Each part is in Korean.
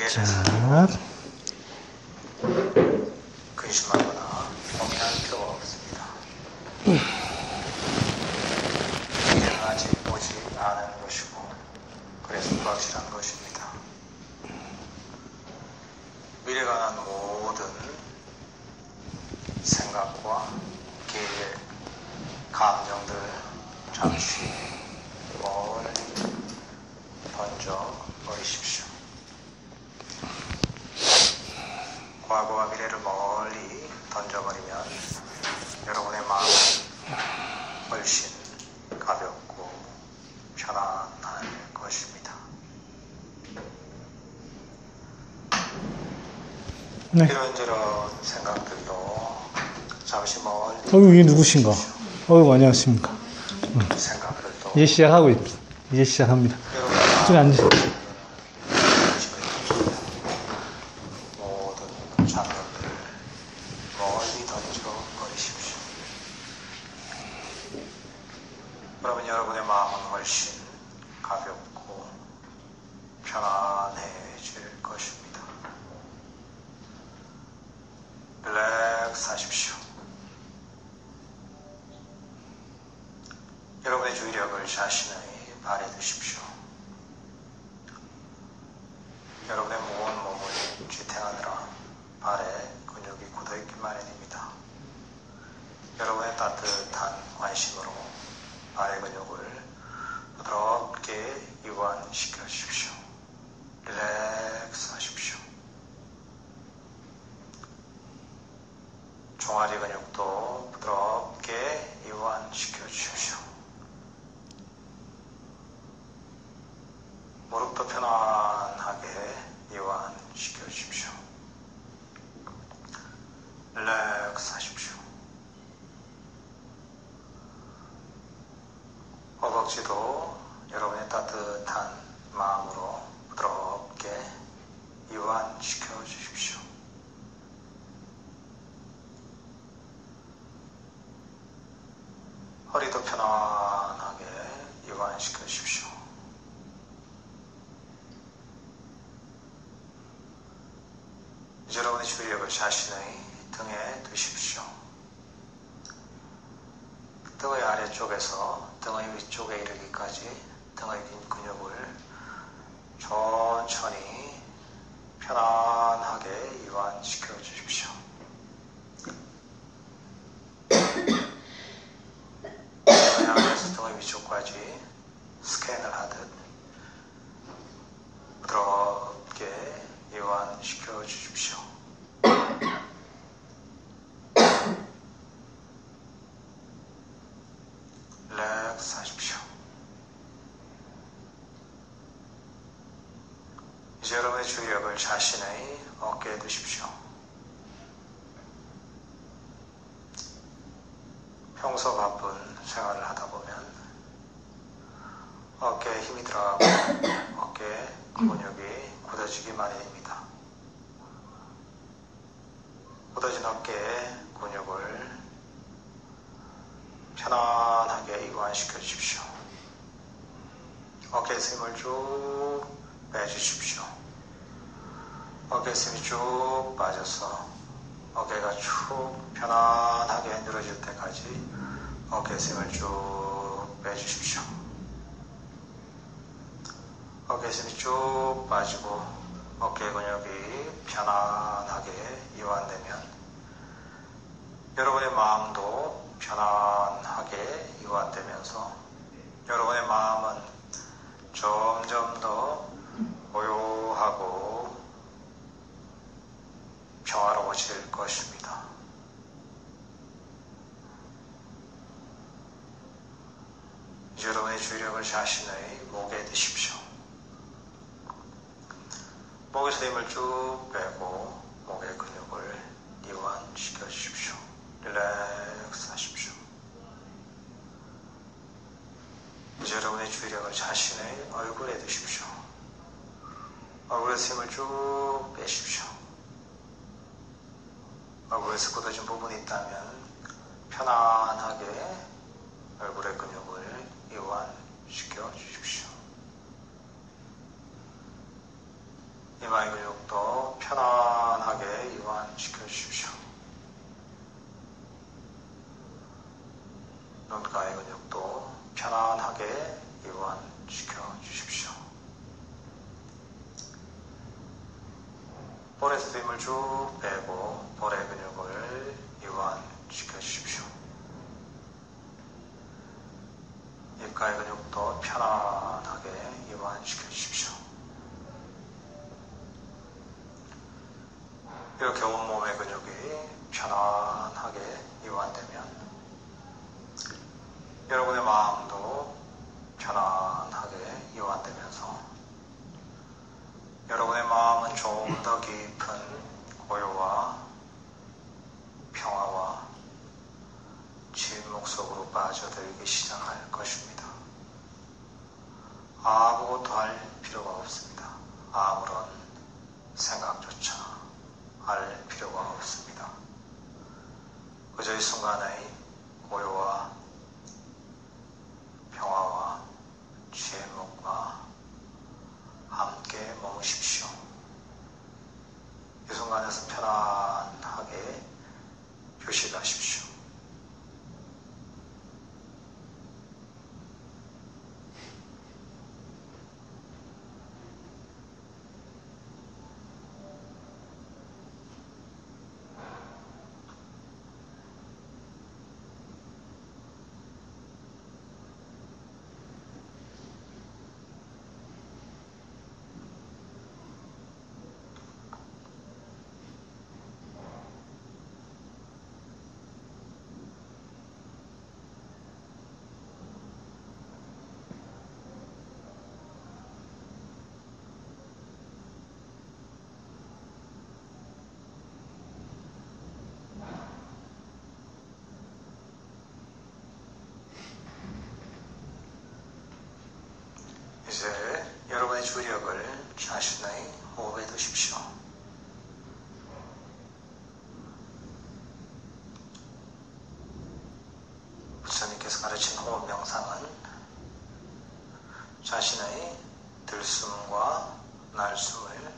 자, 근심하거나 고민할 필요가 없습니다. 미래는 아직 오지 않은 것이고 그래서 불확실한 것입니다. 미래에 관한 모든 생각과 계획, 감정들 잠시 멀리 던져 버리십시오. 과거와 미래를 멀리 던져버리면 여러분의 마음은 훨씬 가볍고 편안할 것입니다. 네. 이런저런 생각들도 잠시 멀리 이게 누구신가? 안녕하십니까. 생각들도 이제 시작하고 있습니다. 이제 시작합니다. 여러분의 저기 앉으세요. 모든 장면들을 멀리 던져버리십시오. 그러면 여러분의 마음은 훨씬 가볍고 편안해질 것입니다. 릴렉스 하십시오. 여러분의 주의력을 자신의 발에 두십시오. 여러분의 무거운 몸을 지탱하느라 발에 근육이 굳어있기 마련입니다. 여러분의 따뜻한 관심으로 발의 근육을 부드럽게 이완시켜 주십시오. 릴렉스 하십시오. 종아리 근육도 부드럽게 이완시켜 주십시오. 무릎도 편안하게 이완시켜 주십시오. 릴렉스 하십시오. 허벅지도 여러분의 따뜻한 마음으로 부드럽게 이완시켜 주십시오. 허리도 편안하게 이완시켜 주십시오. 이제 여러분의 주의력을 자신의 등에 두십시오. 등의 아래쪽에서 등의 위쪽에 이르기까지 등의 긴 근육을 천천히 편안하게 이완시켜 주십시오. 등의 아래에서 등의 위쪽까지 스캔을 하듯 부드럽게 이완시켜 주십시오. 릴렉스 하십시오. 이제 여러분의 주의력을 자신의 어깨에 두십시오. 평소 바쁜 생활을 하다 보면 어깨에 힘이 들어가고 어깨 근육이 굳어지기 마련입니다. 굳어진 어깨의 근육을 편안하게 이완시켜 주십시오. 어깨에서 힘을 쭉 빼주십시오. 어깨에서 힘이 쭉 빠져서 어깨가 쭉 편안하게 늘어질 때까지 어깨에서 힘을 쭉 빼주십시오. 어깨에서 힘이 쭉 빠지고 어깨 근육이 편안하게 이완되면 여러분의 마음도 편안하게 이완되면서 여러분의 마음은 점점 더 고요하고 평화로워질 것입니다. 이제 여러분의 주의력을 자신의 목에 두십시오. 목에서 힘을 쭉 빼고 목의 근육을 이완시켜 주십시오. 릴렉스 하십시오. 이제 여러분의 주의력을 자신의 얼굴에 두십시오. 얼굴에서 힘을 쭉 빼십시오. 얼굴에서 굳어진 부분이 있다면 편안하게 얼굴의 근육을 이완시켜 주십시오. 이마의 근육도 편안하게 이완시켜 주십시오. 눈가의 근육도 편안하게 이완시켜 주십시오. 볼에서 힘을 쭉 빼고 볼의 근육을 이완시켜 주십시오. 입가의 근육도 편안하게 이완시켜 주십시오. 이렇게 온몸의 근육이 편안하게 이완되면 여러분의 마음도 편안하게 이완되면서 여러분의 마음은 좀 더 깊은 고요와 평화와 침묵 속으로 빠져들기 시작할 것입니다. 아무것도 할 필요가 없습니다. 아무런 생각조차 할 필요가 없습니다. 그저 이 순간의 고요와 평화와 침묵과 함께 머무십시오. 이 순간에서 편안하게 휴식하십시오. 이제 여러분의 주력을 자신의 호흡에 두십시오. 부처님께서 가르친 호흡 명상은 자신의 들숨과 날숨을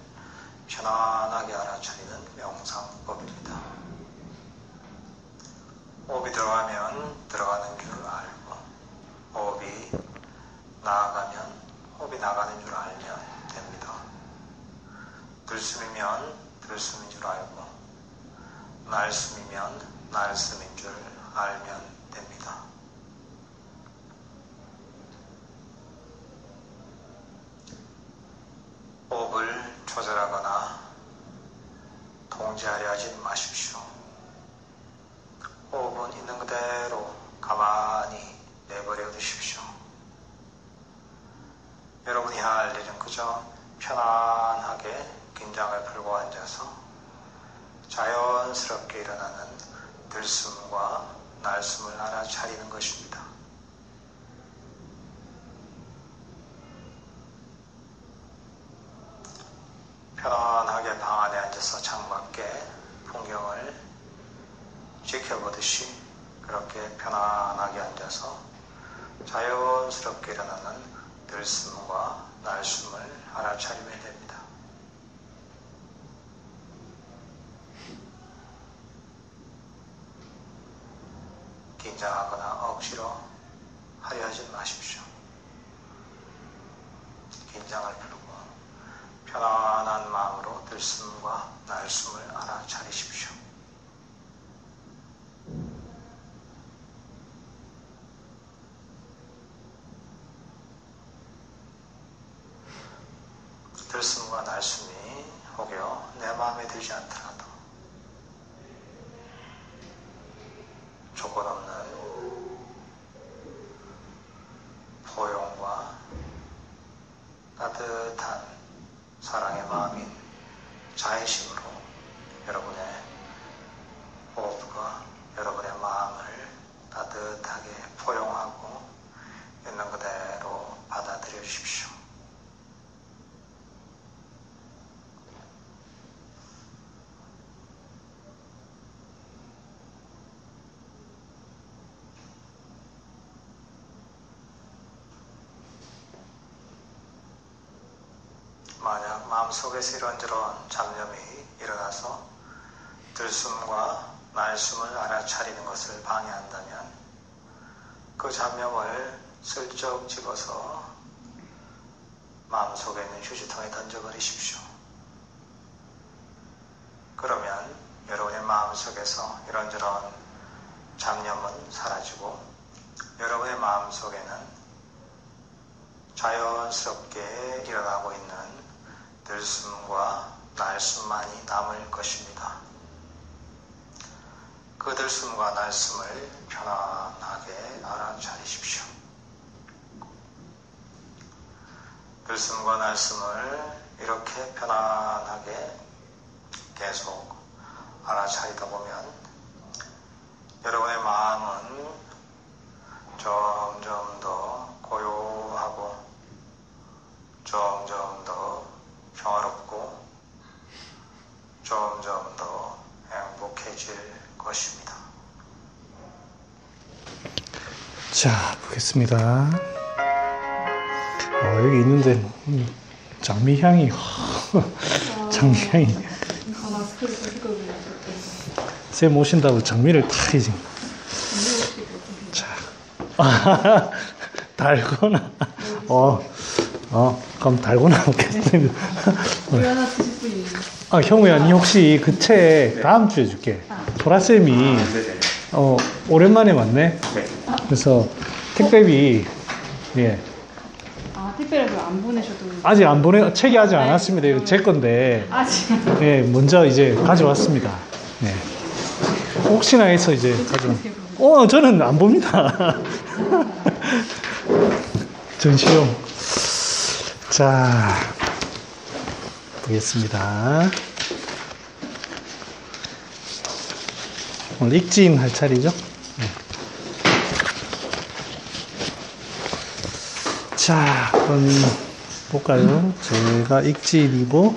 편안하게 알아차리는 명상법입니다. 호흡이 들어가면 들어가는 줄 알고 호흡이 나아가면 호흡이 나가는 줄 알면 됩니다. 들숨이면 들숨인 줄 알고 날숨이면 날숨인 줄 알면 됩니다. 호흡을 조절하거나 통제하려 하지 마십시오. 호흡은 있는 그대로 가만히 내버려 두십시오. 여러분이 해야 할 일은 그저 편안하게 긴장을 풀고 앉아서 자연스럽게 일어나는 들숨과 날숨을 알아차리는 것입니다. 편안하게 방 안에 앉아서 창밖에 풍경을 지켜보듯이 그렇게 편안하게 앉아서 자연스럽게 일어나는 들숨과 날숨을 알아차리면 됩니다. 긴장하거나 억지로 하려 하지 마십시오. 긴장을 풀고 편안한 마음으로 들숨과 날숨을 알아차리십시오. 들숨과 날숨이 혹여 내 마음에 들지 않더라도 조건 없는 포용과 따뜻한 사랑의 마음인 자애심으로 여러분의 호흡과 여러분의 마음을 따뜻하게 포용하고 있는 그대로 받아들여 주십시오. 만약 마음속에서 이런저런 잡념이 일어나서 들숨과 날숨을 알아차리는 것을 방해한다면 그 잡념을 슬쩍 집어서 마음속에 있는 휴지통에 던져버리십시오. 그러면 여러분의 마음속에서 이런저런 잡념은 사라지고 여러분의 마음속에는 자연스럽게 일어나고 있는 들숨과 날숨만이 남을 것입니다. 그 들숨과 날숨을 편안하게 알아차리십시오. 들숨과 날숨을 이렇게 편안하게 계속 알아차리다 보면 여러분의 마음은 점점 더 고요하고 점점 더 평화롭고 점점 더 행복해질 것입니다. 자, 보겠습니다. 여기 있는데 장미향이 장미향이 쌤 오신다고 장미를 다 이제 자 달고나 그럼 달고나 먹겠습니다. 하나 드실 분 있는. 형우야, 니 혹시 그 책 다음 주에 줄게. 소라쌤이 오랜만에 왔네. 그래서 택배비 택배를 안 보내셔도. 아직 안 책이 아직 안 왔습니다. 이거 제 건데. 아직. 먼저 이제 가져왔습니다. 혹시나 해서 이제 저는 안 봅니다. 전시용. 자, 보겠습니다. 오늘 익진 할 차례죠? 자, 그럼 볼까요? 제가 익진이고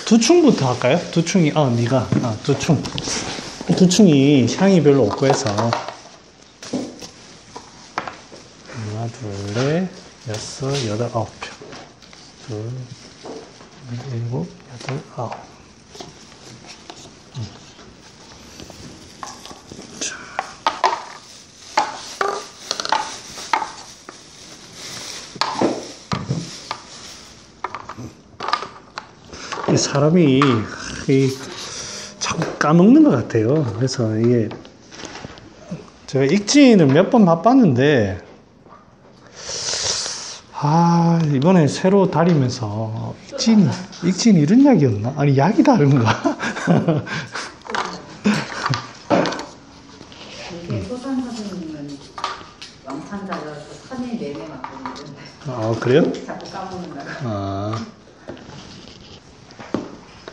두충부터 할까요? 두충이 두충. 두충이 향이 별로 없고 해서 하나, 둘, 넷, 여섯, 여덟, 아홉 표. 둘, 일곱, 여덟, 아홉. 사람이 자꾸 까먹는 것 같아요. 그래서 이게 제가 익진을 몇 번 맛봤는데 이번에 새로 다니면서 익진 이런 약이었나? 아니 약이 다른가? 소산 선생님은 왕창자라서 산이 내내 맡고 그래요? 자꾸 까먹는다.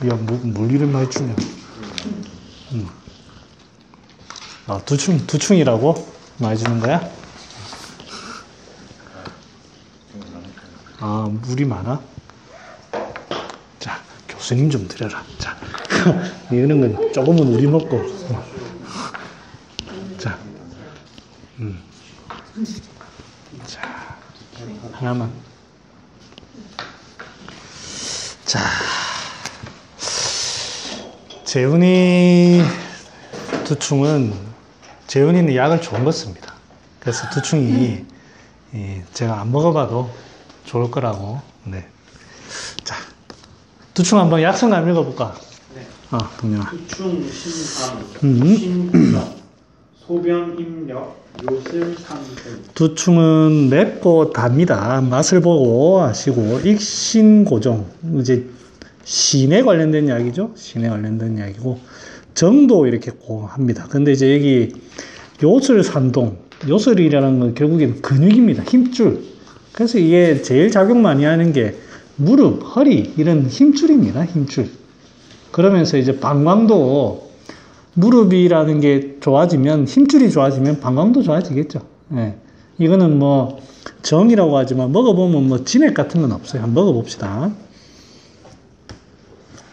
야, 뭘 이름 많이 주냐? 두충이라고? 많이 주는 거야? 물이 많아? 자, 교수님 좀 드려라. 자, 이런 건 조금은 우리 먹고. 자, 자, 하나만. 자. 재훈이 두충은 재훈이는 약을 좋은 거 씁니다. 그래서 두충이 제가 안 먹어봐도 좋을 거라고. 자, 두충 한번 약성 한번 읽어볼까? 네. 동영아. 두충 신삼 신구적 소변 임력 요술 상등. 두충은 맵고 답니다. 맛을 보고 하시고 익신고정 이제 신에 관련된 약이죠. 신에 관련된 약이고 정도 이렇게 합니다. 근데 이제 여기 요술산동, 요술이라는 건 결국엔 근육입니다. 힘줄. 그래서 이게 제일 작용 많이 하는 게 무릎, 허리 이런 힘줄입니다. 힘줄. 그러면서 이제 방광도 무릎이라는 게 좋아지면 힘줄이 좋아지면 방광도 좋아지겠죠. 이거는 뭐 정이라고 하지만 먹어보면 뭐 진액 같은 건 없어요. 한번 먹어봅시다.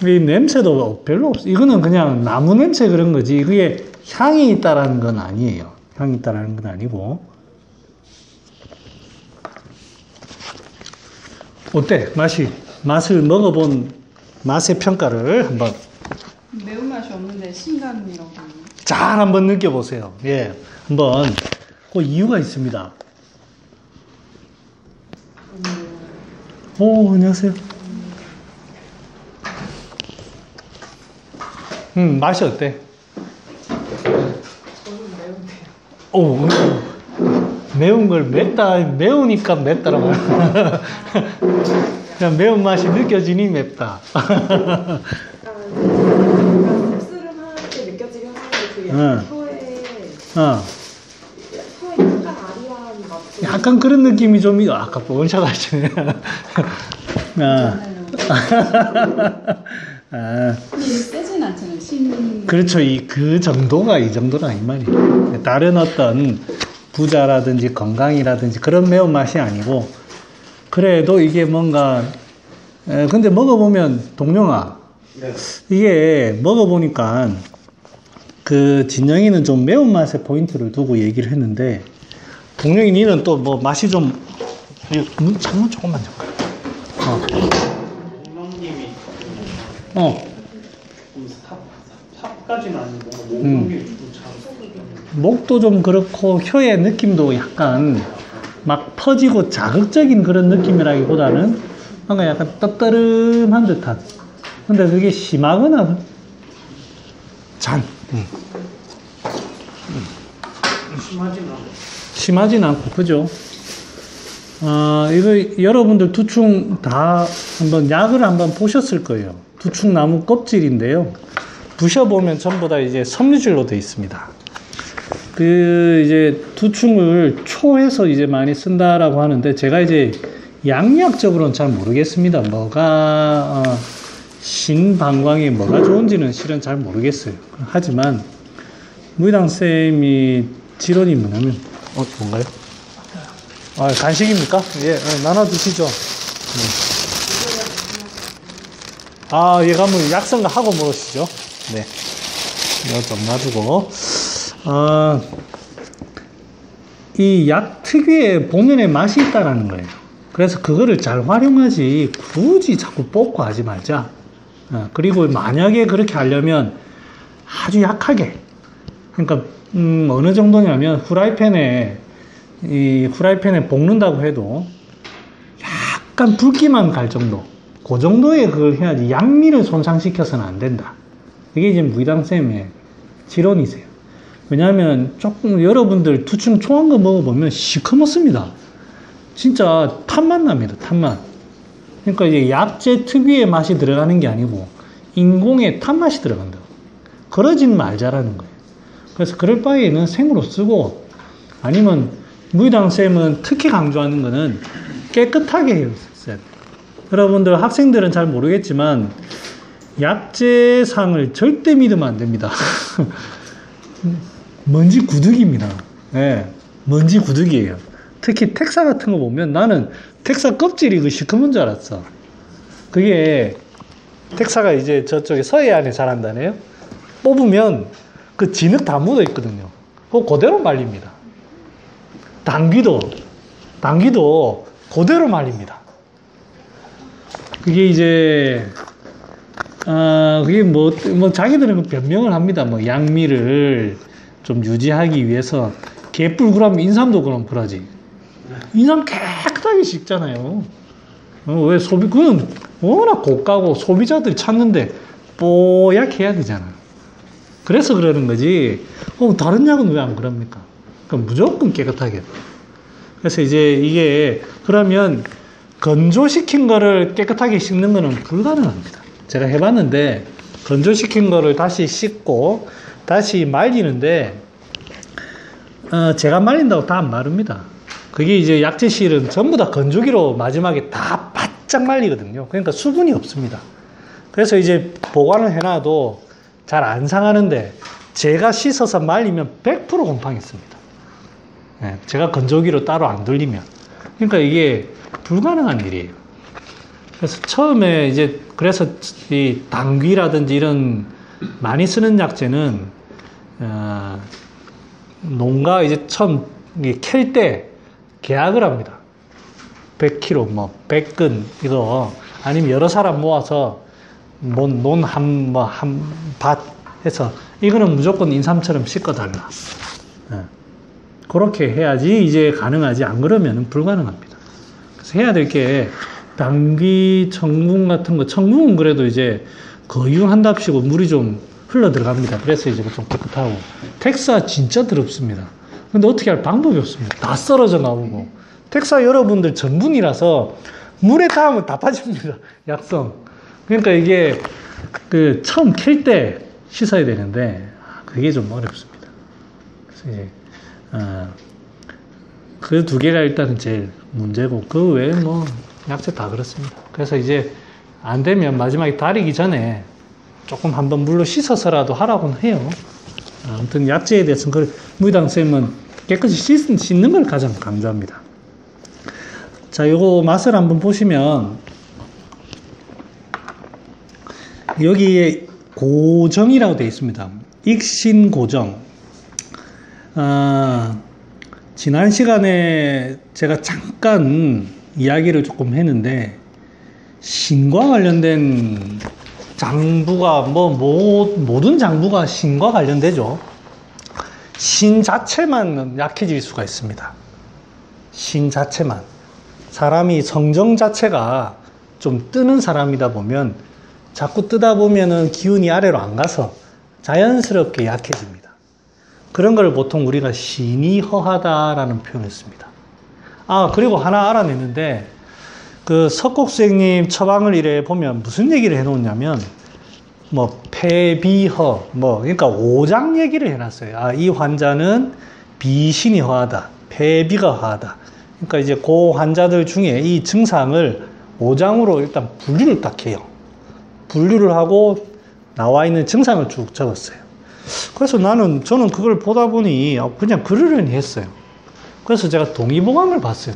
이 냄새도 별로 없어요. 이거는 그냥 나무 냄새 그런 거지. 이게 향이 있다라는 건 아니에요. 향이 있다라는 건 아니고. 어때? 맛을 먹어본 맛의 평가를 한번 매운맛이 없는데 신감이라고. 잘 한번 느껴보세요. 예, 한번 그 이유가 있습니다. 오, 안녕하세요. 맛이 어때? 저는 매운데요. 오, 매운 걸 매우니까 맵다라고. 그냥 매운맛이 느껴지니 맵다. 약간 씁쓸하게 느껴지긴 하는데 그 응. 혀에 약간 아리한 맛도 약간 그런 느낌이 좀, 아까 원샷 하시네. 근데 세진 않잖아요. 그렇죠. 그 정도가 이 정도라 이 말이에요. 다른 어떤 부자라든지 건강이라든지 그런 매운맛이 아니고, 그래도 이게 뭔가, 근데 먹어보면, 동룡아, 네. 이게 먹어보니까, 그 진영이는 좀 매운맛에 포인트를 두고 얘기를 했는데, 동룡이 니는 또 뭐 맛이 좀, 잠깐 조금만 잠깐. 동명님이 어. 좀 삽까지는 아니고 목욕이 좀 목도 좀 그렇고 혀의 느낌도 약간 막 퍼지고 자극적인 그런 느낌이라기보다는 뭔가 약간 떡떠름한 듯한. 근데 그게 심하거나 심하진 않고 그죠? 이거 여러분들 두충 다 한번 약을 한번 보셨을 거예요. 두충나무 껍질인데요. 부셔보면 전부 다 이제 섬유질로 되어 있습니다. 그 이제 두충을 초에서 이제 많이 쓴다라고 하는데 제가 이제 양리학적으로는 잘 모르겠습니다. 뭐가 신방광이 뭐가 좋은지는 실은 잘 모르겠어요. 하지만 무의당 쌤이 지론이 뭐냐면 뭔가요? 간식입니까? 예, 나눠 드시죠. 예, 가면 약성가 하고 물으시죠. 네, 이거 좀 놔두고. 이 약 특유의 본연의 맛이 있다라는 거예요. 그래서 그거를 잘 활용하지 굳이 자꾸 뽑고 하지 말자. 그리고 만약에 그렇게 하려면 아주 약하게, 그러니까 어느 정도냐면 후라이팬에 볶는다고 해도 약간 붉기만 갈 정도, 그 정도의 그걸 해야지 양미를 손상시켜서는 안 된다. 이게 이제 무의당쌤의 지론이세요. 왜냐하면 조금 여러분들 두충 초한 거 먹어보면 시커멓습니다. 진짜 탄맛 납니다. 탄맛. 그러니까 이제 약재 특유의 맛이 들어가는 게 아니고 인공의 탄맛이 들어간다고. 그러진 말자라는 거예요. 그래서 그럴 바에는 생으로 쓰고, 아니면 무의당쌤은 특히 강조하는 거는 깨끗하게 해요. 여러분들 학생들은 잘 모르겠지만 약재상을 절대 믿으면 안 됩니다. 먼지 구득입니다. 네, 먼지 구득이에요. 특히 텍사 같은 거 보면 나는 텍사 껍질이 그 시커먼 줄 알았어. 그게 텍사가 이제 저쪽에 서해안에 자란다네요. 뽑으면 그 진흙 다 묻어 있거든요. 그거 그대로 말립니다. 당귀도 그대로 말립니다. 그게 이제 그게 뭐 자기들은 변명을 합니다. 뭐 양미를 좀 유지하기 위해서 개뿔 그러면 인삼도 그럼 그러지. 인삼 깨끗하게 씻잖아요. 왜 그건 워낙 고가고 소비자들이 찾는데 뽀얗게 해야 되잖아. 그래서 그러는 거지. 다른 약은 왜 안 그럽니까? 그럼 무조건 깨끗하게. 그래서 이제 이게 그러면 건조시킨 거를 깨끗하게 씻는 거는 불가능합니다. 제가 해봤는데 건조시킨 거를 다시 씻고 다시 말리는데 제가 말린다고 다 안 마릅니다. 그게 이제 약재실은 전부 다 건조기로 마지막에 다 바짝 말리거든요. 그러니까 수분이 없습니다. 그래서 이제 보관을 해놔도 잘 안 상하는데 제가 씻어서 말리면 100% 곰팡이습니다. 네, 제가 건조기로 따로 안 돌리면. 그러니까 이게 불가능한 일이에요. 그래서 처음에 이제 그래서 이 당귀라든지 이런 많이 쓰는 약재는 농가 이제 처음 캘 때 계약을 합니다. 100kg, 뭐 100근 이거 아니면 여러 사람 모아서 논 한 밭 해서 이거는 무조건 인삼처럼 씻어달라. 그렇게 해야지 이제 가능하지. 안 그러면 불가능합니다. 그래서 해야 될 게 당귀, 청궁 같은 거, 청궁은 그래도 이제 거유한답시고 물이 좀 흘러 들어갑니다. 그래서 이제 좀 깨끗하고. 텍사 진짜 더럽습니다. 근데 어떻게 할 방법이 없습니다. 다 썰어져 나오고. 텍사 여러분들 전분이라서 물에 닿으면 다 빠집니다. 약성. 그러니까 이게 그 처음 캘 때 씻어야 되는데 그게 좀 어렵습니다. 그래서 이제 그 두 개가 일단은 제일 문제고 그 외에 뭐 약재 다 그렇습니다. 그래서 이제 안 되면 마지막에 다리기 전에 조금 한번 물로 씻어서라도 하라고는 해요. 아무튼 약재에 대해서는 무의당 쌤은 깨끗이 씻는 걸 가장 강조합니다. 자, 요거 맛을 한번 보시면 여기에 고정이라고 되어 있습니다. 익신고정. 지난 시간에 제가 잠깐 이야기를 조금 했는데 신과 관련된 장부가 모든 장부가 신과 관련되죠. 신 자체만 약해질 수가 있습니다. 신 자체만. 사람이 성정 자체가 좀 뜨는 사람이다 보면 자꾸 뜨다 보면은 기운이 아래로 안 가서 자연스럽게 약해집니다. 그런 걸 보통 우리가 신이 허하다라는 표현을 씁니다. 그리고 하나 알아냈는데 그 석곡 선생님 처방을 이래 보면 무슨 얘기를 해놓냐면 뭐 폐비허 그러니까 오장 얘기를 해놨어요. 이 환자는 비신이 허하다, 폐비가 허하다. 그러니까 이제 그 환자들 중에 이 증상을 오장으로 일단 분류를 딱 해요. 분류를 하고 나와 있는 증상을 쭉 적었어요. 그래서 저는 그걸 보다 보니 그냥 그러려니 했어요. 그래서 제가 동의보감을 봤어요.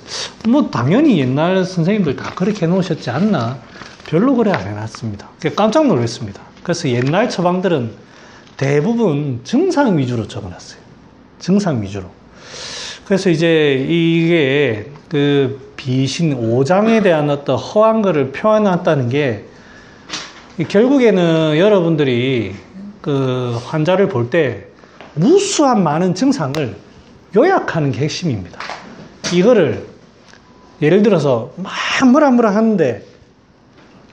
뭐 당연히 옛날 선생님들 다 그렇게 해놓으셨지 않나. 별로 그래 안 해놨습니다. 깜짝 놀랐습니다. 그래서 옛날 처방들은 대부분 증상 위주로 적어놨어요. 증상 위주로. 그래서 이제 이게 그 비신 오장에 대한 어떤 허한 거를 표현했다는 게 결국에는 여러분들이 그 환자를 볼 때 무수한 많은 증상을 요약하는 게 핵심입니다. 이거를 예를 들어서 막 뭐라 하는데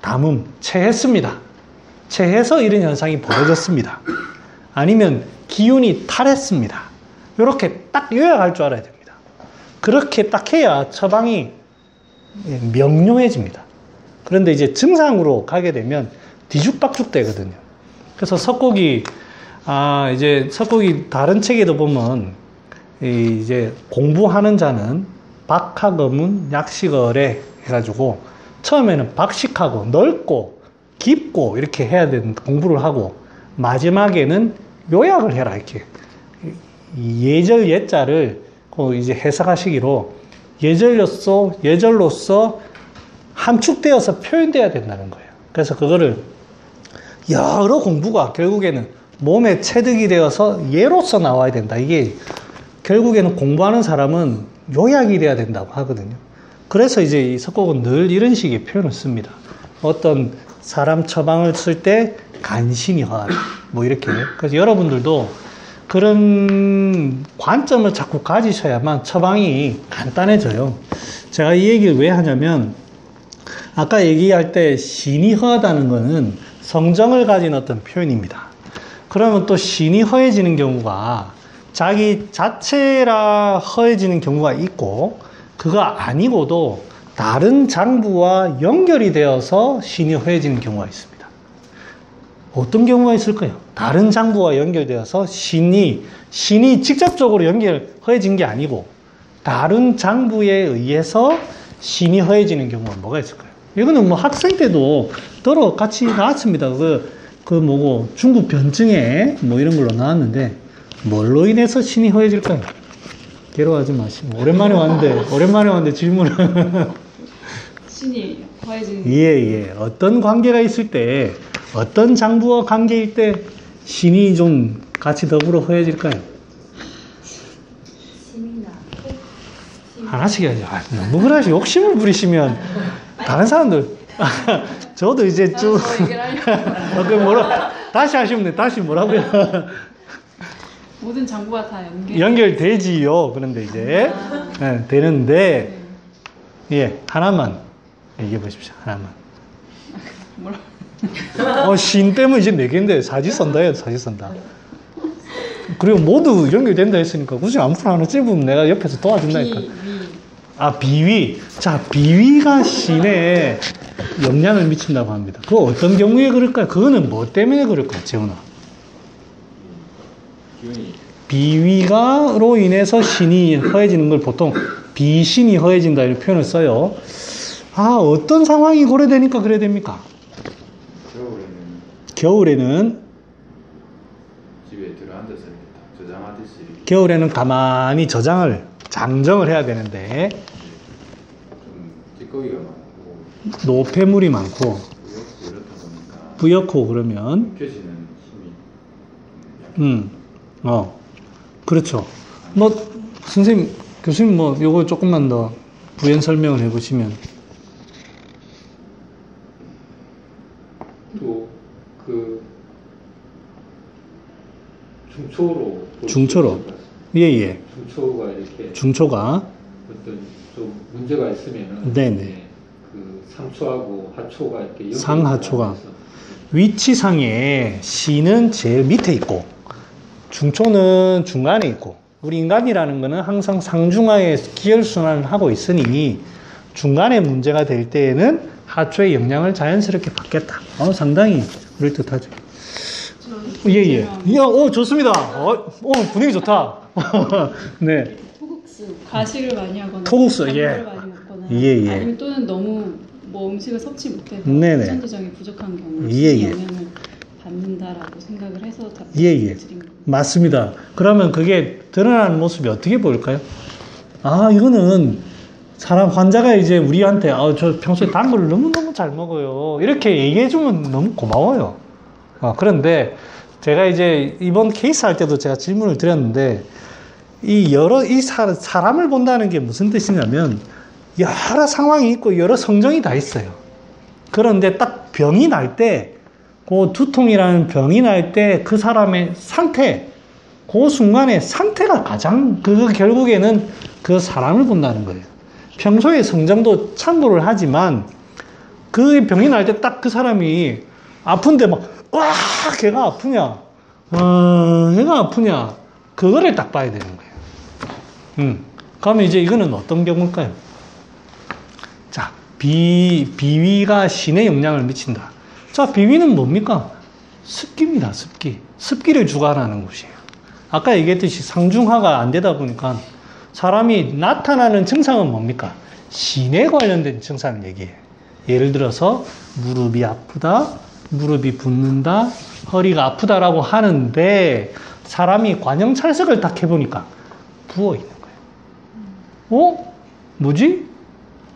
담음, 체했습니다. 체해서 이런 현상이 벌어졌습니다. 아니면 기운이 탈했습니다. 이렇게 딱 요약할 줄 알아야 됩니다. 그렇게 딱 해야 처방이 명료해집니다. 그런데 이제 증상으로 가게 되면 뒤죽박죽 되거든요. 그래서 석곡이 다른 책에도 보면 이제 공부하는 자는 박하거문 약식어래 해가지고 처음에는 박식하고 넓고 깊고 이렇게 해야 되는 공부를 하고 마지막에는 요약을 해라 이렇게 예절 예자를 이제 해석하시기로 예절로서 함축되어서 표현돼야 된다는 거예요. 그래서 그거를 여러 공부가 결국에는 몸에 체득이 되어서 예로서 나와야 된다. 이게 결국에는 공부하는 사람은 요약이 돼야 된다고 하거든요. 그래서 이제 이 석곡은 늘 이런 식의 표현을 씁니다. 어떤 사람 처방을 쓸 때 간신히 허하다. 뭐 이렇게. 그래서 여러분들도 그런 관점을 자꾸 가지셔야만 처방이 간단해져요. 제가 이 얘기를 왜 하냐면 아까 얘기할 때 신이 허하다는 거는 성정을 가진 어떤 표현입니다. 그러면 또 신이 허해지는 경우가 자기 자체라 허해지는 경우가 있고 그거 아니고도 다른 장부와 연결이 되어서 신이 허해지는 경우가 있습니다. 어떤 경우가 있을까요? 다른 장부와 연결되어서 신이 직접적으로 허해진 게 아니고 다른 장부에 의해서 신이 허해지는 경우가 뭐가 있을까요? 이거는 뭐 학생 때도 더러 같이 나왔습니다. 중국 변증에 뭐 이런 걸로 나왔는데 뭘로 인해서 신이 허해질까요? 괴로워하지 마시고 오랜만에 왔는데 질문을 신이 허해지는 예. 어떤 관계가 있을 때 어떤 장부와 관계일 때 신이 좀 같이 더불어 허해질까요? 하나씩 해야지. 아, 너무 그러시 욕심을 부리시면 다른 사람들 저도 이제 쭉 그 다시 하시면 돼. 다시 뭐라고요? 모든 정보가 다 연결되지요. 그런데 이제 네, 되는데 예 하나만 얘기해 보십시오. 하나만. 뭐라? 신 때문에 이제 4개인데 사지선다예요. 사지선다. 그리고 모두 연결된다 했으니까 굳이 아무나 하나 찝으면 내가 옆에서 도와준다니까. 비위. 자, 비위가 신에 영향을 미친다고 합니다. 그거 어떤 경우에 그럴까요? 그거는 뭐 때문에 그럴까요, 재훈아? 비위가로 인해서 신이 허해지는 걸 보통 비신이 허해진다 이런 표현을 써요. 아, 어떤 상황이 고려되니까 그래 됩니까? 겨울에는 집에 들어앉아서 저장하듯이 겨울에는 가만히 장정을 해야 되는데 좀 찌꺼기가 많고 노폐물이 많고 이렇다 보니까 뿌옇고 그러면 펴지는 힘이 그렇죠. 뭐 선생님 교수님 뭐 요거 조금만 더 부연 설명을 해보시면 또 그 중초로 예예 중초가 이렇게 중초가 어떤 좀 문제가 있으면은 네네 그 상초하고 하초가 이렇게 상하초가 위치상에 신은 제일 밑에 있고 중초는 중간에 있고 우리 인간이라는 거는 항상 상중하에 기혈순환을 하고 있으니 중간에 문제가 될 때에는 하초의 영향을 자연스럽게 받겠다. 상당히 그럴듯하죠. 예예. 좋습니다. 분위기 좋다. 네. 토국수 가식을 많이 하거나 토국수 단물을 예. 많이 먹거나 예. 아니면 또는 너무 뭐 음식을 섭취 못해서 네네. 유전자정이 부족한 경우에 예. 영향을 받는다라고 생각을 해서 예. 맞습니다. 그러면 그게 드러나는 모습이 어떻게 보일까요? 이거는 사람 환자가 이제 우리한테 저 평소에 단 걸 너무너무 잘 먹어요. 이렇게 얘기해주면 너무 고마워요. 그런데 제가 이제 이번 케이스 할 때도 제가 질문을 드렸는데 사람을 본다는 게 무슨 뜻이냐면 여러 상황이 있고 여러 성정이 다 있어요. 그런데 딱 병이 날 때 그 두통이라는 병이 날 때 그 사람의 상태 그 순간의 상태가 가장 결국에는 그 사람을 본다는 거예요. 평소에 성정도 참고를 하지만 그 병이 날 때 딱 그 사람이 아픈데 걔가 아프냐 얘가 아프냐 그거를 딱 봐야 되는 거예요. 그러면 이제 이거는 어떤 경우일까요? 자, 비위가 신에 영향을 미친다. 자, 비위는 뭡니까? 습기입니다. 습기를 주관하는 것이에요. 아까 얘기했듯이 상중하가 안 되다 보니까 사람이 나타나는 증상은 뭡니까? 신에 관련된 증상을 얘기해요. 예를 들어서 무릎이 아프다, 무릎이 붓는다, 허리가 아프다라고 하는데 사람이 관형찰석을 딱 해보니까 부어있는 거예요. 뭐지?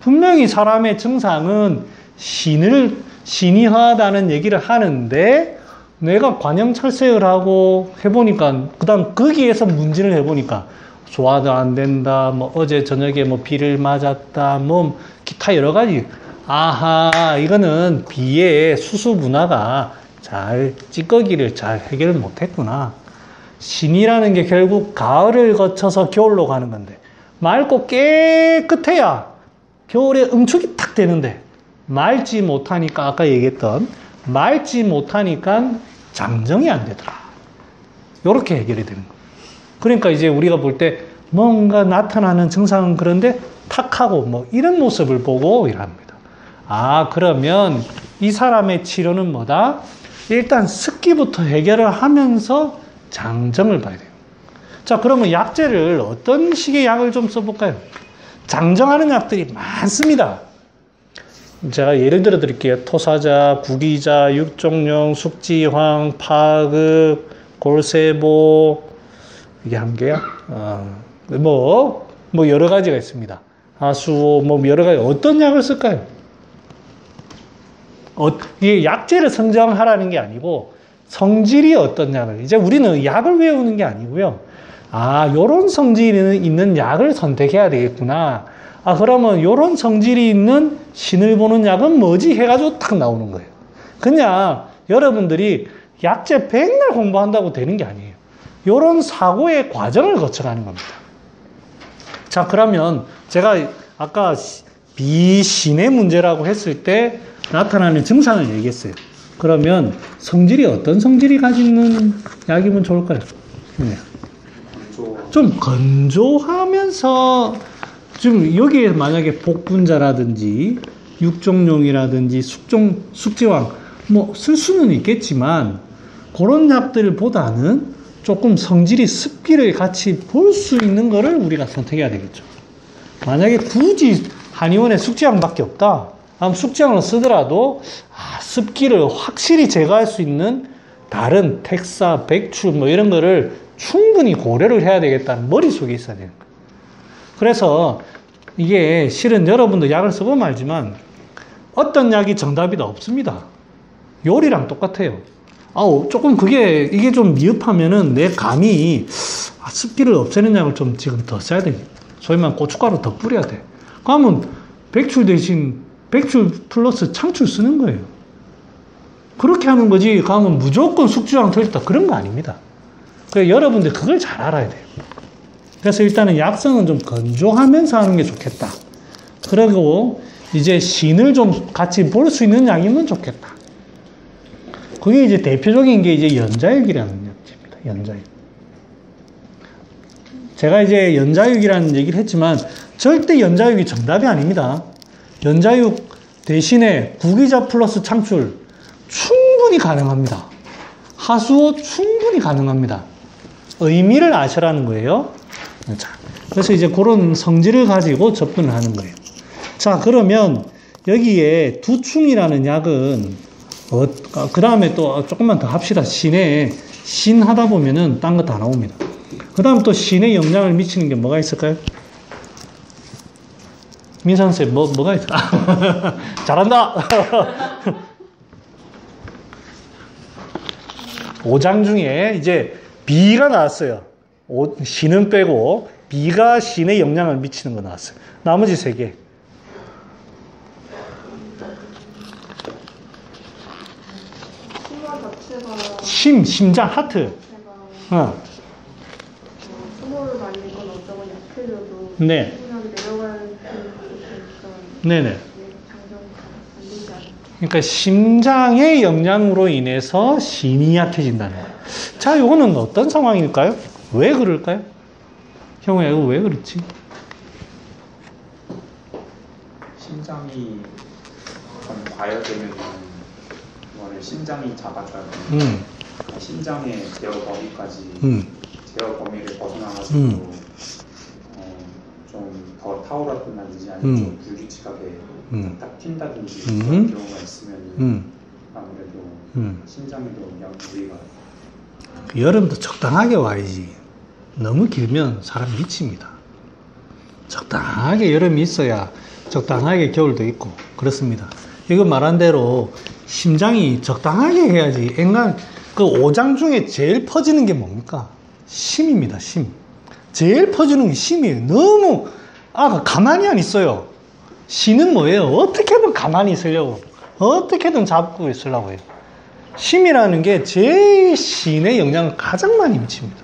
분명히 사람의 증상은 신이 허하다는 얘기를 하는데 내가 관형찰석을 하고 해보니까 그 다음 거기에서 문진을 해보니까 소화도 안 된다, 어제 저녁에 비를 맞았다, 기타 여러 가지. 이거는 비의 수수 문화가 찌꺼기를 잘 해결을 못했구나. 신이라는 게 결국 가을을 거쳐서 겨울로 가는 건데, 맑고 깨끗해야 겨울에 응축이 탁 되는데, 맑지 못하니까, 아까 얘기했던, 맑지 못하니까 장정이 안 되더라. 요렇게 해결이 되는 거예요. 그러니까 이제 우리가 볼 때 뭔가 나타나는 증상은 그런데 탁하고 이런 모습을 보고 이랍니다. 그러면 이 사람의 치료는 뭐다? 일단 습기부터 해결을 하면서 장정을 봐야 돼요. 자, 그러면 약재를 어떤 식의 약을 좀 써볼까요? 장정하는 약들이 많습니다. 제가 예를 들어 드릴게요. 토사자, 구기자, 육종령, 숙지황, 파극, 골세보, 이게 한 개야? 여러 가지가 있습니다. 하수오, 여러 가지. 어떤 약을 쓸까요? 이게 약재를 선정하라는 게 아니고, 성질이 어떤 약을. 이제 우리는 약을 외우는 게 아니고요. 아, 요런 성질이 있는 약을 선택해야 되겠구나. 아, 그러면 요런 성질이 있는 신을 보는 약은 뭐지? 해가지고 딱 나오는 거예요. 그냥 여러분들이 약재 백날 공부한다고 되는 게 아니에요. 요런 사고의 과정을 거쳐가는 겁니다. 자, 그러면 제가 아까 비신의 문제라고 했을 때 나타나는 증상을 얘기했어요. 그러면 성질이 어떤 성질이 가지는 약이면 좋을까요? 네. 좀 건조하면서 지금 여기에 만약에 복분자라든지 육종용이라든지 숙지왕 뭐 쓸 수는 있겠지만 그런 약들보다는 조금 성질이 습기를 같이 볼 수 있는 거를 우리가 선택해야 되겠죠. 만약에 굳이 한의원에 숙지왕밖에 없다. 그럼 숙지왕을 쓰더라도 습기를 확실히 제거할 수 있는 다른 택사, 백출 뭐 이런 거를 충분히 고려를 해야 되겠다는 머릿속에 있어야 돼요. 그래서 이게 실은 여러분도 약을 써보면 알지만 어떤 약이 정답이다 없습니다. 요리랑 똑같아요. 조금 이게 좀 미흡하면은 내 감이 습기를 없애는 약을 좀 지금 더 써야 돼. 소위 말하면 고춧가루 더 뿌려야 돼. 그러면 백출 대신 백출 플러스 창출 쓰는 거예요. 그렇게 하는 거지. 그러면 무조건 숙주랑 틀렸다. 그런 거 아닙니다. 그래서 여러분들 그걸 잘 알아야 돼요. 그래서 일단은 약성은 좀 건조하면서 하는 게 좋겠다. 그리고 이제 신을 좀 같이 볼 수 있는 약이면 좋겠다. 그게 이제 대표적인 게 이제 연자육이라는 약재입니다. 연자육. 제가 이제 연자육이라는 얘기를 했지만 절대 연자육이 정답이 아닙니다. 연자육 대신에 구기자 플러스 창출 충분히 가능합니다. 하수오 충분히 가능합니다. 의미를 아시라는 거예요. 자, 그래서 이제 그런 성질을 가지고 접근을 하는 거예요. 자, 그러면 여기에 두충이라는 약은 그 다음에 또 조금만 더 합시다. 신 하다 보면은 딴 거 다 나옵니다. 그 다음 또 신에 영향을 미치는 게 뭐가 있을까요? 민상쌤, 뭐가 있을까? 잘한다! 5장 중에 이제 비가 나왔어요. 신은 빼고 비가 신에 영향을 미치는 거 나왔어요. 나머지 3개. 심장, 하트. 소모를 많이 입거나 어쩌고 약해져도 네. 충분하게 내려갈 수 있으니까 네네. 장점이 안 되지 않을까. 그러니까 심장의 영향으로 인해서 신이 약해진다는 거예요. 자, 이거는 어떤 상황일까요? 왜 그럴까요? 형우야, 이거 왜 그렇지? 심장이 좀 과열되면 그거를 심장이 잡아줘야 되는데 심장의 제어 범위까지 제어 범위를 벗어나가지고 좀 더 타오르든지 아니면 좀 불규칙하게 딱 튄다든지 그런 경우가 있으면 아무래도 심장에도 무리가 여름도 적당하게 와야지. 너무 길면 사람 미칩니다. 적당하게 여름이 있어야 적당하게 겨울도 있고 그렇습니다. 이거 말한 대로 심장이 적당하게 해야지. 그 5장 중에 제일 퍼지는 게 뭡니까? 심입니다. 심. 제일 퍼지는 게 심이에요. 너무 가만히 안 있어요. 신은 뭐예요? 어떻게든 가만히 있으려고, 어떻게든 잡고 있으려고 해요. 심이라는 게 제일 신의 영향을 가장 많이 미칩니다.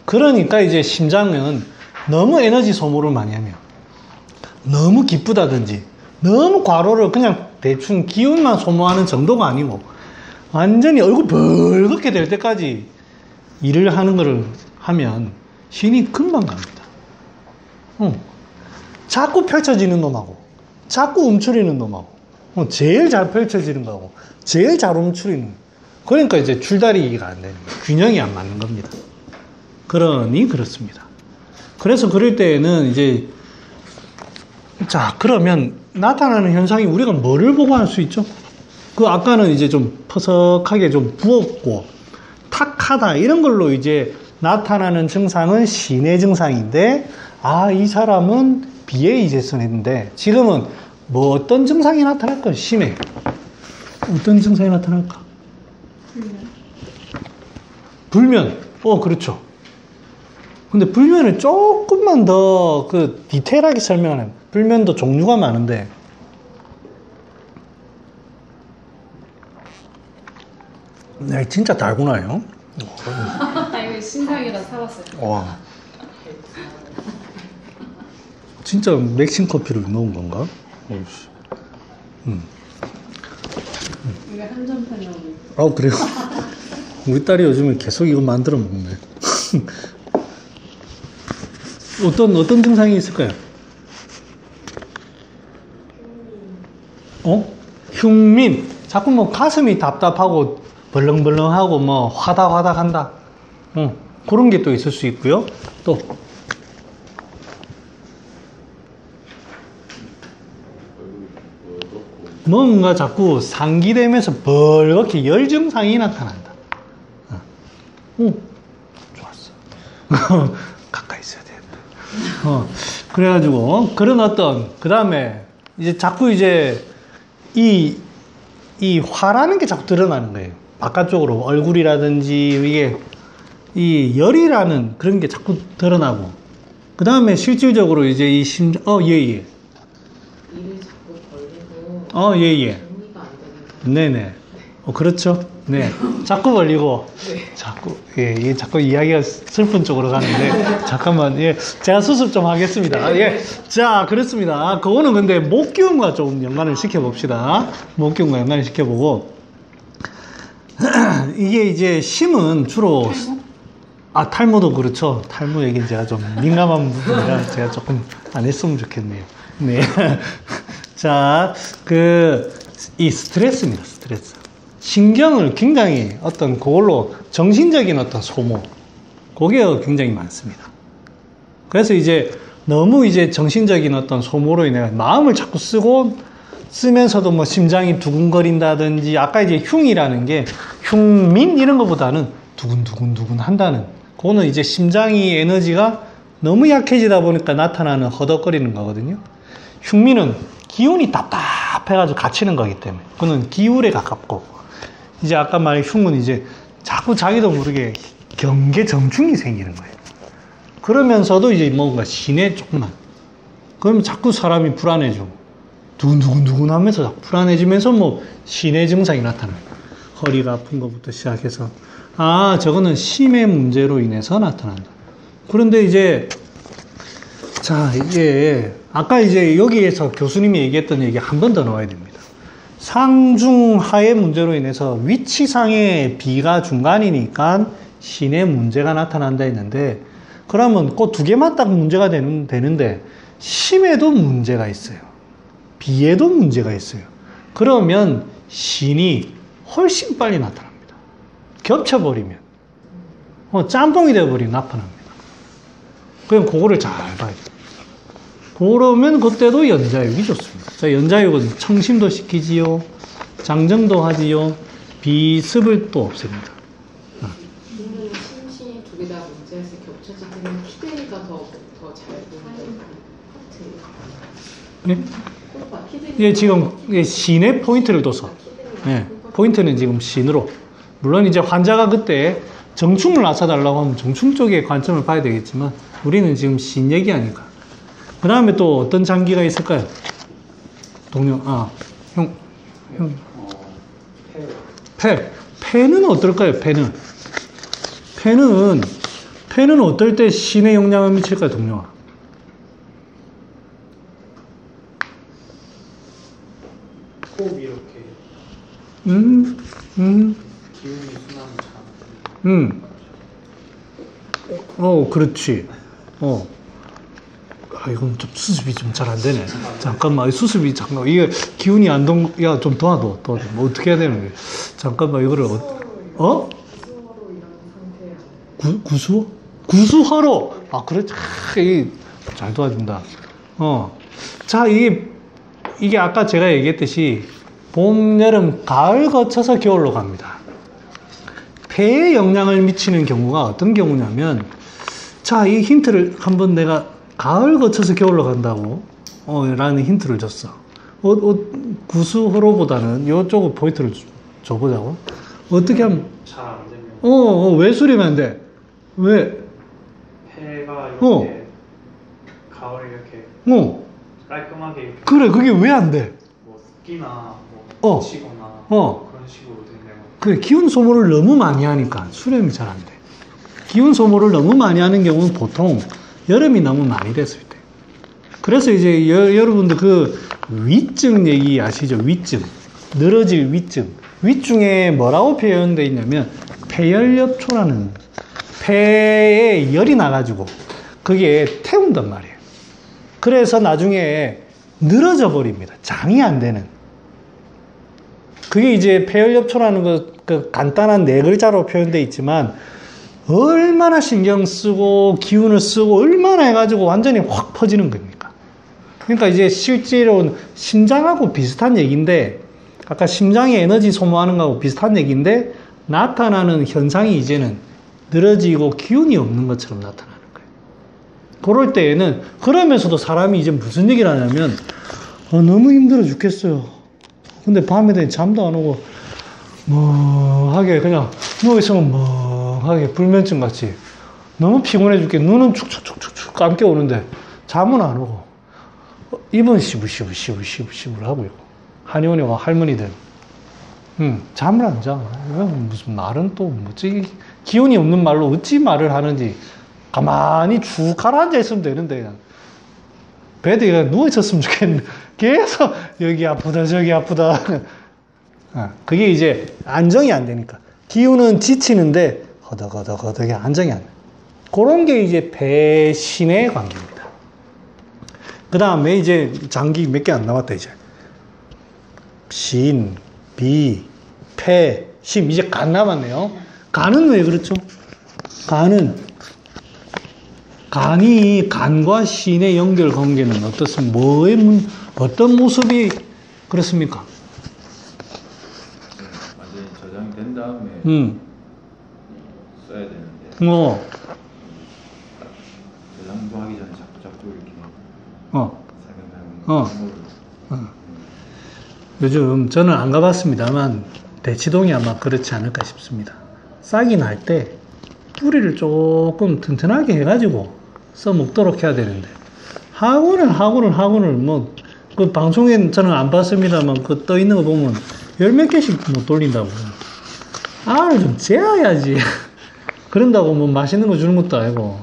그러니까 이제 심장은 너무 에너지 소모를 많이 하면, 너무 기쁘다든지, 너무 과로를 그냥 대충 기운만 소모하는 정도가 아니고, 완전히 얼굴 벌겋게 될 때까지 일을 하는 거를 하면 신이 금방 갑니다. 자꾸 펼쳐지는 놈하고, 자꾸 움츠리는 놈하고, 제일 잘 펼쳐지는 거하고, 제일 잘 움츠리는. 그러니까 이제 줄다리기가 안 되는 거예요. 균형이 안 맞는 겁니다. 그러니 그렇습니다. 그래서 그럴 때에는 이제, 자, 그러면 나타나는 현상이 우리가 뭐를 보고 할 수 있죠? 아까는 이제 좀 퍼석하게 좀 부었고, 탁하다, 이런 걸로 이제 나타나는 증상은 신의 증상인데, 이 사람은 비에 이제선했는데, 지금은 뭐 어떤 증상이 나타날까요? 심해. 어떤 증상이 나타날까? 불면. 그렇죠. 근데 불면을 조금만 더 그 디테일하게 설명하면 불면도 종류가 많은데 네, 진짜 달구나요. 이거 신상이라 사봤어요. 와, 진짜 맥심 커피를 넣은 건가? 어이씨. 이게 한정판이라고. 그래요? 우리 딸이 요즘에 계속 이거 만들어 먹네. 어떤 증상이 있을까요? 흉민. 자꾸 뭐 가슴이 답답하고 벌렁벌렁하고 뭐 화닥화닥한다. 그런 게 또 있을 수 있고요. 또 뭔가 자꾸 상기되면서 벌겋게 열 증상이 나타난다. 좋았어. 가까이 있어야 되겠다. 그래가지고 그런 어떤 그 다음에 이제 자꾸 이제 이 화라는 게 자꾸 드러나는 거예요. 바깥쪽으로 얼굴이라든지 이게 이 열이라는 그런 게 자꾸 드러나고 그 다음에 실질적으로 이제 이 심장 예예. 일을 자꾸 벌리고 예예. 정리가 안 되는 네네. 그렇죠. 네. 자꾸 벌리고 자꾸 예, 자꾸 이야기가 슬픈 쪽으로 가는데 잠깐만 제가 수습 좀 하겠습니다. 자 그렇습니다. 그거는 근데 목기운과 좀 연관을 시켜봅시다. 목기운과 연관을 시켜보고 이게 이제 심은 주로 탈모도 그렇죠. 탈모 얘기는 제가 좀 민감한 부분이라 제가 조금 안 했으면 좋겠네요. 네. 자, 이 스트레스입니다. 스트레스. 신경을 굉장히 어떤 그걸로 정신적인 어떤 소모, 그게 굉장히 많습니다. 그래서 이제 너무 이제 정신적인 어떤 소모로 인해 마음을 자꾸 쓰면서도 뭐 심장이 두근거린다든지 아까 이제 흉이라는 게 흉민 이런 것보다는 두근두근 한다는 그거는 이제 심장이 에너지가 너무 약해지다 보니까 나타나는 허덕거리는 거거든요. 흉민은 기운이 답답해가지고 갇히는 거기 때문에 그거는 기울에 가깝고 이제 아까 말한 흉은 이제 자꾸 자기도 모르게 경계정충이 생기는 거예요. 그러면서도 이제 뭔가 시내 조금만 그러면 자꾸 사람이 불안해지고 두근두근 하면서 자꾸 불안해지면서 뭐 시내 증상이 나타나요. 허리가 아픈 것부터 시작해서 저거는 심의 문제로 인해서 나타난다. 그런데 이제 이게 아까 이제 여기에서 교수님이 얘기했던 얘기 한 번 더 나와야 됩니다. 상중하의 문제로 인해서 위치상의 비가 중간이니까 신의 문제가 나타난다 했는데 그러면 그 두 개만 딱 문제가 되는데 심에도 문제가 있어요. 비에도 문제가 있어요. 그러면 신이 훨씬 빨리 나타납니다. 겹쳐버리면 짬뽕이 되어버리면 나타납니다. 그럼 그거를 잘 봐야 돼요. 그러면 그때도 연자육이 좋습니다. 자, 연자육은 청심도 시키지요, 장정도 하지요, 비습을 또 없앱니다. 그러면 심신 두 개 다 문제에서 겹쳐질 때는 키데이가 더 잘 보이는 것 같아요. 지금 신의 포인트를 둬서 포인트는 지금 신으로 물론 이제 환자가 그때 정충을 나서달라고 하면 정충 쪽에 관점을 봐야 되겠지만 우리는 지금 신 얘기하니까 그 다음에 또 어떤 장기가 있을까요? 동료, 폐는 어떨까요? 폐는 어떨 때 신에 영향을 미칠까요? 동료아. 호흡이 이렇게 기운이 순환을 잘 그렇지. 이건 좀 수습이 좀 잘 안 되네. 잠깐만, 수습이 잠깐 이게 기운이 안 야, 좀 도와줘. 뭐 어떻게 해야 되는 거야? 잠깐만 이거를 구수허로. 그렇지. 이게 잘 도와준다. 자, 이게 아까 제가 얘기했듯이 봄, 여름, 가을 거쳐서 겨울로 갑니다. 폐에 영향을 미치는 경우가 어떤 경우냐면, 자, 이 힌트를 한번 내가 가을 거쳐서 겨울로 간다고 라는 힌트를 줬어. 구수호로보다는 이쪽으로 포인트를 줘보자고. 어떻게 하면 잘 안 되면 왜 수리면 안 돼? 왜? 폐가 이렇게 어. 가을 이렇게 어. 깔끔하게 이렇게 그래, 그게 왜 안 돼? 뭐 습기나 뭐 어. 묻히거나 어. 그런 식으로 된다고. 그래, 기운 소모를 너무 많이 하니까 수렴이 잘 안 돼. 기운 소모를 너무 많이 하는 경우는 보통 여름이 너무 많이 됐을 때. 그래서 이제 여러분들 그 위증 얘기 아시죠? 위증. 늘어질 위증. 위중에 뭐라고 표현되어 있냐면 폐열엽초라는 폐에 열이 나가지고 그게 태운단 말이에요. 그래서 나중에 늘어져 버립니다. 장이 안 되는. 그게 이제 폐열엽초라는 그 간단한 네 글자로 표현되어 있지만 얼마나 신경 쓰고 기운을 쓰고 얼마나 해가지고 완전히 확 퍼지는 겁니까? 그러니까 이제 실제로 심장하고 비슷한 얘기인데 아까 심장이 에너지 소모하는 거하고 비슷한 얘기인데 나타나는 현상이 이제는 늘어지고 기운이 없는 것처럼 나타나는 거예요. 그럴 때에는 그러면서도 사람이 이제 무슨 얘기를 하냐면 너무 힘들어 죽겠어요. 근데 밤에 되니 잠도 안 오고 멍하게 그냥 누워있으면 멍하게 불면증 같이 너무 피곤해 죽게 눈은 축축축축 감겨 오는데 잠은 안 오고 입은 시부시부시부시부시부 하고 있고 한의원에 할머니들 잠을 안 자. 무슨 말은 또 뭐지 기운이 없는 말로 어찌 말을 하는지 가만히 쭉 가라앉아 있으면 되는데 그냥 베드에 그냥 누워있었으면 좋겠는데 계속 여기 아프다 저기 아프다. 그게 이제 안정이 안 되니까 기운은 지치는데 허덕허덕허덕이 안정이 안 돼. 그런 게 이제 배신의 관계입니다. 그 다음에 이제 장기 몇 개 안 남았다 이제 신, 비, 폐, 심 이제 간 남았네요. 간은 왜 그렇죠? 간이 간과 신의 연결 관계는 어떻습니까? 어떤 모습이 그렇습니까? 완전히 저장이 된 다음에 써야 되는데 저장도 하기 전에 자꾸 이렇게 살균하는 요즘 저는 안 가봤습니다만 대치동이 아마 그렇지 않을까 싶습니다. 싹이 날 때 뿌리를 조금 튼튼하게 해가지고 써먹도록 해야 되는데 학원을 뭐 그 방송엔 저는 안 봤습니다만 그 떠 있는 거 보면 열 몇 개씩 못 돌린다고. 알을 좀 재야지. 그런다고 뭐 맛있는 거 주는 것도 아니고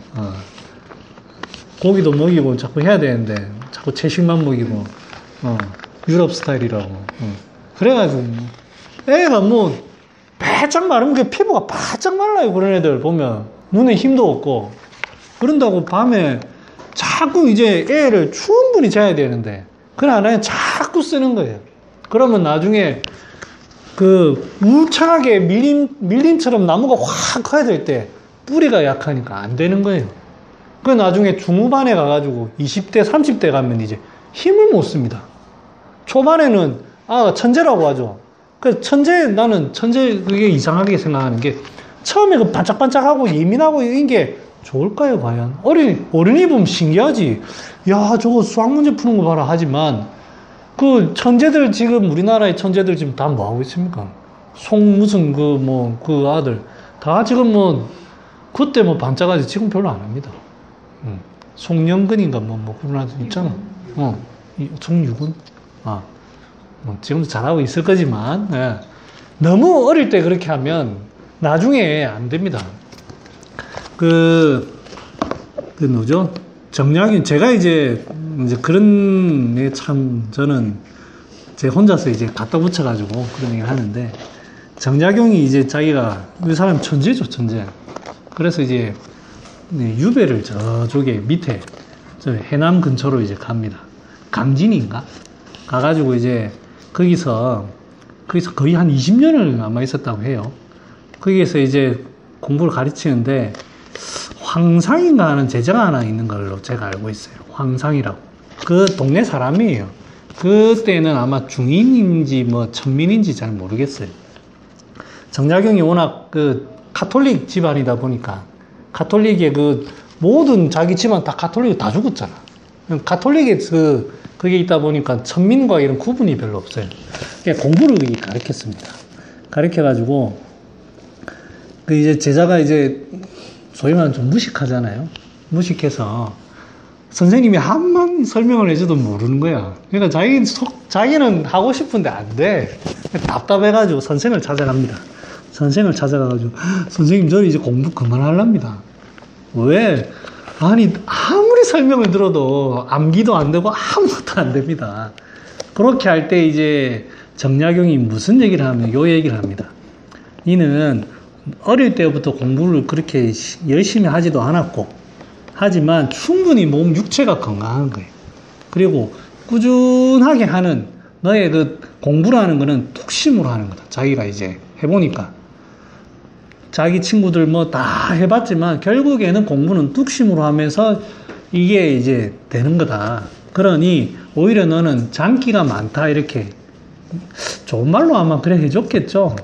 고기도 먹이고 자꾸 해야 되는데 자꾸 채식만 먹이고 유럽 스타일이라고. 그래가지고 애가 뭐 바짝 마르면 그 피부가 바짝 말라요. 그런 애들 보면 눈에 힘도 없고 그런다고 밤에 자꾸 이제 애를 충분히 자야 되는데 그걸 안 하면 자꾸 쓰는 거예요. 그러면 나중에 그 울창하게 밀림처럼 나무가 확 커야 될 때 뿌리가 약하니까 안 되는 거예요. 그 나중에 중후반에 가가지고 20대 30대 가면 이제 힘을 못 씁니다. 초반에는 천재라고 하죠. 그 나는 천재 그게 이상하게 생각하는 게 처음에 그 반짝반짝하고 예민하고 이런 게 좋을까요 과연? 어린이 보면 신기하지. 야 저거 수학 문제 푸는 거 봐라 하지만 그 천재들 지금 우리나라의 천재들 지금 다 뭐 하고 있습니까? 무슨 그 아들 다 지금 그때 반짝하지 지금 별로 안 합니다. 송영근인가 그런 아들 있잖아. 송유근 지금도 잘하고 있을 거지만 너무 어릴 때 그렇게 하면 나중에 안 됩니다. 뭐죠? 정약용 제가 이제 그런 참 저는 제 혼자서 이제 갖다 붙여가지고 그런 얘기를 하는데 정약용이 이제 자기가 이 사람 천재죠 천재. 그래서 이제 유배를 저쪽에 밑에 저 해남 근처로 이제 갑니다. 강진인가? 가가지고 이제 거기서 거의 한 20년을 아마 있었다고 해요. 거기에서 이제 공부를 가르치는데 황상인가 하는 제자가 하나 있는 걸로 제가 알고 있어요. 황상이라고. 그 동네 사람이에요. 그때는 아마 중인인지 천민인지 잘 모르겠어요. 정약용이 워낙 가톨릭 집안이다 보니까 가톨릭의 모든 자기 집안 다 가톨릭 다 죽었잖아. 가톨릭에 그게 있다 보니까 천민과 이런 구분이 별로 없어요. 공부를 가르쳤습니다. 가르쳐가지고 이제 제자가 이제 소위 말하면 좀 무식하잖아요. 무식해서 선생님이 한번 설명을 해줘도 모르는 거야. 그러니까 자기는 하고 싶은데 안 돼. 답답해가지고 선생을 찾아갑니다. 선생을 찾아가가지고 선생님 저는 이제 공부 그만하랍니다. 왜? 아니 아무리 설명을 들어도 암기도 안 되고 아무것도 안 됩니다. 그렇게 할 때 이제 정약용이 무슨 얘기를 하면 요 얘기를 합니다. 이는 어릴 때부터 공부를 그렇게 열심히 하지도 않았고 하지만 충분히 몸 육체가 건강한 거예요. 그리고 꾸준하게 하는 너의 그 공부를 하는 거는 뚝심으로 하는 거다. 자기가 이제 해보니까 자기 친구들 뭐 다 해봤지만 결국에는 공부는 뚝심으로 하면서 이게 이제 되는 거다. 그러니 오히려 너는 장기가 많다 이렇게 좋은 말로 아마 그래 해줬겠죠.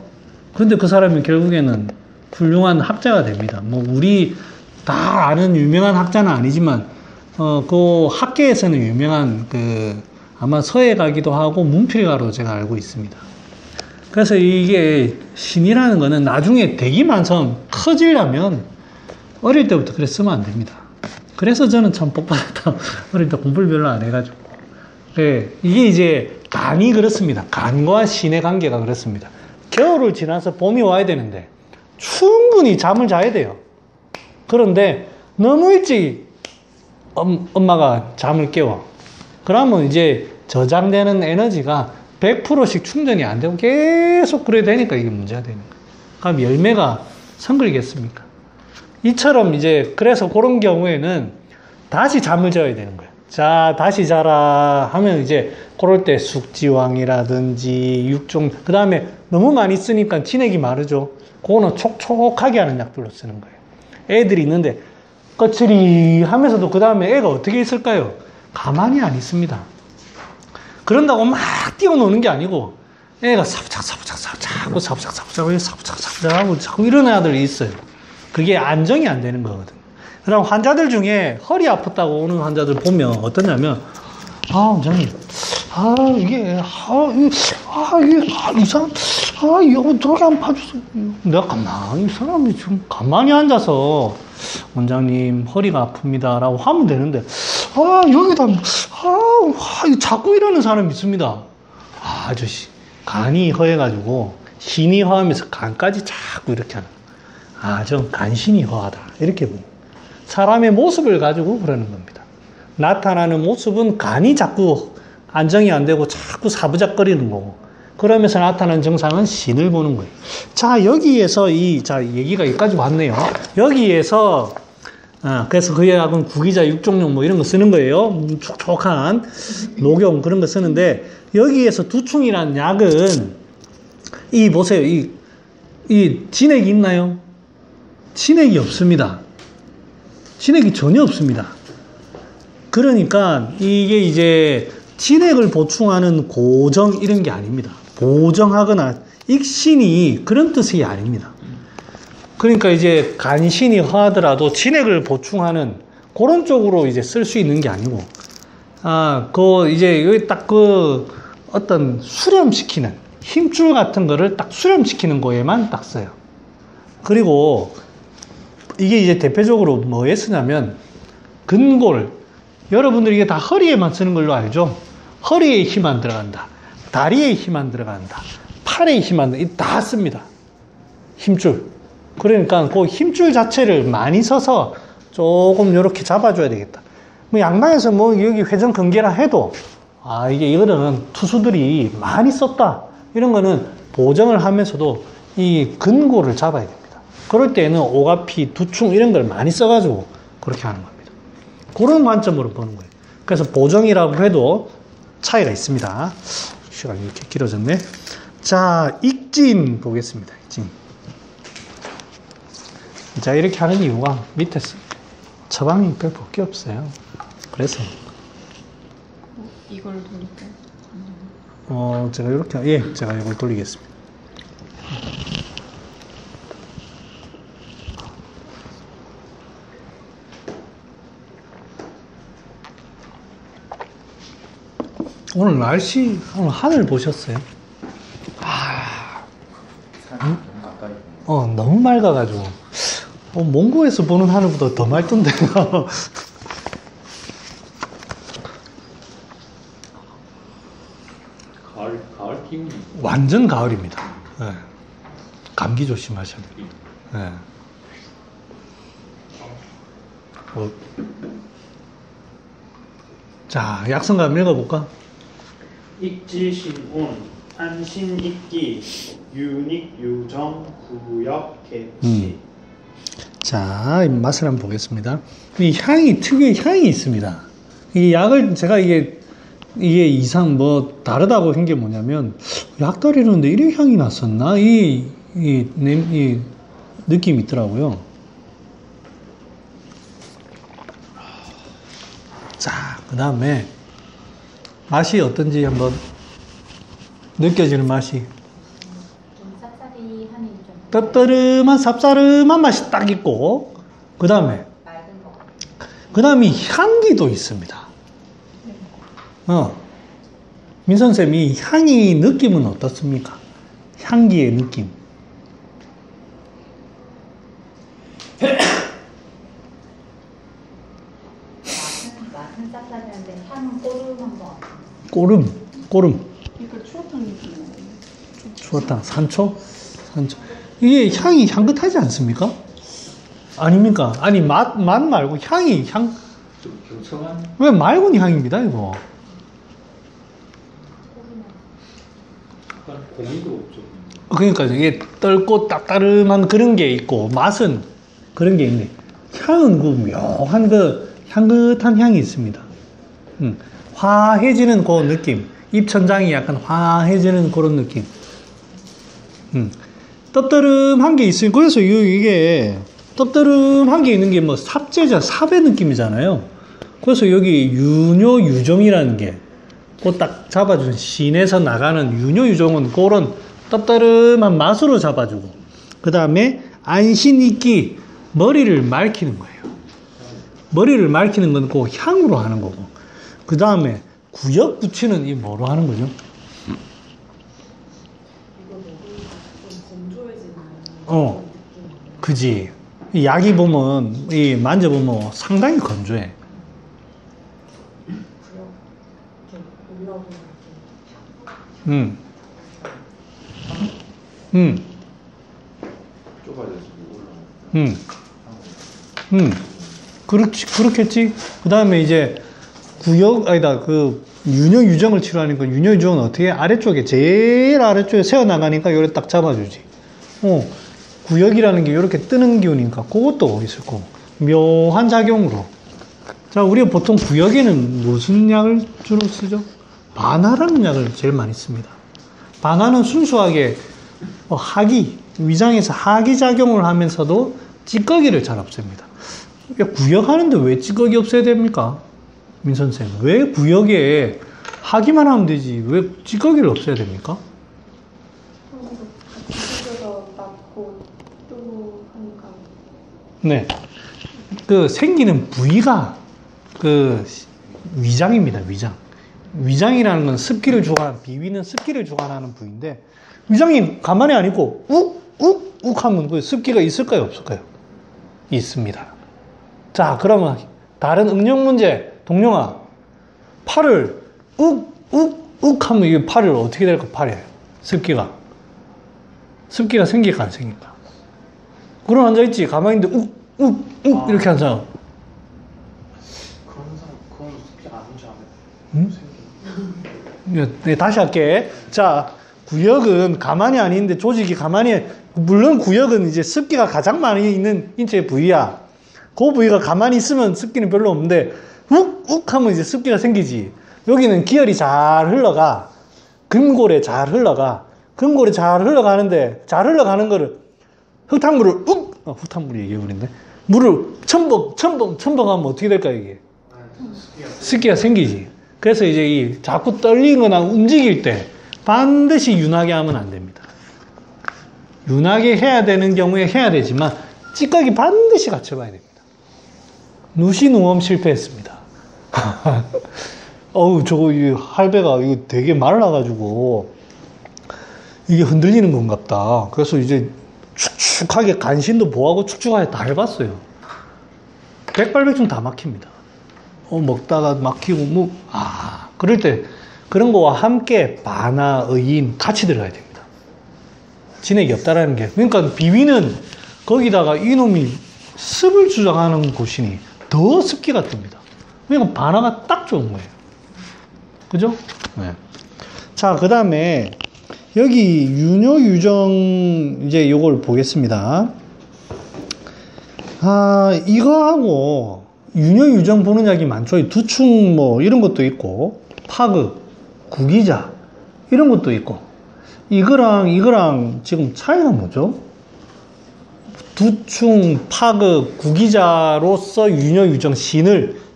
근데 그 사람이 결국에는 훌륭한 학자가 됩니다. 뭐 우리 다 아는 유명한 학자는 아니지만 그 학계에서는 유명한 그 아마 서예가기도 하고 문필가로 제가 알고 있습니다. 그래서 이게 신이라는 거는 나중에 되기만큼 커지려면 어릴 때부터 그래 쓰면 안 됩니다. 그래서 저는 참 복받았다. 어릴 때 공부를 별로 안 해가지고. 네, 이게 이제 간이 그렇습니다. 간과 신의 관계가 그렇습니다. 겨울을 지나서 봄이 와야 되는데 충분히 잠을 자야 돼요. 그런데 너무 일찍 엄마가 잠을 깨워. 그러면 이제 저장되는 에너지가 100%씩 충전이 안 되고 계속 그래 되니까 이게 문제가 되는 거예요. 그럼 열매가 성글겠습니까? 이처럼 이제 그래서 그런 경우에는 다시 잠을 자야 되는 거예요. 자, 다시 자라 하면 이제 그럴 때 숙지왕이라든지 육종, 그 다음에 너무 많이 쓰니까 진액이 마르죠. 그거는 촉촉하게 하는 약들로 쓰는 거예요. 애들이 있는데 꺼치리 하면서도 그 다음에 애가 어떻게 있을까요? 가만히 안 있습니다. 그런다고 막 뛰어노는 게 아니고 애가 사부작하고 사부작하고 자꾸 이런 애들이 있어요. 그게 안정이 안 되는 거거든요. 그럼 환자들 중에 허리 아팠다고 오는 환자들 보면 어떠냐면 원장님 이게 이상 이거 저렇게 한번 봐주세요. 내가 가만히 이 사람이 지금 가만히 앉아서 원장님 허리가 아픕니다 라고 하면 되는데 여기다 자꾸 이러는 사람이 있습니다. 아저씨 간이 허해가지고 신이 허하면서 간까지 자꾸 이렇게 하는 좀 간신이 허하다 이렇게 보면 사람의 모습을 가지고 그러는 겁니다. 나타나는 모습은 간이 자꾸 안정이 안 되고 자꾸 사부작거리는 거고 그러면서 나타나는 증상은 신을 보는 거예요. 자 여기에서 얘기가 여기까지 왔네요. 여기에서 그래서 그 약은 구기자 육종용 뭐 이런 거 쓰는 거예요. 촉촉한 녹용 그런 거 쓰는데 여기에서 두충이라는 약은 보세요. 이 진액이 있나요? 진액이 없습니다. 진액이 전혀 없습니다. 그러니까 이게 이제 진액을 보충하는 고정 이런 게 아닙니다. 보정하거나 익신이 그런 뜻이 아닙니다. 그러니까 이제 간신이 허하더라도 진액을 보충하는 그런 쪽으로 이제 쓸 수 있는 게 아니고, 이제 여기 딱 어떤 수렴시키는 힘줄 같은 거를 딱 수렴시키는 거에만 딱 써요. 그리고 이게 이제 대표적으로 뭐에 쓰냐면 근골, 여러분들이 이게 다 허리에만 쓰는 걸로 알죠? 허리에 힘 안 들어간다. 다리에 힘 안 들어간다. 팔에 힘 안 들어간다. 다 씁니다. 힘줄. 그러니까 그 힘줄 자체를 많이 써서 조금 이렇게 잡아줘야 되겠다. 뭐 양방에서 뭐 여기 회전 근개라 해도 이거는 투수들이 많이 썼다. 이런 거는 보정을 하면서도 이 근골을 잡아야 됩니다. 그럴 때는 오가피, 두충 이런 걸 많이 써가지고 그렇게 하는 겁니다. 그런 관점으로 보는 거예요. 그래서 보정이라고 해도 차이가 있습니다. 시간이 이렇게 길어졌네. 자, 익진 보겠습니다. 익진. 자, 이렇게 하는 이유가 밑에 처방이 별 볼 게 없어요. 그래서 이걸 돌릴까요? 제가 이렇게 제가 이걸 돌리겠습니다. 오늘 날씨, 오늘 하늘 보셨어요? 너무 맑아가지고 몽고에서 보는 하늘보다 더 맑던데요. 가을 기운이. 완전 가을입니다. 네. 감기 조심하셔야 돼요. 네. 자, 약성가 한번 읽어볼까? ik지신온 안신익기 유닉유정 구역 개치. 자, 이 맛을 한번 보겠습니다. 이 향이, 특유의 향이 있습니다. 이 약을, 제가 이게 이상 뭐 다르다고 한 게 뭐냐면, 약 따르는데 이런 향이 났었나? 이 느낌이 있더라고요. 자, 그 다음에 맛이 어떤지 한번 느껴지는 맛이. 좀 쌉싸리함이 좀. 뜨뜨름한 쌉싸름한 맛이 딱 있고, 그 다음에 맑은 거. 그 다음에 향기도 있습니다. 민 선생님이 향이 느낌은 어떻습니까? 향기의 느낌. 맛은 쌉싸리한데 향은 꼬름한 거 같아요. 꼬름. 이거 추어탕 느낌이에요. 추어탕, 산초. 이게 향이 향긋하지 않습니까? 아닙니까? 아니, 맛 말고 향. 좀 경청한. 왜 맑은 향입니다, 이거. 약간 고미도 좀. 그러니까 이게 떫고 딱따름한 그런 게 있고, 맛은 그런 게 있네. 향은 그 묘한 그 향긋한 향이 있습니다. 화해지는 그 느낌. 입천장이 약간 화해지는 그런 느낌. 떡떠름한 게 있으니, 그래서 이게 떡떠름한 게 있는 게 뭐 삽재자, 삽의 느낌이잖아요. 그래서 여기 유뇨, 유종이라는 게, 그 딱 잡아준 신에서 나가는 유뇨, 유종은 그런 떡떠름한 맛으로 잡아주고, 그 다음에 안신익기, 머리를 맑히는 거예요. 머리를 맑히는 건 그 향으로 하는 거고, 그 다음에 구역 붙이는 이 뭐로 하는 거죠? 그지. 이 약이 보면, 이 만져보면 상당히 건조해. 좁아져서 올라오고. 그렇겠지. 그 다음에 이제 유뇨 유정을 치료하니까 유뇨 유정은 어떻게 아래쪽에, 제일 아래쪽에 세워나가니까 요래 딱 잡아주지. 구역이라는 게 이렇게 뜨는 기운이니까 그것도 있을 거고, 묘한 작용으로. 자, 우리가 보통 구역에는 무슨 약을 주로 쓰죠? 반하라는 약을 제일 많이 씁니다. 반하는 순수하게 위장에서 하기 작용을 하면서도 찌꺼기를 잘 없앱니다. 구역하는데 왜 찌꺼기 없애야 됩니까? 민 선생, 왜 구역에 하기만 하면 되지 왜 찌꺼기를 없애야 됩니까? 네, 그 생기는 부위가 그 위장입니다. 위장이라는 건 습기를 주관하는, 비위는 습기를 주관하는 부위인데, 위장이 가만히 안 있고 욱 하면 그 습기가 있을까요, 없을까요? 있습니다. 자, 그러면 다른 응용 문제, 동룡아, 팔을 욱 하면 이 팔을 어떻게 될까? 팔에 습기가 생길까 안 생길까? 그럼 앉아있지, 가만히 있는데 욱 이렇게 한 사람. 그건 습기가 안 오지 않아요. 네, 다시 할게. 자, 구역은 가만히 안 있는데 조직이 가만히, 물론 구역은 이제 습기가 가장 많이 있는 인체의 부위야. 그 부위가 가만히 있으면 습기는 별로 없는데 욱 하면 이제 습기가 생기지. 여기는 기혈이 잘 흘러가. 금골에 잘 흘러가는데, 잘 흘러가는 거를 흙탕물을 흙탕물이 얘기해버린데, 물을 첨벙하면 어떻게 될까, 이게? 습기가 생기지. 그래서 이제 자꾸 떨리거나 움직일 때 반드시 윤하게 하면 안 됩니다. 윤하게 해야 되는 경우에 해야 되지만 찌꺼기 반드시 갖춰봐야 됩니다. 누시누엄 실패했습니다. 저거 이 할배가 이거 되게 말라가지고 이게 흔들리는 건갑다. 그래서 이제 축축 축축하게 간신도 보하고 축축하게 다 해봤어요. 백발백중 다 막힙니다. 먹다가 막히고 그럴 때 그런 거와 함께 반하, 의인 같이 들어가야 됩니다. 진액이 없다라는 게. 그러니까 비위는 거기다가 이놈이 습을 주장하는 곳이니 더 습기가 뜹니다. 그러니까 반하가 딱 좋은 거예요. 그죠? 네. 자, 그 다음에 여기 유뇨, 유정 이제 요걸 보겠습니다. 이거하고 유뇨, 유정 보는 약이 많죠. 두충 뭐 이런 것도 있고 파극, 구기자 이런 것도 있고 이거랑 지금 차이가 뭐죠? 두충, 파극, 구기자로서 유뇨, 유정,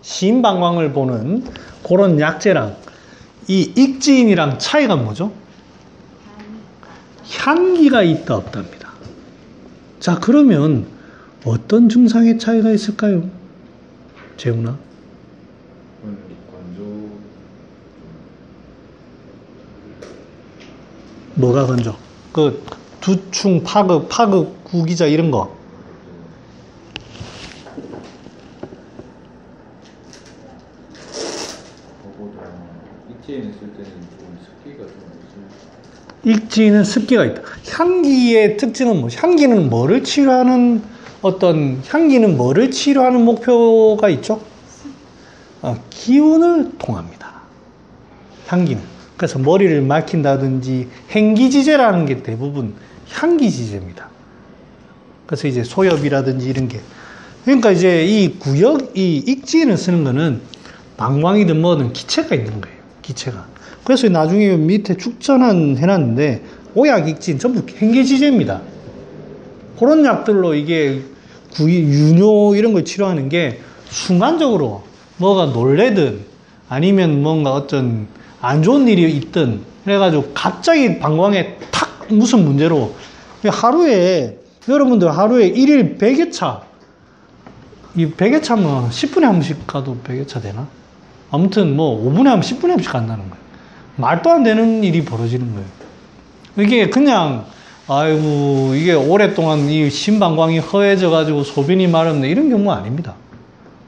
신방광을 보는 그런 약재랑 이 익지인이랑 차이가 뭐죠? 향기가 있다 없답니다. 자, 그러면 어떤 증상의 차이가 있을까요? 재훈아? 건조. 뭐가 건조? 그 두충, 파극, 구기자 이런 거. 익지에는 쓸 때는 좀 습기가 좀 있어요. 익지는 습기가 있다. 향기의 특징은 뭐? 향기는 뭐를 치료하는 목표가 있죠? 기운을 통합니다. 향기는. 그래서 머리를 막힌다든지 행기지제라는 게 대부분 향기지제입니다. 그래서 이제 소엽이라든지 이런 게. 그러니까 이제 이 익지인을 쓰는 거는 방광이든 뭐든 기체가 있는 거예요. 기체가. 그래서 나중에 밑에 축전한 해놨는데 오약, 익진 전부 행기지제입니다. 그런 약들로 이게 유뇨 이런 걸 치료하는 게 순간적으로 뭐가 놀래든 아니면 뭔가 어떤 안 좋은 일이 있든 그래가지고 갑자기 방광에 탁 무슨 문제로 여러분들 하루에 1일 100여 차 이 100여 차면 10분에 한 번씩 가도 100여 차 되나? 아무튼 뭐 5분에 한 번 10분에 한 번씩 간다는 거예요. 말도 안 되는 일이 벌어지는 거예요. 이게 그냥 아이고 이게 오랫동안 이 신방광이 허해져 가지고 소변이 마렵네 이런 경우 아닙니다.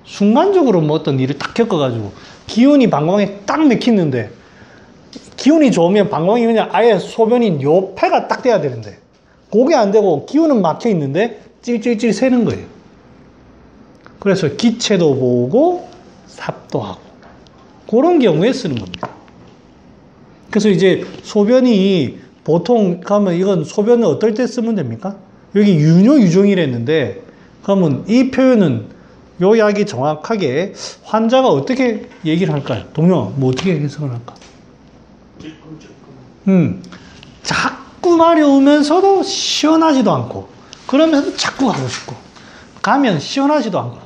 순간적으로 뭐 어떤 일을 딱 겪어가지고 기운이 방광에 딱 맥히는데 기운이 좋으면 방광이 그냥 아예 소변이 요 폐가 딱 돼야 되는데 그게 안 되고 기운은 막혀 있는데 찔찔찔 새는 거예요. 그래서 기체도 보고 삽도 하고 그런 경우에 쓰는 겁니다. 그래서 이제 소변이 보통 가면 이건 소변을 어떨 때 쓰면 됩니까? 여기 유뇨, 유종이랬는데 그러면 이 표현은 요 약이 정확하게 환자가 어떻게 얘기를 할까요? 동료, 뭐 어떻게 해석을 할까? 자꾸 마려우면서도 시원하지도 않고 그러면서도 자꾸 가고 싶고 가면 시원하지도 않고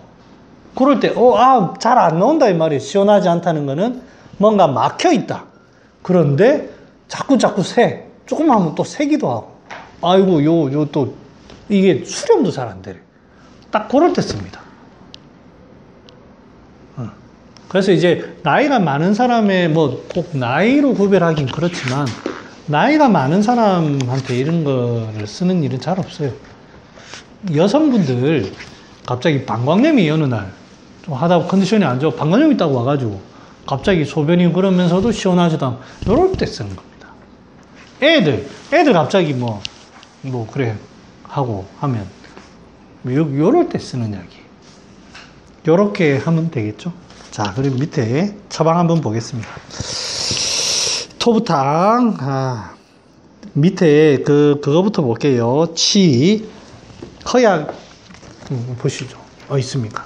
그럴 때 잘 안 나온다 이 말이에요. 시원하지 않다는 거는 뭔가 막혀 있다. 그런데 자꾸 새. 조금 하면 또 새기도 하고 아이고 요 또 이게 수렴도 잘 안 되래. 딱 그럴 때 씁니다. 그래서 이제 나이가 많은 사람의 뭐 꼭 나이로 구별하긴 그렇지만 나이가 많은 사람한테 이런 거를 쓰는 일은 잘 없어요. 여성분들 갑자기 방광염이 어느 날 좀 하다 컨디션이 안 좋아 방광염 있다고 와가지고 갑자기 소변이 그러면서도 시원하지도 않고 이럴 때 쓰는 겁니다. 애들 갑자기 뭐 그래 하고 하면 요럴 때 쓰는 약이 요렇게 하면 되겠죠. 자, 그리고 밑에 처방 한번 보겠습니다. 토부탕, 밑에 그거부터 볼게요. 허약, 보시죠. 있습니까?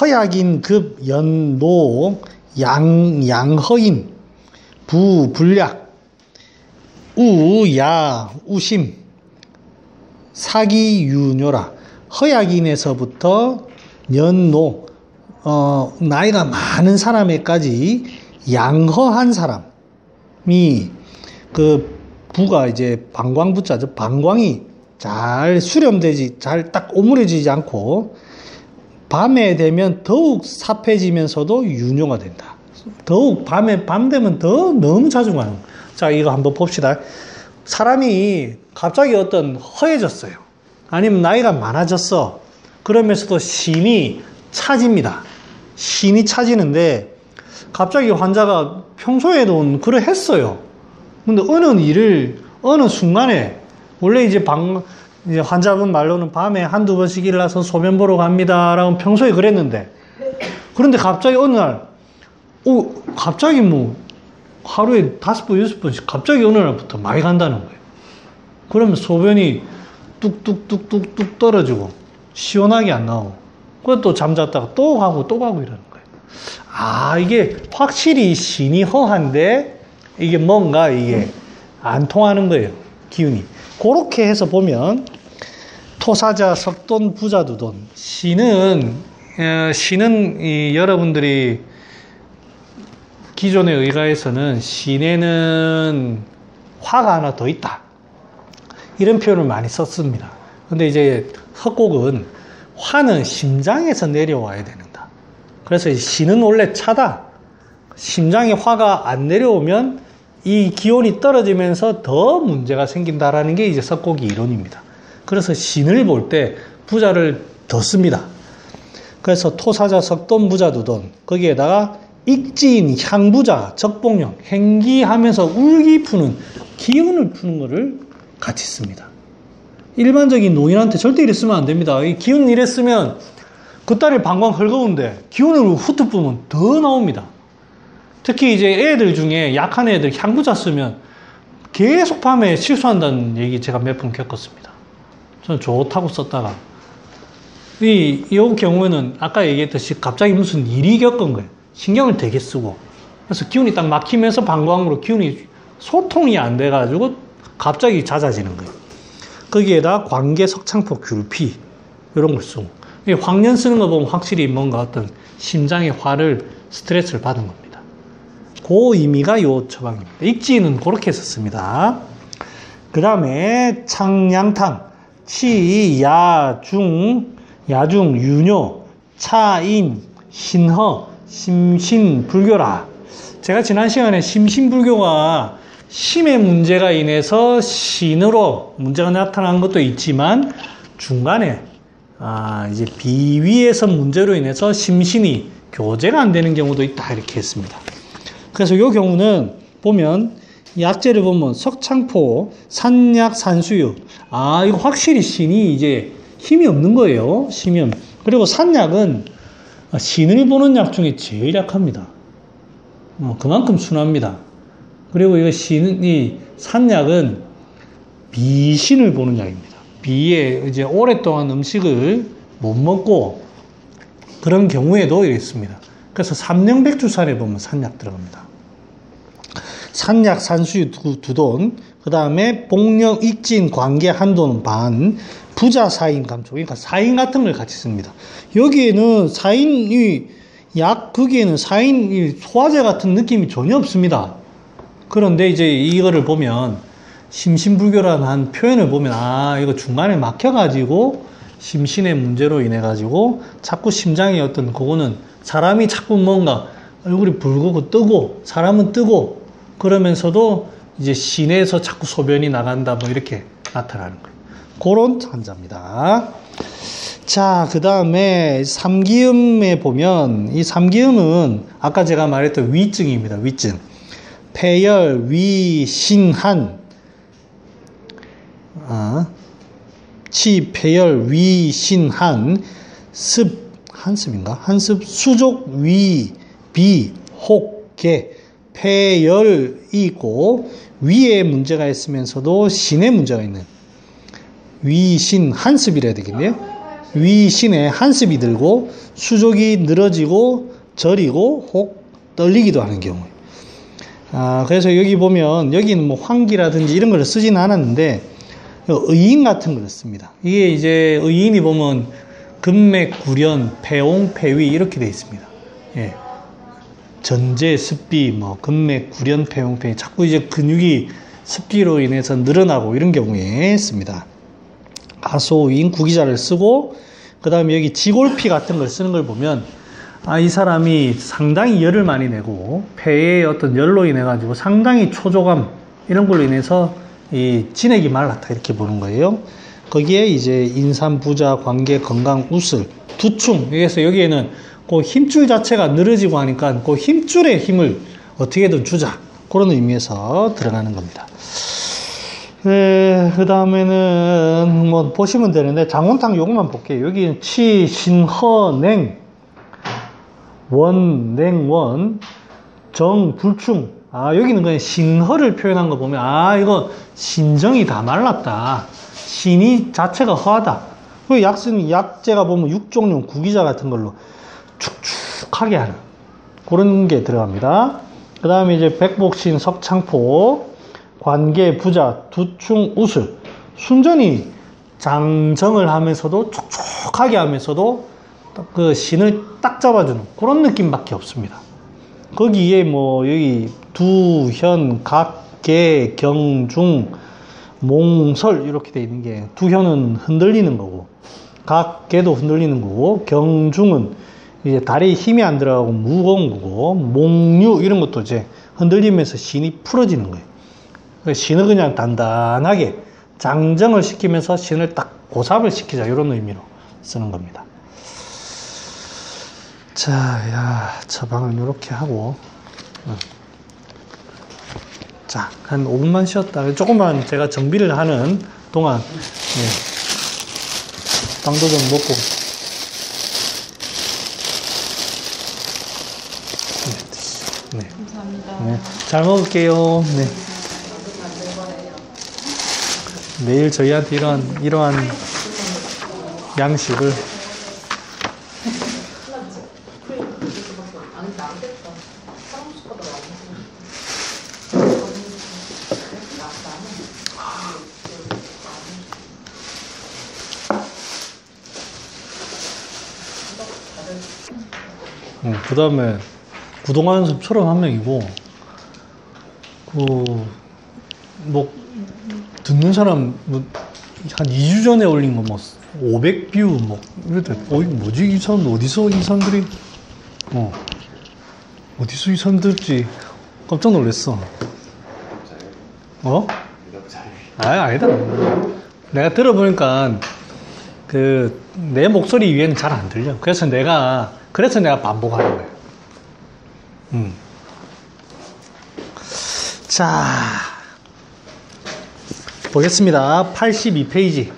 허약인 급 연노 양허인 불약 우심 사기유뇨라. 허약인에서부터 연노 나이가 많은 사람에까지 양허한 사람이 부가 이제 방광부자죠. 방광이 잘 수렴되지 잘 딱 오므려지지 않고 밤에 되면 더욱 삽해지면서도 유뇨가 된다. 더욱 밤 되면 더 너무 자주 가는. 자, 이거 한번 봅시다. 사람이 갑자기 어떤 허해졌어요. 아니면 나이가 많아졌어. 그러면서도 신이 차집니다. 신이 차지는데 갑자기 환자가 평소에도 그러했어요. 근데 어느 순간에 원래 이제 환자분 말로는 밤에 한두 번씩 일어나서 소변 보러 갑니다. 라고 평소에 그랬는데 그런데 갑자기 어느 날 갑자기 뭐 하루에 5번, 6번씩 갑자기 어느 날부터 많이 간다는 거예요. 그러면 소변이 뚝뚝뚝뚝뚝 떨어지고 시원하게 안 나오고 그것도 잠잤다가 또 가고 이러는 거예요. 이게 확실히 신이 허한데 이게 뭔가 이게 안 통하는 거예요. 기운이. 그렇게 해서 보면 토사자, 석돈, 부자, 두돈. 신은 여러분들이 기존의 의가에서는 신에는 화가 하나 더 있다. 이런 표현을 많이 썼습니다. 근데 이제 흑곡은 화는 심장에서 내려와야 된다. 그래서 신은 원래 차다. 심장에 화가 안 내려오면 이 기온이 떨어지면서 더 문제가 생긴다라는 게 이제 석곡이 이론입니다. 그래서 신을 볼 때 부자를 더 씁니다. 그래서 토사자, 석돈, 부자, 두돈. 거기에다가 익지인, 향부자, 적봉령, 행기하면서 울기 푸는, 기운을 푸는 거를 같이 씁니다. 일반적인 노인한테 절대 이래 쓰면 안 됩니다. 이 기운 이래 쓰면 그딸이 방광 헐거운데 기운을 후투 뿌면 더 나옵니다. 특히 이제 애들 중에 약한 애들 향부자 쓰면 계속 밤에 실수한다는 얘기 제가 몇 번 겪었습니다. 저는 좋다고 썼다가 이 경우에는 아까 얘기했듯이 갑자기 무슨 일이 겪은 거예요. 신경을 되게 쓰고 그래서 기운이 딱 막히면서 방광으로 기운이 소통이 안 돼가지고 갑자기 잦아지는 거예요. 거기에다 관계, 석창포, 귤피 이런 걸 쓰고 황년 쓰는 거 보면 확실히 뭔가 어떤 심장의 화를 스트레스를 받은 겁니다. 그 의미가 요 처방입니다. 익지는 그렇게 썼습니다. 그 다음에 창양탕, 치, 야, 중, 유뇨, 차인, 신허, 심신불교라. 제가 지난 시간에 심신불교가 심의 문제가 인해서 신으로 문제가 나타난 것도 있지만 중간에 이제 비위에서 문제로 인해서 심신이 교제가 안 되는 경우도 있다 이렇게 했습니다. 그래서 이 경우는 보면 약재를 보면 석창포, 산약, 산수유. 이거 확실히 신이 이제 힘이 없는 거예요. 심연. 그리고 산약은 신을 보는 약 중에 제일 약합니다. 그만큼 순합니다. 그리고 이 산약은 비신을 보는 약입니다. 비에 이제 오랫동안 음식을 못 먹고 그런 경우에도 이랬습니다. 그래서 삼령백주산에 보면 산약 들어갑니다. 산약, 산수유, 두돈, 그 다음에 복령, 익진, 관계, 한돈, 반, 부자, 사인, 감초. 그러니까 사인 같은 걸 같이 씁니다. 여기에는 거기에는 사인, 소화제 같은 느낌이 전혀 없습니다. 그런데 이제 이거를 보면 심신불교라는 한 표현을 보면 이거 중간에 막혀가지고 심신의 문제로 인해가지고 자꾸 심장의 어떤 그거는 사람이 자꾸 뭔가 얼굴이 붉고 뜨고 사람은 뜨고 그러면서도 이제 신에서 자꾸 소변이 나간다 뭐 이렇게 나타나는 거예요. 그런 환자입니다. 자, 그 다음에 삼기음에 보면 이 삼기음은 아까 제가 말했던 위증입니다. 위증. 폐열, 위, 신, 한. 치, 폐열, 위, 신, 한. 습, 한습인가? 한습, 수족, 위, 비, 혹, 개. 폐열이 있고 위에 문제가 있으면서도 신에 문제가 있는 위신, 한습이라 되겠네요. 위신에 한습이 들고 수족이 늘어지고 저리고 혹 떨리기도 하는 경우에 그래서 여기 보면 여기는 뭐 환기라든지 이런 걸 쓰지는 않았는데 의인 같은 걸 씁니다. 이게 이제 의인이 보면 근맥, 구련, 폐옹, 폐위 이렇게 되어 있습니다. 예. 전제, 습비, 근맥, 구련, 폐옹, 폐위 자꾸 이제 근육이 습기로 인해서 늘어나고 이런 경우에 씁니다. 가소인, 구기자를 쓰고 그 다음에 여기 지골피 같은 걸 쓰는 걸 보면 이 사람이 상당히 열을 많이 내고 폐의 어떤 열로 인해 가지고 상당히 초조감 이런 걸로 인해서 이 진액이 말랐다 이렇게 보는 거예요. 거기에 이제 인삼, 부자, 관계, 건강, 우슬, 두충. 그래서 여기에는 그 힘줄 자체가 늘어지고 하니까 그 힘줄의 힘을 어떻게든 주자. 그런 의미에서 들어가는 겁니다. 그 다음에는 뭐 보시면 되는데 장원탕 요것만 볼게요. 여기는 치, 신, 허, 냉, 원, 냉, 원, 정, 불충. 아, 여기는 그냥 신허를 표현한 거 보면, 아, 이거 신정이 다 말랐다. 신이 자체가 허하다. 그 약재가 보면 육종용, 구기자 같은 걸로 축축하게 하는 그런 게 들어갑니다. 그 다음에 이제 백복신, 석창포, 관계, 부자, 두충, 우술. 순전히 장정을 하면서도 촉촉하게 하면서도 그 신을 딱 잡아주는 그런 느낌밖에 없습니다. 거기에 뭐 여기 두, 현, 각, 계, 경, 중, 몽설 이렇게 돼 있는 게 두현은 흔들리는 거고 각, 계도 흔들리는 거고 경중은 이제 다리에 힘이 안 들어가고 무거운 거고 몽류 이런 것도 이제 흔들리면서 신이 풀어지는 거예요. 신을 그냥 단단하게 장정을 시키면서 신을 딱 고삽을 시키자 이런 의미로 쓰는 겁니다. 자, 야, 처방은 이렇게 하고 자, 한 5분만 쉬었다. 조금만 제가 정비를 하는 동안 빵도 좀 먹고 네. 감사합니다. 네. 잘 먹을게요. 네. 매일 저희한테 이러한 양식을 그 다음에 구동화 연습처럼 한 명이고 뭐 듣는 사람 뭐 한 2주 전에 올린 거 뭐 500뷰 뭐 이랬대. 뭐지 이 사람 어디서 이 사람들이 어디서 이 사람들지 깜짝 놀랐어. 아니다. 내가 들어보니까 내 목소리 위에는 잘 안 들려. 그래서 내가 반복하는 거예요. 자, 보겠습니다. 82페이지.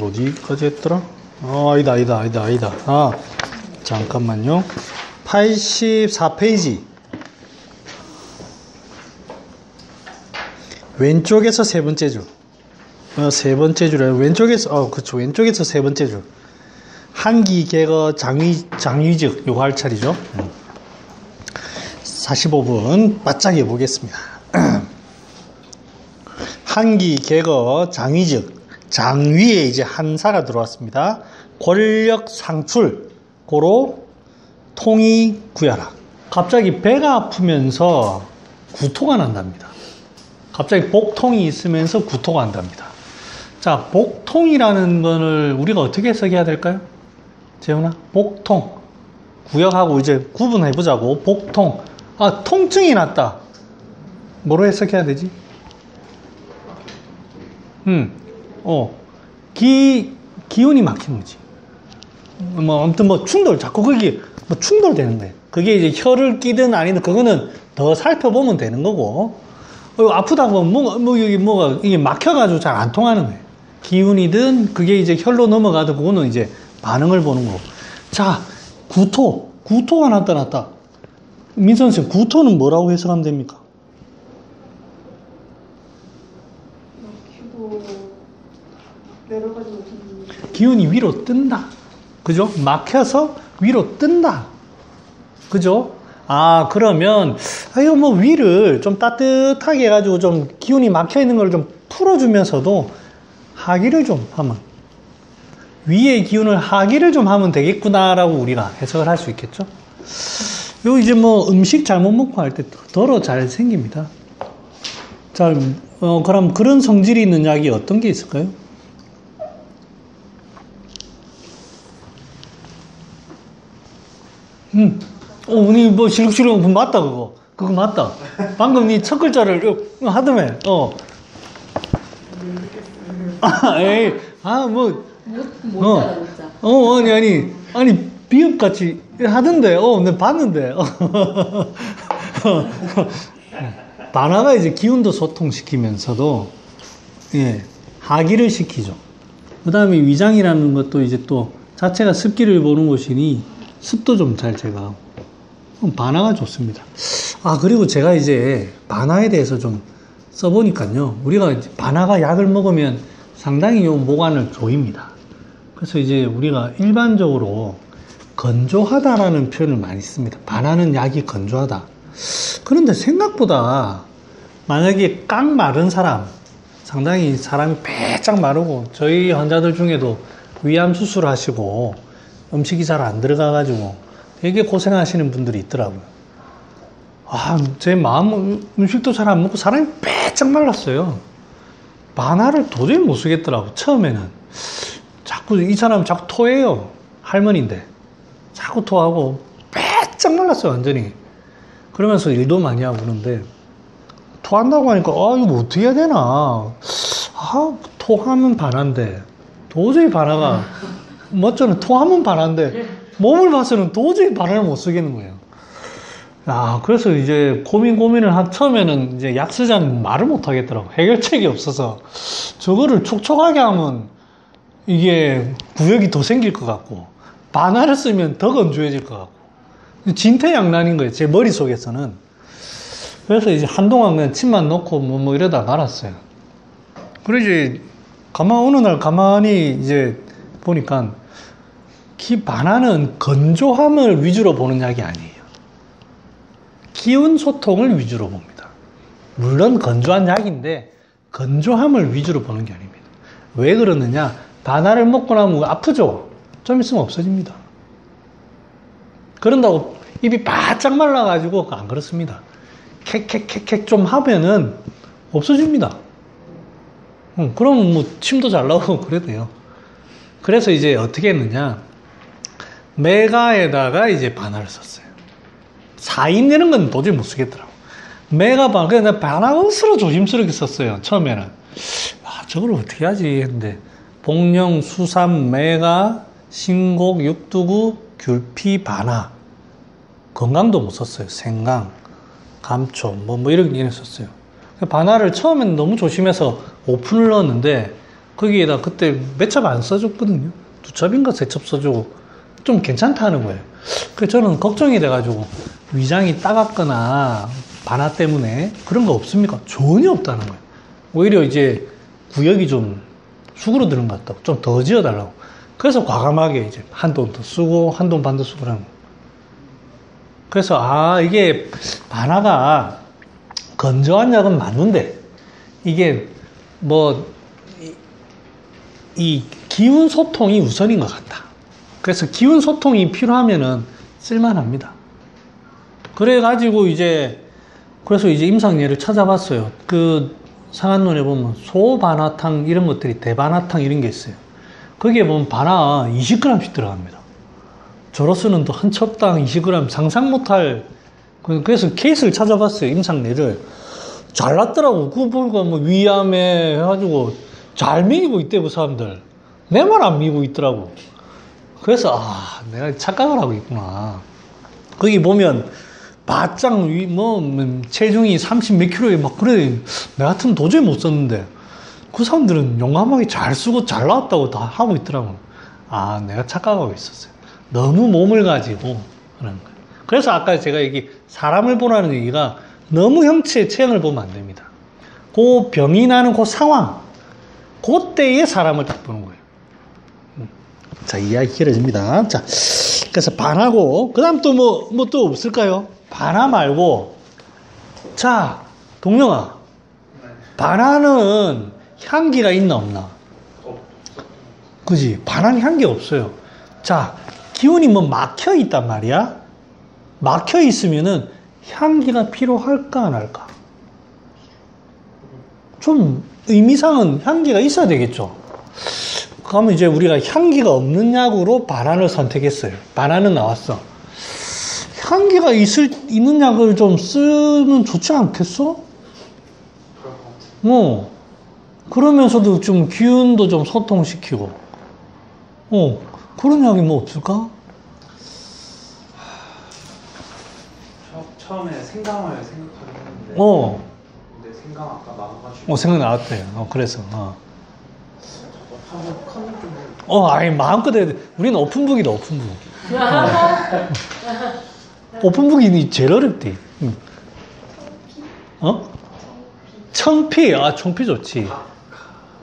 어디까지 했더라? 아니다. 아, 잠깐만요. 84페이지. 왼쪽에서 세 번째 줄. 세 번째 줄에 왼쪽에서 그렇죠. 왼쪽에서 세 번째 줄. 한기, 개거, 장위즉 요거 할 차례죠. 45분 바짝 해보겠습니다. 한기, 개거, 장위즉 장위에 이제 한사가 들어왔습니다. 권력 상출 고로 통이 구야라. 갑자기 배가 아프면서 구토가 난답니다. 갑자기 복통이 있으면서 구토가 난답니다. 자, 복통이라는 거를 우리가 어떻게 해석해야 될까요? 재훈아, 복통. 구역하고 이제 구분해보자고. 복통. 아, 통증이 났다. 뭐로 해석해야 되지? 기운이 막힌 거지. 아무튼 충돌, 자꾸 그게 충돌되는 거예요. 그게 이제 혀를 끼든 아니든 그거는 더 살펴보면 되는 거고. 아프다고 여기 뭐가 이게 막혀가지고 잘 안 통하는 거예요. 기운이든 그게 이제 혈로 넘어가도 그거는 이제 반응을 보는 거고. 자, 구토가 나타났다. 민선 씨, 구토는 뭐라고 해석하면 됩니까? 막히고 내려가지 못하는 기운이 위로 뜬다. 그죠? 막혀서 위로 뜬다. 그죠? 아, 그러면 위를 좀 따뜻하게 해가지고 좀 기운이 막혀 있는 걸 좀 풀어주면서도 하기를 좀 하면, 위의 기운을 하기를 좀 하면 되겠구나라고 우리가 해석을 할 수 있겠죠? 요 이제 음식 잘못 먹고 할 때 더러 잘 생깁니다. 자, 그럼 그런 성질이 있는 약이 어떤 게 있을까요? 우리 실룩실룩 맞다 그거. 그거 맞다. 방금 니 첫 글자를 하더며, 에이, 못자. 아니, 비읍같이 하던데, 내가 봤는데. 반화가 이제 기운도 소통시키면서도, 예, 하기를 시키죠. 그 다음에 위장이라는 것도 이제 또 자체가 습기를 보는 곳이니 습도 좀 잘 제거하고. 반화가 좋습니다. 그리고 제가 이제 반화에 대해서 좀 써보니까요. 우리가 반화가 약을 먹으면 상당히 요 모관을 조입니다. 그래서 이제 우리가 일반적으로 건조하다라는 표현을 많이 씁니다. 반화는 약이 건조하다. 그런데 생각보다 만약에 깡 마른 사람, 상당히 사람이 빼짝 마르고 저희 환자들 중에도 위암 수술하시고 음식이 잘 안 들어가가지고 되게 고생하시는 분들이 있더라고요. 제 마음은 음식도 잘 안 먹고 사람이 빼짝 말랐어요. 반화를 도저히 못 쓰겠더라고. 처음에는 자꾸 이 사람 자꾸 토해요. 할머니인데 자꾸 토하고 빼짝 말랐어요. 완전히. 그러면서 일도 많이 하고 그러는데 토한다고 하니까 이거 어떻게 해야 되나. 토하면 반화인데 도저히 반화가 저는 토하면 반화인데 몸을 봐서는 도저히 반화를 못 쓰겠는 거예요. 그래서 이제 고민을 한 처음에는 이제 약 쓰자는 말을 못 하겠더라고. 해결책이 없어서 저거를 촉촉하게 하면 이게 구역이 더 생길 것 같고 반화를 쓰면 더 건조해질 것 같고 진퇴양난인 거예요. 제 머릿속에서는. 그래서 이제 한동안 그냥 침만 놓고 뭐 이러다 말았어요. 그리고 이제 어느 날 가만히 이제 보니까 반화는 건조함을 위주로 보는 약이 아니에요. 기운 소통을 위주로 봅니다. 물론 건조한 약인데 건조함을 위주로 보는 게 아닙니다. 왜 그러느냐? 반화를 먹고 나면 아프죠? 좀 있으면 없어집니다. 그런다고 입이 바짝 말라가지고 안 그렇습니다. 캑 좀 하면은 없어집니다. 그러면 뭐 침도 잘 나오고 그래야 돼요. 그래서 이제 어떻게 했느냐? 메가에다가 이제 반화를 썼어요. 4인 내는 건 도저히 못 쓰겠더라고. 메가반, 그냥 반화음수로 조심스럽게 썼어요. 처음에는. 저걸 어떻게 하지? 했는데, 복령, 수삼, 메가, 신곡, 육두구, 귤피, 반화. 건강도 못 썼어요. 생강, 감초, 이렇게 썼어요. 반화를 처음에는 너무 조심해서 오픈을 넣었는데, 거기에다 그때 몇 첩 안 써줬거든요. 2첩인가 3첩 써주고, 좀 괜찮다 하는 거예요. 그래서 저는 걱정이 돼가지고, 위장이 따갑거나, 반화 때문에 그런 거 없습니까? 전혀 없다는 거예요. 오히려 이제 구역이 좀 수그러드는 것 같다고. 좀 더 지어달라고. 그래서 과감하게 이제 한 돈 더 쓰고, 한 돈 반 더 쓰고 그러는 거예요. 그래서, 이게 반화가 건조한 약은 맞는데, 이게 이 기운 소통이 우선인 것 같다. 그래서 기운 소통이 필요하면은 쓸만합니다. 그래가지고 그래서 이제 임상예를 찾아봤어요. 그 상한론에 보면 소반화탕 이런 것들이 대반화탕 이런 게 있어요. 거기에 보면 반화 20g씩 들어갑니다. 저로서는 또 한 첩당 20g 상상 못할. 그래서 케이스를 찾아봤어요. 임상례를. 잘났더라고. 그거 보니까 위암에 해가지고 잘 미고 있대요, 그 사람들. 내만 안 미고 있더라고. 그래서 내가 착각을 하고 있구나. 거기 보면 바짝 체중이 30 몇 킬로에 그래. 내 같으면 도저히 못 썼는데 그 사람들은 용감하게 잘 쓰고 잘 나왔다고 다 하고 있더라고. 내가 착각하고 있었어요. 너무 몸을 가지고 그런 거예요. 그래서 아까 제가 사람을 보라는 얘기가 너무 형체 체형을 보면 안 됩니다. 그 병이 나는 그 상황, 그때의 사람을 딱 보는 거예요. 자, 이야기 길어집니다. 자, 그래서 반하고, 그 다음 또 또 없을까요? 반하 말고, 자, 동영아. 반하는 향기가 있나, 없나? 그지? 반하는 향기 없어요. 자, 기운이 막혀 있단 말이야? 막혀 있으면은 향기가 필요할까, 안 할까? 좀, 의미상은 향기가 있어야 되겠죠? 그러면 이제 우리가 향기가 없는 약으로 반환을 선택했어요. 반환은 나왔어. 한기가 있는 약을 좀 쓰면 좋지 않겠어? 그럴 것 같아. 그러면서도 좀 기운도 좀 소통시키고, 그런 약이 뭐 없을까? 처음에 생강을 생각하긴 했는데 근데 생강 아까 나와가지고 생각 나왔대. 그래서. 한번 컨닝 좀 해. 아니, 마음껏 해야 돼. 우리는 오픈북이다, 오픈북. 오픈북이 제일 어렵대. 청피. 청피 좋지.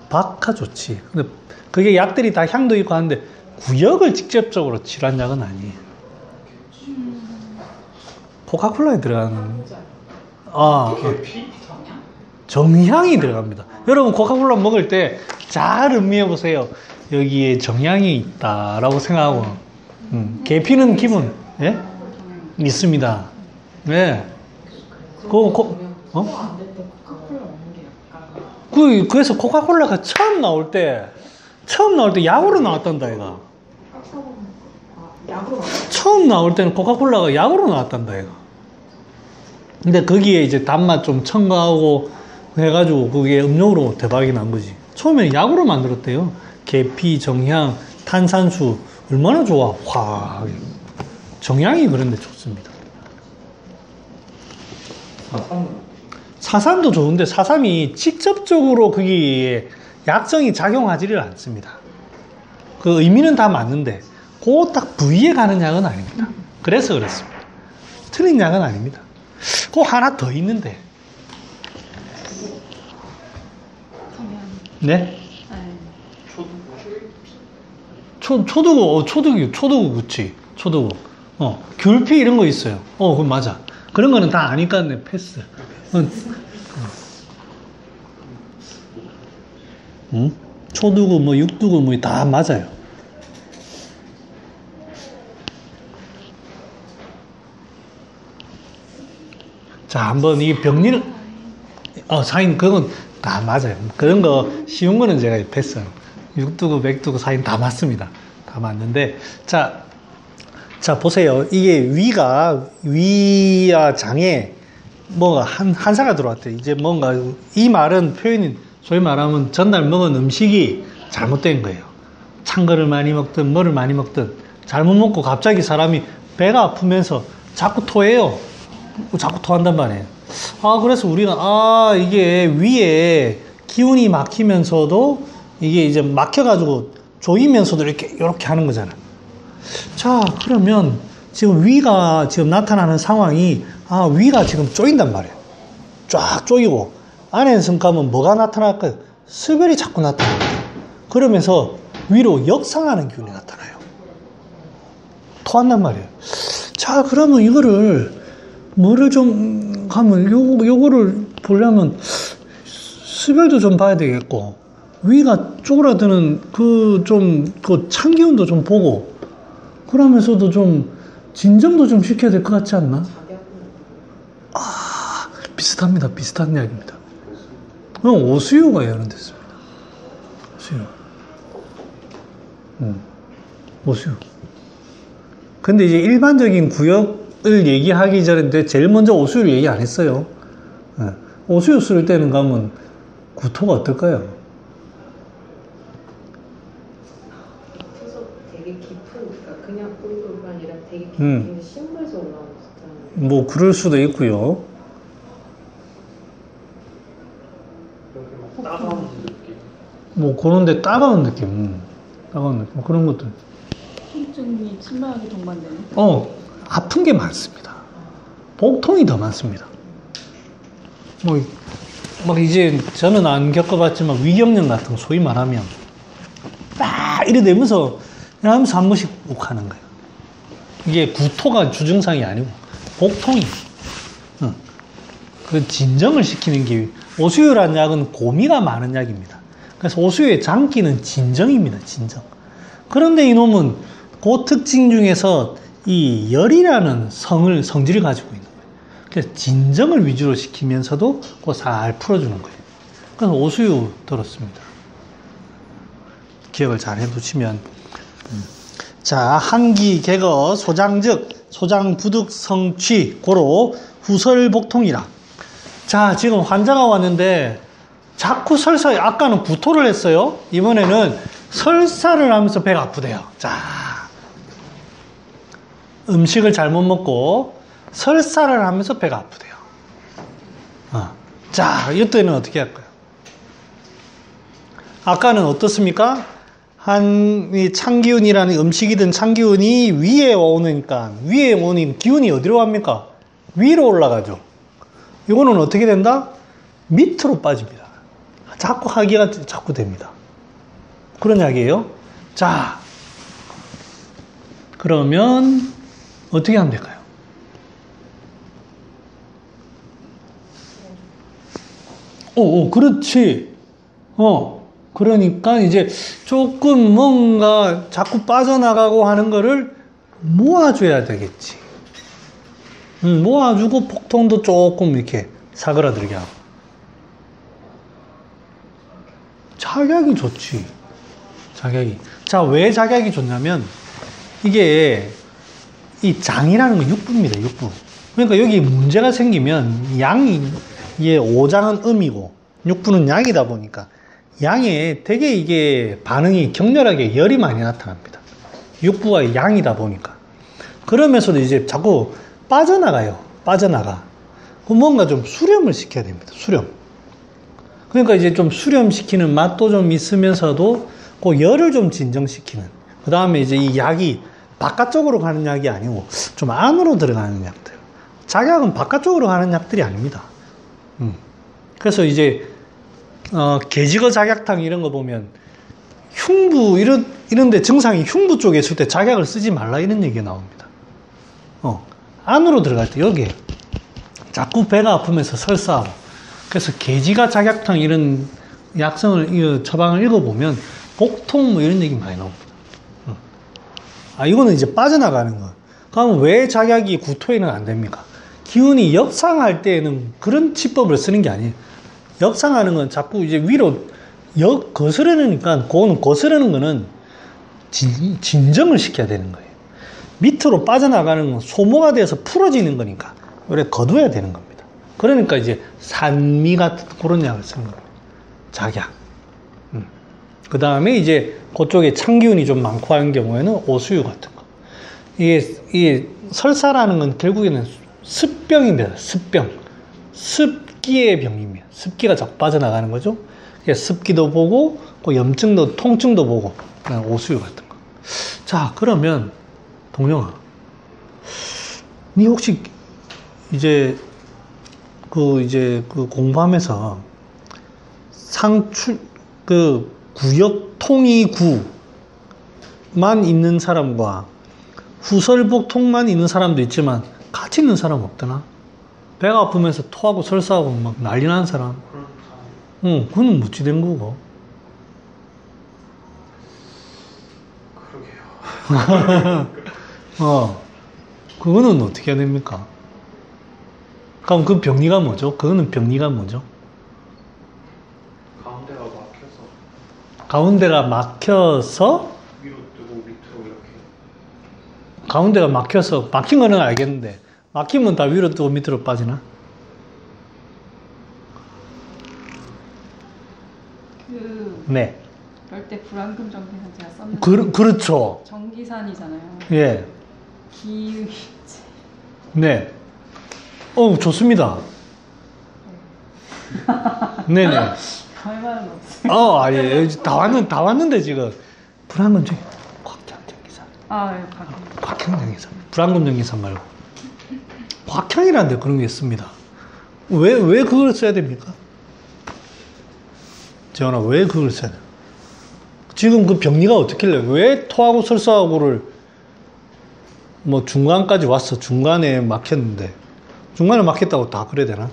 박하 좋지. 근데 그게 약들이 다 향도 있고 하는데 구역을 직접적으로 칠한 약은 아니에요. 코카콜라에 들어가는 정향이 들어갑니다. 여러분 코카콜라 먹을 때 잘 음미해 보세요. 여기에 정향이 있다라고 생각하고 계피는 기본 있습니다. 네. 그래서 코카콜라가 처음 나올 때 약으로 나왔단다 얘가. 처음 나올 때는 코카콜라가 약으로 나왔단다 얘가. 근데 거기에 이제 단맛 좀 첨가하고 해가지고 그게 음료로 대박이 난 거지. 처음에는 약으로 만들었대요. 계피, 정향, 탄산수 얼마나 좋아. 정향이 그런데 좋습니다. 사삼도 좋은데 사삼이 직접적으로 거기에 약성이 작용하지를 않습니다. 그 의미는 다 맞는데 그 딱 부위에 가는 약은 아닙니다. 그래서 그렇습니다. 틀린 약은 아닙니다. 그 하나 더 있는데. 네? 초두구, 그치. 초두구. 귤피 이런 거 있어요. 그건 맞아. 그런 거는 다 아니까 내 패스. 초두구, 뭐, 육두구, 뭐, 다 맞아요. 자, 한번 이 병리를, 사인, 그건 다 맞아요. 그런 거, 쉬운 거는 제가 패스. 육두구, 백두구, 사인 다 맞습니다. 다 맞는데, 자, 보세요. 이게 위와 장에 뭐가 한사가 들어왔대요. 이제 뭔가, 이 말은 표현이, 소위 말하면 전날 먹은 음식이 잘못된 거예요. 찬 거를 많이 먹든, 뭐를 많이 먹든, 잘못 먹고 갑자기 사람이 배가 아프면서 자꾸 토해요. 자꾸 토한단 말이에요. 그래서 우리가, 이게 위에 기운이 막히면서도 이게 이제 막혀가지고 조이면서도 이렇게 하는 거잖아. 자, 그러면 지금 위가 지금 나타나는 상황이, 위가 지금 쪼인단 말이에요. 쫙 쪼이고, 안에서 가면 뭐가 나타날까요? 습열이 자꾸 나타나요. 그러면서 위로 역상하는 기운이 나타나요. 토한단 말이에요. 자, 그러면 이거를 뭐를 좀 하면 요거를 보려면 습열도 좀 봐야 되겠고 위가 쪼그라드는 그 찬 기운도 좀 보고 그러면서도 좀 진정도 좀 시켜야 될 것 같지 않나? 비슷합니다. 비슷한 이야기입니다. 오수유가 예언됐습니다. 오수유. 오수유. 근데 이제 일반적인 구역을 얘기하기 전에 제일 먼저 오수유를 얘기 안 했어요. 오수유 쓸 때는 가면 구토가 어떨까요? 되게 깊은, 그러니까 그냥 뿌리가 아니라 되게 깊은 심부에서 올라오는 듯한. 뭐 그럴 수도 있고요. 따가운 느낌. 뭐 그런데 따가운 느낌, 따가운 느낌 그런 것들. 통증이 심하게 동반되는. 아픈 게 많습니다. 복통이 더 많습니다. 막 이제 저는 안 겪어봤지만 위경련 같은 거 소위 말하면 딱 이래 되면서 하면서 한 번씩 욱하는 거예요. 이게 구토가 주증상이 아니고 복통이. 그 진정을 시키는 게 오수유라는 약은 고미가 많은 약입니다. 그래서 오수유의 장기는 진정입니다. 진정. 그런데 이놈은 그 특징 중에서 이 열이라는 성질을 가지고 있는 거예요. 그래서 진정을 위주로 시키면서도 그거 잘 풀어주는 거예요. 그래서 오수유 들었습니다. 기억을 잘 해두시면. 자, 한기, 개거, 소장즉 소장부득성취 고로 후설복통이라. 자, 지금 환자가 왔는데 자꾸 설사, 아까는 구토를 했어요. 이번에는 설사를 하면서 배가 아프대요. 자, 음식을 잘못 먹고 설사를 하면서 배가 아프대요. 자, 이때는 어떻게 할까요? 아까는 어떻습니까? 이 찬기운이라는 음식이든 찬기운이 위에 오니까, 위에 오는 기운이 어디로 갑니까? 위로 올라가죠. 이거는 어떻게 된다? 밑으로 빠집니다. 자꾸 하기가 자꾸 됩니다. 그런 이야기예요. 자, 그러면 어떻게 하면 될까요? 그렇지. 그러니까 이제 조금 뭔가 자꾸 빠져나가고 하는 거를 모아줘야 되겠지. 모아주고 폭통도 조금 이렇게 사그라들게 하고. 작약이 좋지. 작약이. 자, 왜 작약이 좋냐면 이게 이 장이라는 건 육부입니다. 육부. 그러니까 여기 문제가 생기면 양이, 이게 오장은 음이고 육부는 양이다 보니까 양에 되게 이게 반응이 격렬하게 열이 많이 나타납니다. 육부가 양이다 보니까. 그러면서도 이제 자꾸 빠져나가요. 빠져나가. 뭔가 좀 수렴을 시켜야 됩니다. 수렴. 그러니까 이제 좀 수렴시키는 맛도 좀 있으면서도 그 열을 좀 진정시키는. 그 다음에 이제 이 약이 바깥쪽으로 가는 약이 아니고 좀 안으로 들어가는 약들. 작약은 바깥쪽으로 가는 약들이 아닙니다. 그래서 이제 개지거 작약탕 이런 거 보면 흉부 이런데 증상이 흉부 쪽에 있을 때 작약을 쓰지 말라 이런 얘기가 나옵니다. 안으로 들어갈 때 여기에 자꾸 배가 아프면서 설사하고. 그래서 개지가 작약탕 이런 약성을 처방을 읽어보면 복통 뭐 이런 얘기 많이 나옵니다. 이거는 이제 빠져나가는 거. 그럼 왜 작약이 구토에는 안 됩니까? 기운이 역상할 때에는 그런 치법을 쓰는 게 아니에요. 역상하는 건 자꾸 이제 위로 거스르니까, 그거는 거스르는 거는 진정을 시켜야 되는 거예요. 밑으로 빠져나가는 건 소모가 돼서 풀어지는 거니까, 이렇게 거둬야 되는 겁니다. 그러니까 이제 산미 같은 그런 약을 쓰는 겁니다. 작약. 그 다음에 이제 그쪽에 찬기운이 좀 많고 하는 경우에는 오수유 같은 거. 이게 설사라는 건 결국에는 습병입니다. 습병. 습기의 병입니다. 습기가 자꾸 빠져나가는 거죠. 습기도 보고, 그 염증도, 통증도 보고, 오수유 같은 거. 자, 그러면, 동영아. 니 혹시, 그 공부하면서 구역 통이구만 있는 사람과 후설복통만 있는 사람도 있지만 같이 있는 사람 없더나? 배가 아프면서 토하고 설사하고 막 난리 나는 사람. 그건 무찌 된 거고. 그러게요. 그거는 어떻게 해야 됩니까? 그럼 그 병리가 뭐죠? 그거는 병리가 뭐죠? 가운데가 막혀서 위로 뜨고 밑으로 이렇게. 가운데가 막혀서, 막힌 거는 알겠는데 막히면 다 위로 뜨고 밑으로 빠지나? 네. 그럴 때 불안금 정기산 제가 썼는데 그렇죠. 정기산이잖아요. 예. 기의 네. 좋습니다. 네네. 할 말은 없어요. 아예 다 왔는데 지금 불안금 정기 곽향정기산. 예, 곽향정기산. 불안금 정기산 말고 곽향이라는 데 그런 게 있습니다. 왜 그걸 써야 됩니까? 재원아, 왜 그걸 써야 돼? 지금 그 병리가 어떻길래 왜 토하고 설사하고를 뭐 중간까지 왔어. 중간에 막혔는데 중간에 막혔다고 다 그래야 되나?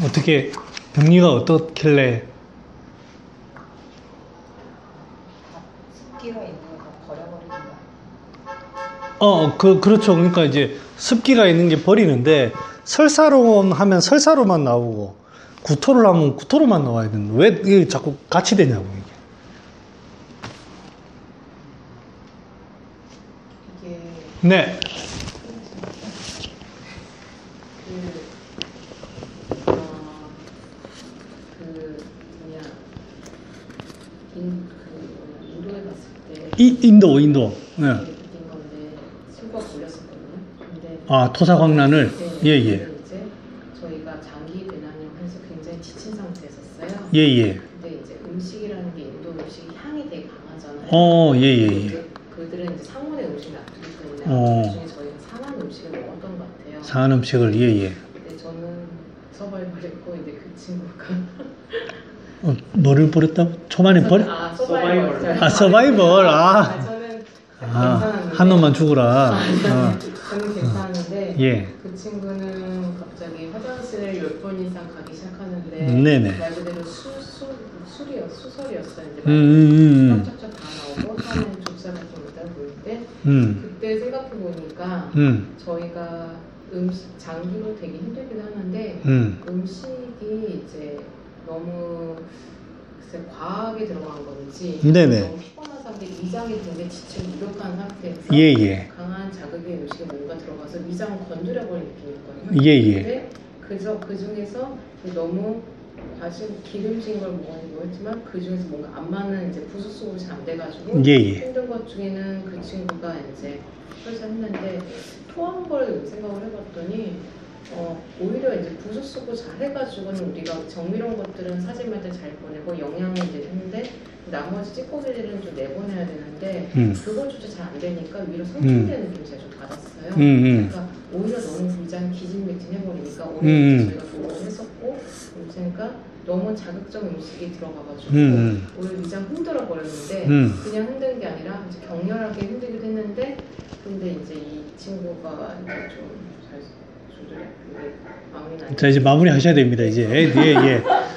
어떻게 병리가 어떻길래 습기가 있는 거 버려버리는 그렇죠. 그러니까 이제 습기가 있는 게 버리는데, 설사로 하면 설사로만 나오고, 구토를 하면 구토로만 나와야 되는데, 왜 이게 자꾸 같이 되냐고, 이게 네. 인도에 갔을 때 인도. 네. 느낀 건데 친구가 걸렸었거든요. 근데 토사광란을? 네, 예. 이제 저희가 장기 배낭염 해서 굉장히 지친 상태였었어요. 예. 근데 이제 음식이라는 게 인도 음식이 향이 되게 강하잖아요. 예. 그들은 이제 상온의 음식을 놔두고 있는데 그중에 저희가 상한 음식을 먹었던 것 같아요. 상한 음식을, 예. 근데 저는 서바이벌했고 이제 그 친구가 뭐를 버렸다고? 초반에 버려? 서바이벌. 서바이벌. 저는 괜찮았는데. 한 놈만 죽으라. 저는 괜찮은데 예. 그 친구는 갑자기 화장실을 10번 이상 가기 시작하는데 네네. 말 그대로 수설이었어요. 이제 쫙쫙쫙 다 나오고 처음에는 좁쌀 같은 거 있다 보일 때 그때 생각해 보니까 저희가 장기로 되게 힘들기도 하는데 음식이 이제 너무 글쎄 과하게 들어간 건지 네네. 너무 피곤한 상태, 위장이 굉장히 지치고 무력한 상태에서 예. 강한 자극의 음식에 뭔가 들어가서 위장을 건드려버린 느낌이었거든요. 예. 근데 그 중에서 너무 기름진 걸 먹었지만 그 중에서 뭔가 안 맞는 이제 부수수급이 잘 안 돼가지고 예. 힘든 것 중에는 그 친구가 이제 설사했는데 토한 걸 생각을 해봤더니 오히려 이제 부수수고 잘 해가지고는 우리가 정밀한 것들은 사진만 잘 보내고 영양을 이제 했는데 나머지 찌꺼기들은 좀 내보내야 되는데 그것조차 잘 안 되니까 위로 상충되는 느낌 제가 좀 받았어요. 그러니까 오히려 너무 위장 기진맥진해버리니까 오히려 저희가 그걸 했었고 그러니까 너무 자극적 음식이 들어가가지고 오히려 위장 흔들어 버렸는데 그냥 흔든 게 아니라 이제 격렬하게 흔들기도 했는데 근데 이제 이 친구가 이제 좀 자, 이제 마무리 하셔야 됩니다, 이제. 예. 그러니까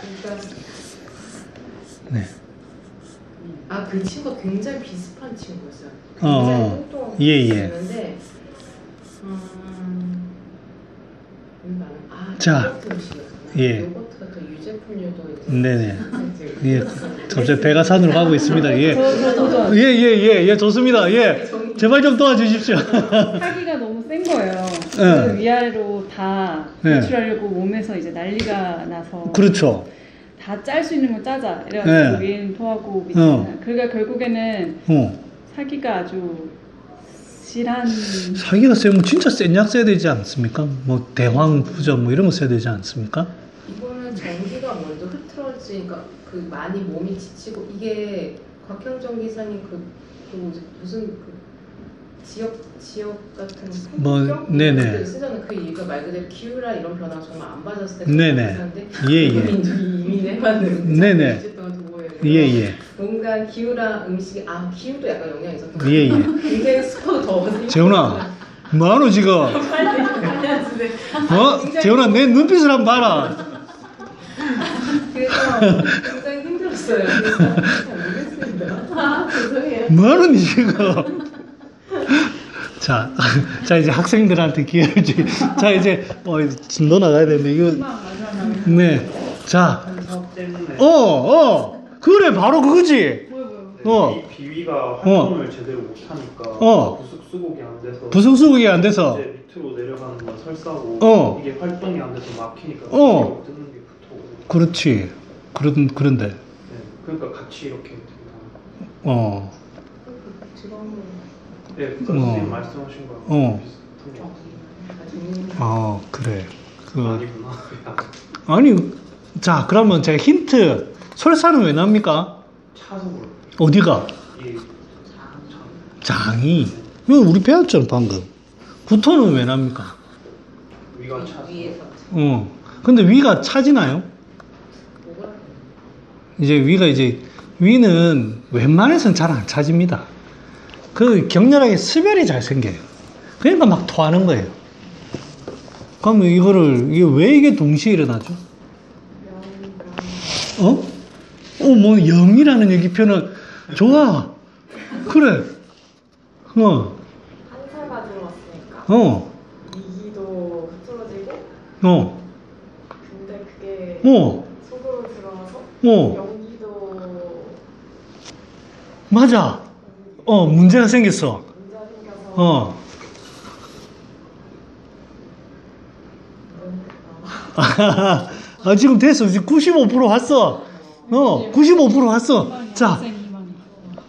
네. 그 친구가 굉장히 비슷한 친구였어요. 굉장히 뚱뚱한 친구였는데 자, 요거트 음식이었잖아요. 예. 요거트가 또 유제품류도 이제 네네. 예. 갑자기 배가 산으로 가고 있습니다. 예, 좋습니다. 예. 제발 좀 도와주십시오. 사기가 너무 센 거예요. 그 위아래로 다 배출하려고 몸에서 이제 난리가 나서. 그렇죠. 다 짤 수 있는 거 짜자. 이래가지고 위에는 토하고 밑에는. 그러니까 결국에는 사기가 아주 실한. 사기가 세면 진짜 센 약 써야 되지 않습니까? 뭐 대황부전 뭐 이런 거 써야 되지 않습니까? 이거는 전기가 먼저 흐트러지니까 그 많이 몸이 지치고 이게 곽형정 기사님 무슨 지역 같은 네네. 쓰잖아요. 그 이유가 말 그대로 기후라 이런 변화가 정말 안 맞았을 때 네네. 예. 이민해봤는 네네. 예. 뭔가 기후라 음식이 기후도 약간 영향이 있었던 것 예. 같아요. 굉장히 습하고 더워서 재훈아 뭐하노 지금? 재훈아 내 눈빛을 한번 봐라. 그래서 굉장히 힘들었어요. 그래서 잘 모르겠습니다. 죄송해요. 뭐하노 지금? 자, 이제 학생들한테 기회를 자, 이제, 진도 나가야 되는데, 이거. 네. 자. 그래, 바로 그거지. 이 비위가 활동을 제대로 못하니까. 부속수국이 안 돼서. 이제 밑으로 내려가는 건 설사고. 이게 활동이 안 돼서 막히니까. 뜯는 게 붙어. 그렇지. 그런데. 네. 그러니까 같이 이렇게. 네, 선생님 말씀하신 거랑 비슷한 거. 그래. 아니구나. 아니, 자, 그러면 제가 힌트. 설사는 왜 납니까? 차서 그래요. 어디가? 장이. 이거 우리 배웠잖아, 방금. 구토는 왜 납니까? 위가 차서. 근데 위가 차지나요? 위는 웬만해서는 잘 안 차집니다. 격렬하게 수변이 잘 생겨요. 그러니까 막 토하는 거예요. 그럼 왜 이게 동시에 일어나죠? 뭐, 영이라는 얘기 표현은 좋아. 그래. 한사가 이기도 흐트러지고 근데 그게 속으로 들어와서 연기도 맞아. 문제가 생겼어. 문제가 생겨서 지금 됐어. 지금 95% 왔어. 95% 왔어. 자,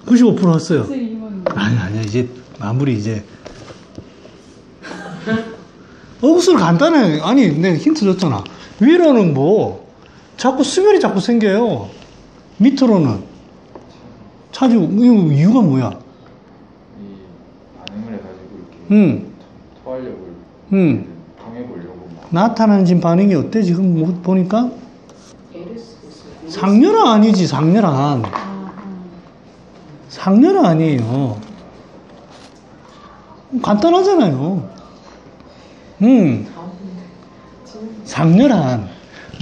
95% 왔어요. 아니야. 이제 마무리 이제. 억수로 간단해. 아니, 내가 힌트 줬잖아. 위로는 뭐 자꾸 수별이 자꾸 생겨요. 밑으로는 차지고 이유가 뭐야? 이 반응을 해가지고 이렇게 토하력을 당해보려고 막. 나타나는 지금 반응이 어때? 지금 보니까 상렬화 아니지. 상렬화 아니에요. 간단하잖아요. 상렬한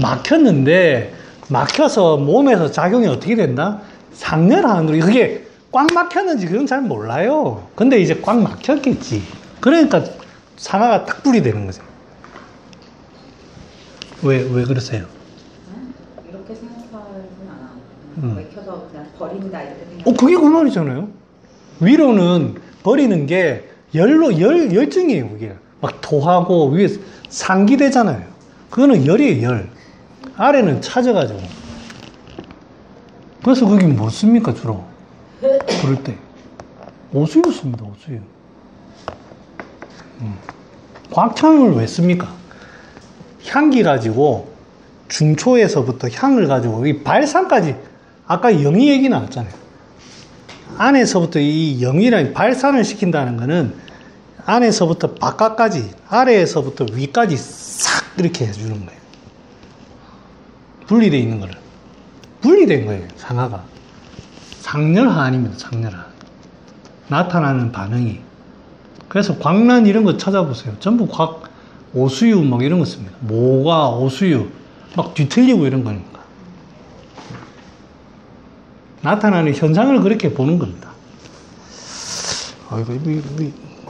막혔는데 막혀서 몸에서 작용이 어떻게 된다? 상렬한으로. 그게 꽉 막혔는지 그건 잘 몰라요. 근데 이제 꽉 막혔겠지. 그러니까 상하가 딱 불이 되는 거죠. 왜 그러세요? 이렇게 생각하진 않아. 맥혀서 그냥 버린다 이렇게 생각. 그게 그 말이잖아요. 위로는 버리는 게 열증이에요. 그게 막 토하고 위에 상기되잖아요. 그거는 열이에요. 열. 아래는 차져가지고. 그래서 그게 뭐 씁니까 주로? 그럴 때 오수유 씁니다. 오수유. 곽창을 왜 씁니까? 향기 가지고 중초에서부터 향을 가지고 이 발산까지 아까 영이 얘기 나왔잖아요. 안에서부터 이 영이라는 발산을 시킨다는 거는 안에서부터 바깥까지 아래에서부터 위까지 싹 이렇게 해주는 거예요. 분리되어 있는 거를 분리된 거예요. 상하가 상렬하 아닙니다. 상렬하 나타나는 반응이. 그래서 광란 이런 거 찾아보세요. 전부 오수유 막 이런 거 씁니다. 모가 오수유 막 뒤틀리고 이런 거니까 나타나는 현상을 그렇게 보는 겁니다.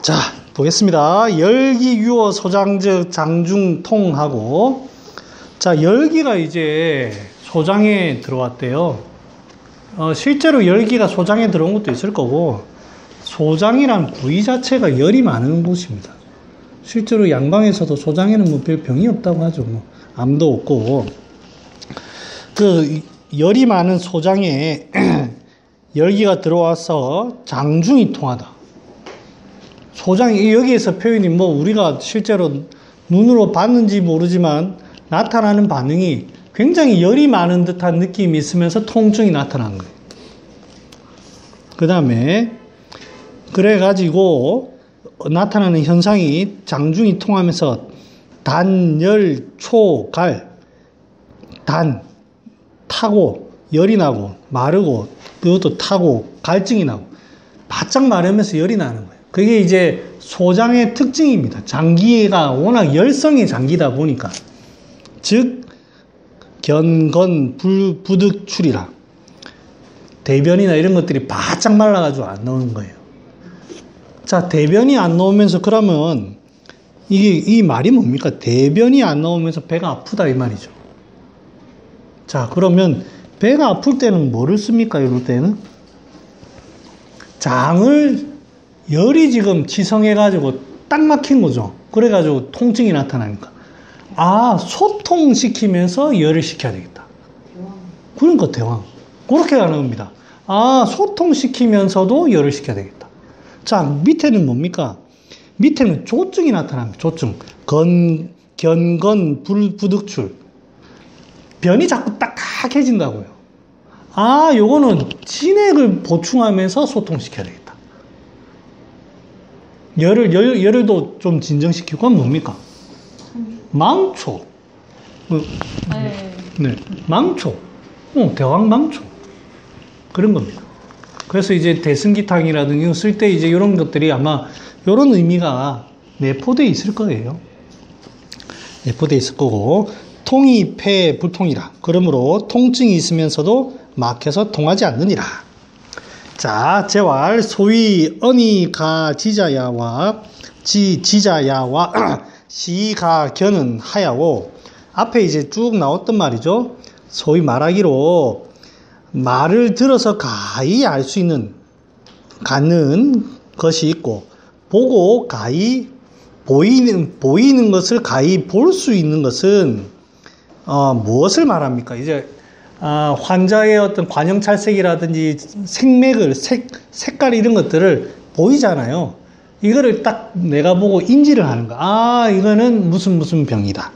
자, 보겠습니다. 열기, 유어, 소장적, 장중, 통하고. 자, 열기가 이제 소장에 들어왔대요. 실제로 열기가 소장에 들어온 것도 있을 거고, 소장이란 부위 자체가 열이 많은 곳입니다. 실제로 양방에서도 소장에는 뭐 별 병이 없다고 하죠. 뭐 암도 없고. 그 열이 많은 소장에 열기가 들어와서 장중이 통하다. 소장이 여기에서 표현이 뭐 우리가 실제로 눈으로 봤는지 모르지만 나타나는 반응이 굉장히 열이 많은 듯한 느낌이 있으면서 통증이 나타나는 거예요. 그 다음에 그래가지고 나타나는 현상이 장중이 통하면서 단, 열, 초, 갈, 단, 타고, 열이 나고, 마르고, 그것도 타고, 갈증이 나고, 바짝 마르면서 열이 나는 거예요. 그게 이제 소장의 특징입니다. 장기가 워낙 열성의 장기다 보니까. 즉, 견건, 부득출이라. 대변이나 이런 것들이 바짝 말라가지고 안 나오는 거예요. 자, 대변이 안 나오면서 그러면 이 말이 뭡니까? 대변이 안 나오면서 배가 아프다 이 말이죠. 자, 그러면 배가 아플 때는 뭐를 씁니까? 이럴 때는 장을 열이 지금 지성해가지고 딱 막힌 거죠. 그래가지고 통증이 나타나니까 소통시키면서 열을 식혀야 되겠다. 그러니까 대왕 그렇게 가는 겁니다. 소통시키면서도 열을 식혀야 되겠다. 자, 밑에는 뭡니까? 밑에는 조증이 나타납니다. 조증. 견건, 부득출. 변이 자꾸 딱딱해진다고요. 요거는 진액을 보충하면서 소통시켜야 되겠다. 열을도 좀 진정시키고, 그건 뭡니까? 망초. 네. 망초. 대왕망초. 그런 겁니다. 그래서 이제 대승기탕이라든지 쓸 때 이제 이런 것들이 아마 이런 의미가 내포되어 있을 거예요. 내포되어 있을 거고, 통이 폐 불통이라. 그러므로 통증이 있으면서도 막혀서 통하지 않느니라. 자, 재활, 소위, 언이, 가, 지자야와 지자야와 시가 견은 하야고 앞에 이제 쭉 나왔던 말이죠. 소위 말하기로 말을 들어서 가히 알 수 있는 갖는 것이 있고 보고 가히 보이는 것을 가히 볼 수 있는 것은 무엇을 말합니까? 이제 환자의 어떤 관형찰색이라든지 생맥을 색깔 이런 것들을 보이잖아요. 이거를 딱 내가 보고 인지를 하는 거야. 이거는 무슨 병이다.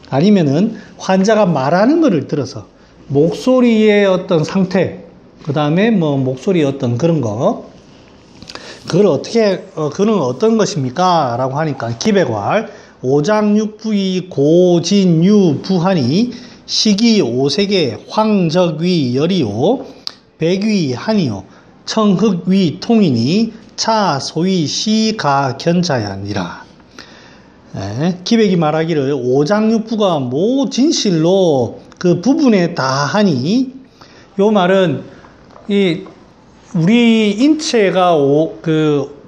아니면은 환자가 말하는 거를 들어서 목소리의 어떤 상태, 그 다음에 뭐 목소리의 어떤 그런 거, 그는 어떤 것입니까? 라고 하니까 기백활 오장육부이 고진유부하니 식이 오색에 황적위 열이요 백위 한이요 청흑위 통이니 차 소위 시가 견자야니라. 기백이 말하기를 오장육부가 모 진실로 그 부분에 다 하니, 요 말은 우리 인체가 그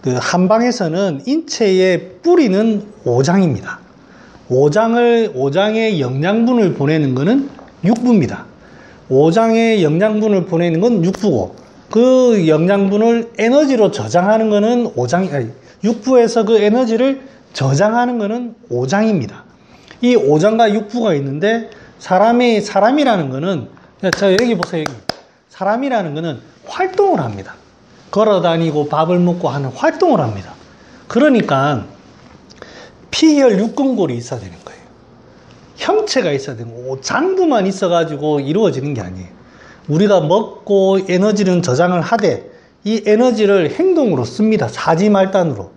한방에서는 인체의 뿌리는 오장입니다. 오장의 영양분을 보내는 것은 육부입니다. 오장의 영양분을 보내는 건 육부고, 그 영양분을 에너지로 저장하는 것은 육부에서 그 에너지를 저장하는 것은 오장입니다. 이 오장과 육부가 있는데 사람이라는 것은, 자 여기 보세요. 여기 사람이라는 것은 활동을 합니다. 걸어다니고 밥을 먹고 하는 활동을 합니다. 그러니까 피혈 육근골이 있어야 되는 거예요. 형체가 있어야 되는 거고, 장부만 있어가지고 이루어지는 게 아니에요. 우리가 먹고 에너지는 저장을 하되 이 에너지를 행동으로 씁니다. 사지말단으로.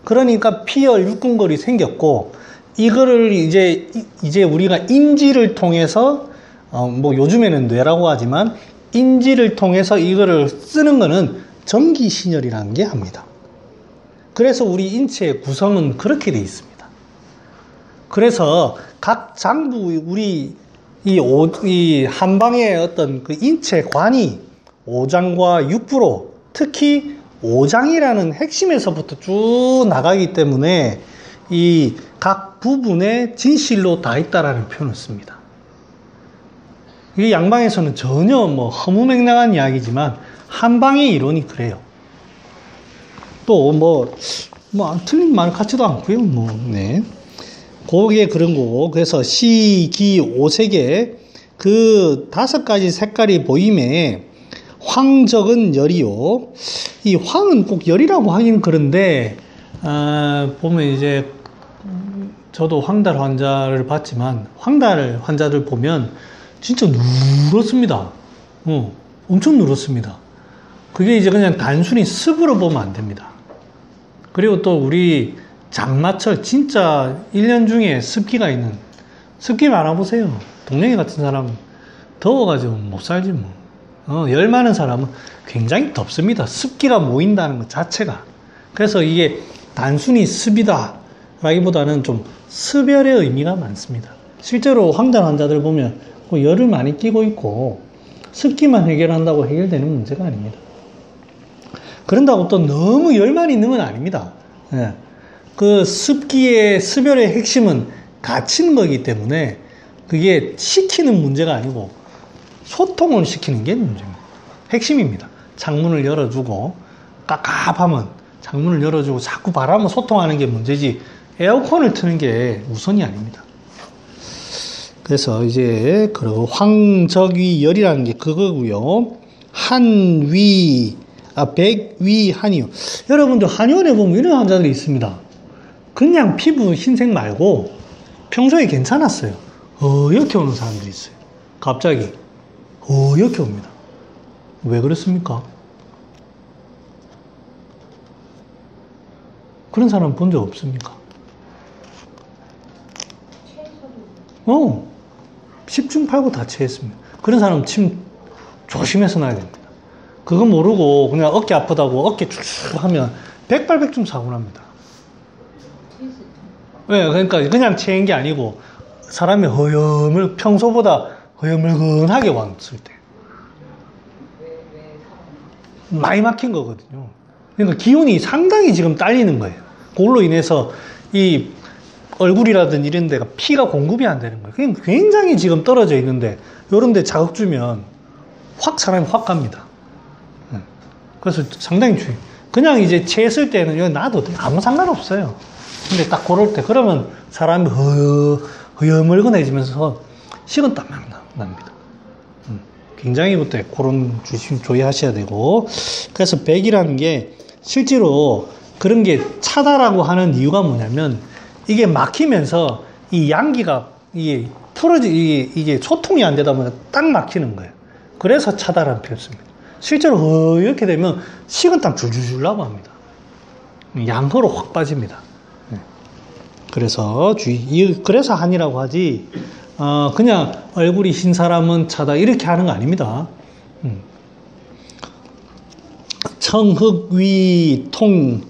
그러니까 피혈 육근골이 생겼고, 이거를 이제 우리가 인지를 통해서 뭐 요즘에는 뇌라고 하지만 인지를 통해서 이거를 쓰는 거는 전기신혈이라는 게 합니다. 그래서 우리 인체의 구성은 그렇게 되어 있습니다. 그래서 각 장부, 우리 이 한방의 어떤 그 인체관이 오장과 육부로, 특히 오장이라는 핵심에서부터 쭉 나가기 때문에 이 각 부분에 진실로 다 있다라는 표현을 씁니다. 이 양방에서는 전혀 뭐 허무맹랑한 이야기지만 한방의 이론이 그래요. 또 틀린 말 같지도 않고요. 그게 그런 거고, 그래서 시기 오색에 그 5가지 색깔이 보임에 황적은 열이요. 이 황은 꼭 열이라고 하긴 그런데 보면 이제 저도 황달 환자를 봤지만 황달 환자들 보면 진짜 누렇습니다. 엄청 누렇습니다. 그게 이제 그냥 단순히 습으로 보면 안 됩니다. 그리고 또 우리 장마철 진짜 1년 중에 습기가 있는, 습기 많아보세요. 동영이 같은 사람 더워가지고 못 살지 뭐. 열 많은 사람은 굉장히 덥습니다. 습기가 모인다는 것 자체가. 그래서 이게 단순히 습이다 라기보다는 좀 습열의 의미가 많습니다. 실제로 황달 환자들 보면 열을 많이 끼고 있고 습기만 해결한다고 해결되는 문제가 아닙니다. 그런다고 또 너무 열만 있는 건 아닙니다. 그 습열의 핵심은 닫히는 거기 때문에 그게 시키는 문제가 아니고 소통을 시키는 게 문제입니다. 핵심입니다. 창문을 열어주고 깝깝하면 창문을 열어주고 자꾸 바람을 소통하는 게 문제지 에어컨을 트는 게 우선이 아닙니다. 그래서 이제 그리고 황적위 열이라는 게 그거고요. 백위 한이요. 여러분들 한의원에 보면 이런 환자들이 있습니다. 그냥 피부 흰색 말고 평소에 괜찮았어요. 이렇게 오는 사람들이 있어요. 갑자기 이렇게 옵니다. 왜 그렇습니까? 그런 사람 본 적 없습니까? 10중 8구 다 체했습니다. 그런 사람 침 조심해서 놔야 됩니다. 그거 모르고 그냥 어깨 아프다고 어깨 쭉 하면 백발백중 사고 납니다. 왜? 그러니까 그냥 체인 게 아니고 사람이 평소보다 허여물근하게 왔을 때 많이 막힌 거거든요. 그러니까 기운이 상당히 지금 딸리는 거예요. 그걸로 인해서 이 얼굴이라든 이런 데가 피가 공급이 안 되는 거예요. 굉장히 지금 떨어져 있는데 이런 데 자극 주면 확 사람이 확 갑니다. 그래서 상당히 중요해요. 그냥 이제 체했을 때는 여기 놔도 아무 상관없어요. 근데 딱 그럴 때 그러면 사람이 허여멀건해지면서 식은땀 납니다. 굉장히 그때 그런 주의하셔야 되고, 그래서 백이라는 게 실제로 그런 게 차다라고 하는 이유가 뭐냐면 이게 막히면서 이 양기가 이게 이게 소통이 안 되다 보면 딱 막히는 거예요. 그래서 차다라는 표현을 씁니다. 실제로 이렇게 되면 식은땀 줄줄줄 나고 합니다. 양허로 확 빠집니다. 그래서 그래서 한이라고 하지, 그냥 얼굴이 흰 사람은 차다 이렇게 하는 거 아닙니다. 청흑위 통,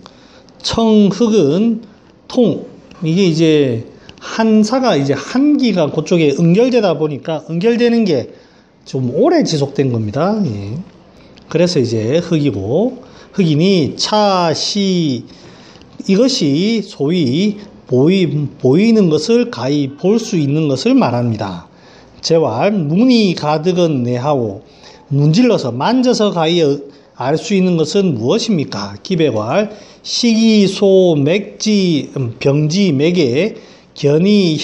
청흑은 통, 이게 이제 한사가 이제 한기가 그쪽에 응결되다 보니까 응결되는 게 좀 오래 지속된 겁니다. 예. 그래서 이제 흑이고, 흑이니 차시, 이것이 소위 보이는 것을 가히 볼 수 있는 것을 말합니다. 재왈 문이 가득은 내하오, 문질러서 만져서 가히 알 수 있는 것은 무엇입니까? 기백왈 식이소 맥지 병지 맥에 견이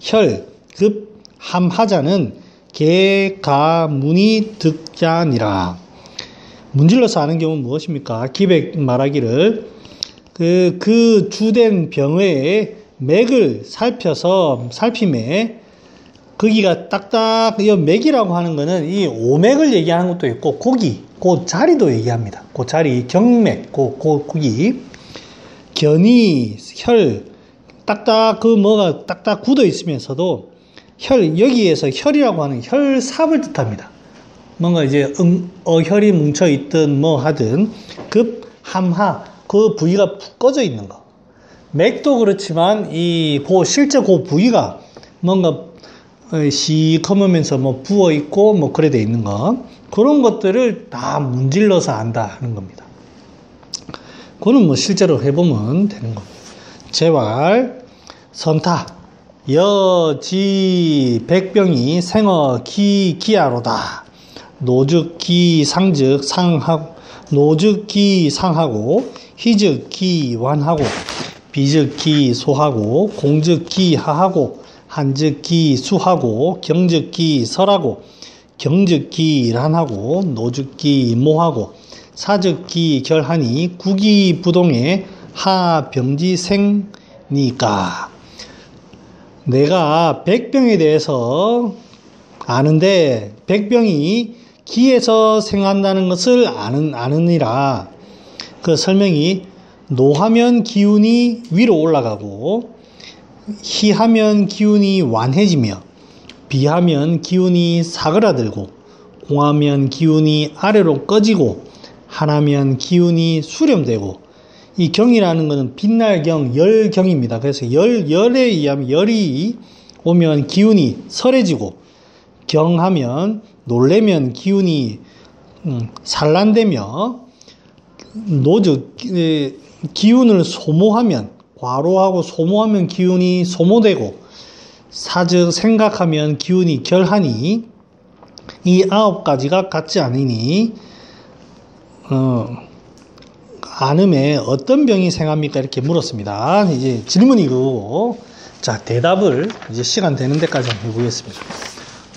혈급 함하자는 개가 문이 득자니라. 문질러서 아는 경우는 무엇입니까? 기백 말하기를 그 주된 병의 맥을 살핌에 거기가 딱딱, 이 맥이라고 하는 거는 이 오맥을 얘기하는 것도 있고, 그 자리도 얘기합니다. 그 자리, 경맥, 거기. 견이, 혈, 딱딱, 뭐가 딱딱 굳어 있으면서도, 여기에서 혈이라고 하는 혈삽을 뜻합니다. 뭔가 이제, 혈이 뭉쳐있든 뭐 하든, 함하, 그 부위가 푹 꺼져 있는 거. 맥도 그렇지만, 실제 그 부위가 뭔가, 시커매면서 뭐 부어있고 뭐 그래 돼 있는 거, 그런 것들을 다 문질러서 안다 하는 겁니다. 그거는 뭐 실제로 해보면 되는 겁니다. 재활 선타 여지 백병이 생어 기하로다. 노즉기 상즉 노즉기 상하고 희즉기 완하고 비즉기 소하고 공즉기 하하고 한즉기 수하고 경즉기 설하고 경즉기 란하고 노즉기 모하고 사즉기 결하니 구기 부동의 하병지생니까. 내가 백병에 대해서 아는데 백병이 기에서 생한다는 것을 아느니라. 그 설명이 노하면 기운이 위로 올라가고 희하면 기운이 완해지며 비하면 기운이 사그라들고 공하면 기운이 아래로 꺼지고 한하면 기운이 수렴되고, 이 경이라는 것은 빛날경, 열경입니다. 그래서 열에 의하면 열이 오면 기운이 설해지고, 경하면 놀래면 기운이 산란되며, 기운을 소모하면, 과로하고 소모하면 기운이 소모되고, 사즉 생각하면 기운이 결하니, 이 9가지가 같지 않으니 안음에 어떤 병이 생합니까? 이렇게 물었습니다. 이제 질문이 그거고, 자, 대답을 이제 시간 되는 데까지 한번 해보겠습니다.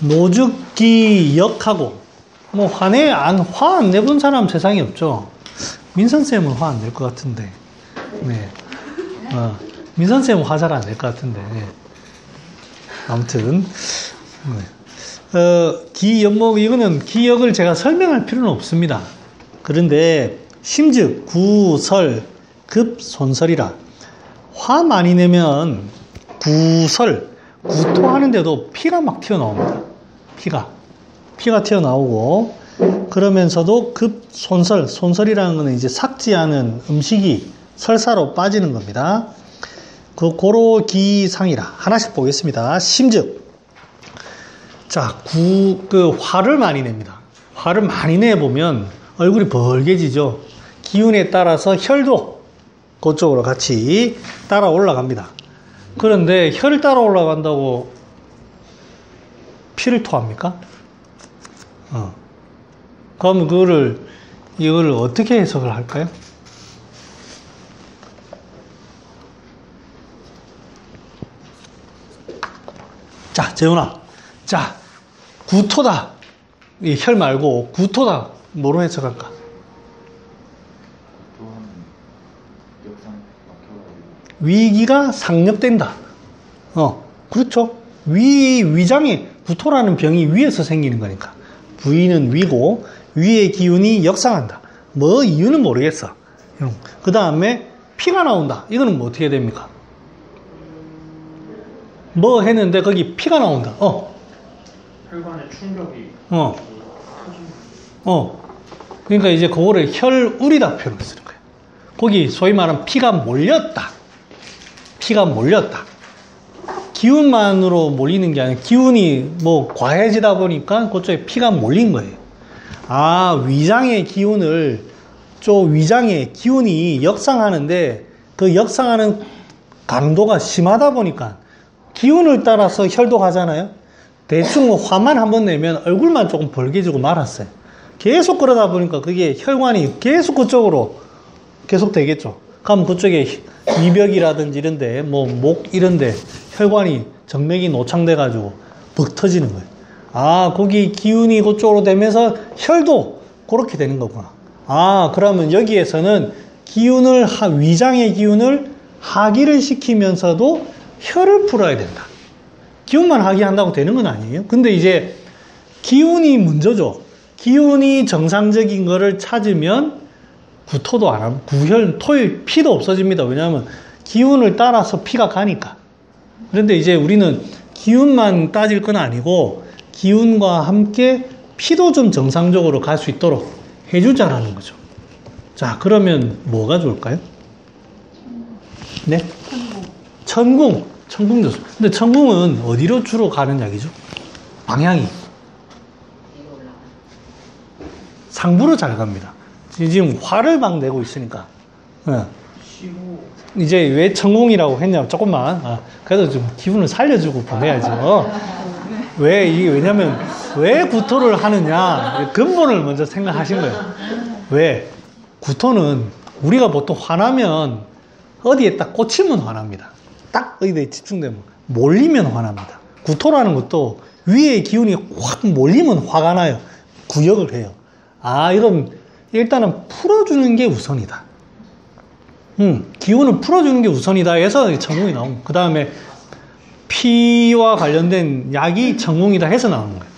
노즉기 역하고, 뭐 화 안 내본 사람 세상에 없죠. 민선쌤은 화 안 낼 것 같은데, 네. 민선쌤은 화 잘 안 낼 것 같은데, 아무튼, 기역목, 이거는 기역을 제가 설명할 필요는 없습니다. 그런데 심즉 구설 급 손설이라. 화 많이 내면 구토하는데도 피가 막 튀어나옵니다. 피가 튀어나오고, 그러면서도 급 손설이라는 거는 이제 삭지하는 음식이 설사로 빠지는 겁니다. 고로 기상이라. 하나씩 보겠습니다. 심즉, 자, 화를 많이 냅니다. 화를 많이 내보면 얼굴이 벌개지죠. 기운에 따라서 혈도 그쪽으로 같이 따라 올라갑니다. 그런데 혈을 따라 올라간다고 피를 토합니까? 그럼 이거를 어떻게 해석을 할까요? 자, 재훈아. 자, 구토다. 이 혈 말고 구토다. 뭐로 해석할까? 위기가 상nhập 된다. 그렇죠. 위장에 구토라는 병이 위에서 생기는 거니까. 부위는 위고 위의 기운이 역상한다. 뭐 이유는 모르겠어. 그 다음에 피가 나온다. 이거는 뭐 어떻게 됩니까? 뭐 했는데 거기 피가 나온다. 혈관에 충격이 그러니까 이제 그거를 혈우리다 표현을 쓰는 거예요. 거기 소위 말하는 피가 몰렸다. 피가 몰렸다. 기운만으로 몰리는 게 아니라 기운이 뭐 과해지다 보니까 그쪽에 피가 몰린 거예요. 위장의 기운을 위장의 기운이 역상하는데 그 역상하는 강도가 심하다 보니까 기운을 따라서 혈도 가잖아요. 대충 화만 한번 내면 얼굴만 조금 벌게지고 말았어요. 계속 그러다 보니까 그게 혈관이 계속 그쪽으로 계속 되겠죠. 그럼 그쪽에 이벽이라든지 이런데 목 이런데 혈관이 정맥이 노창돼 가지고 벅 터지는 거예요. 거기 기운이 그쪽으로 되면서 혈도 그렇게 되는 거구나. 그러면 여기에서는 위장의 기운을 하기를 시키면서도 혈을 풀어야 된다. 기운만 하기한다고 되는 건 아니에요. 근데 이제 기운이 먼저죠. 기운이 정상적인 거를 찾으면 구토도 안 하고 피도 없어집니다. 왜냐하면 기운을 따라서 피가 가니까. 그런데 이제 우리는 기운만 따질 건 아니고 기운과 함께 피도 좀 정상적으로 갈 수 있도록 해주자라는 거죠. 자, 그러면 뭐가 좋을까요? 네? 천궁 좋습니다. 근데 천궁은 어디로 주로 가는 약이죠? 방향이 상부로 잘 갑니다. 지금 화를 막 내고 있으니까. 이제 왜 천궁이라고 했냐면 조금만 그래도 좀 기분을 살려주고 보내야죠. 왜냐면 왜 구토를 하느냐 근본을 먼저 생각하신 거예요. 왜? 구토는 우리가 보통 화나면 어디에 딱 꽂히면 화납니다. 딱 어디에 집중되면 몰리면 화납니다. 구토라는 것도 위에 기운이 확 몰리면 화가 나요. 구역을 해요. 이건 일단은 풀어주는 게 우선이다. 기운을 풀어주는 게 우선이다 해서 천궁이 나온. 그 다음에 피와 관련된 약이 천궁이다 해서 나오는 거예요.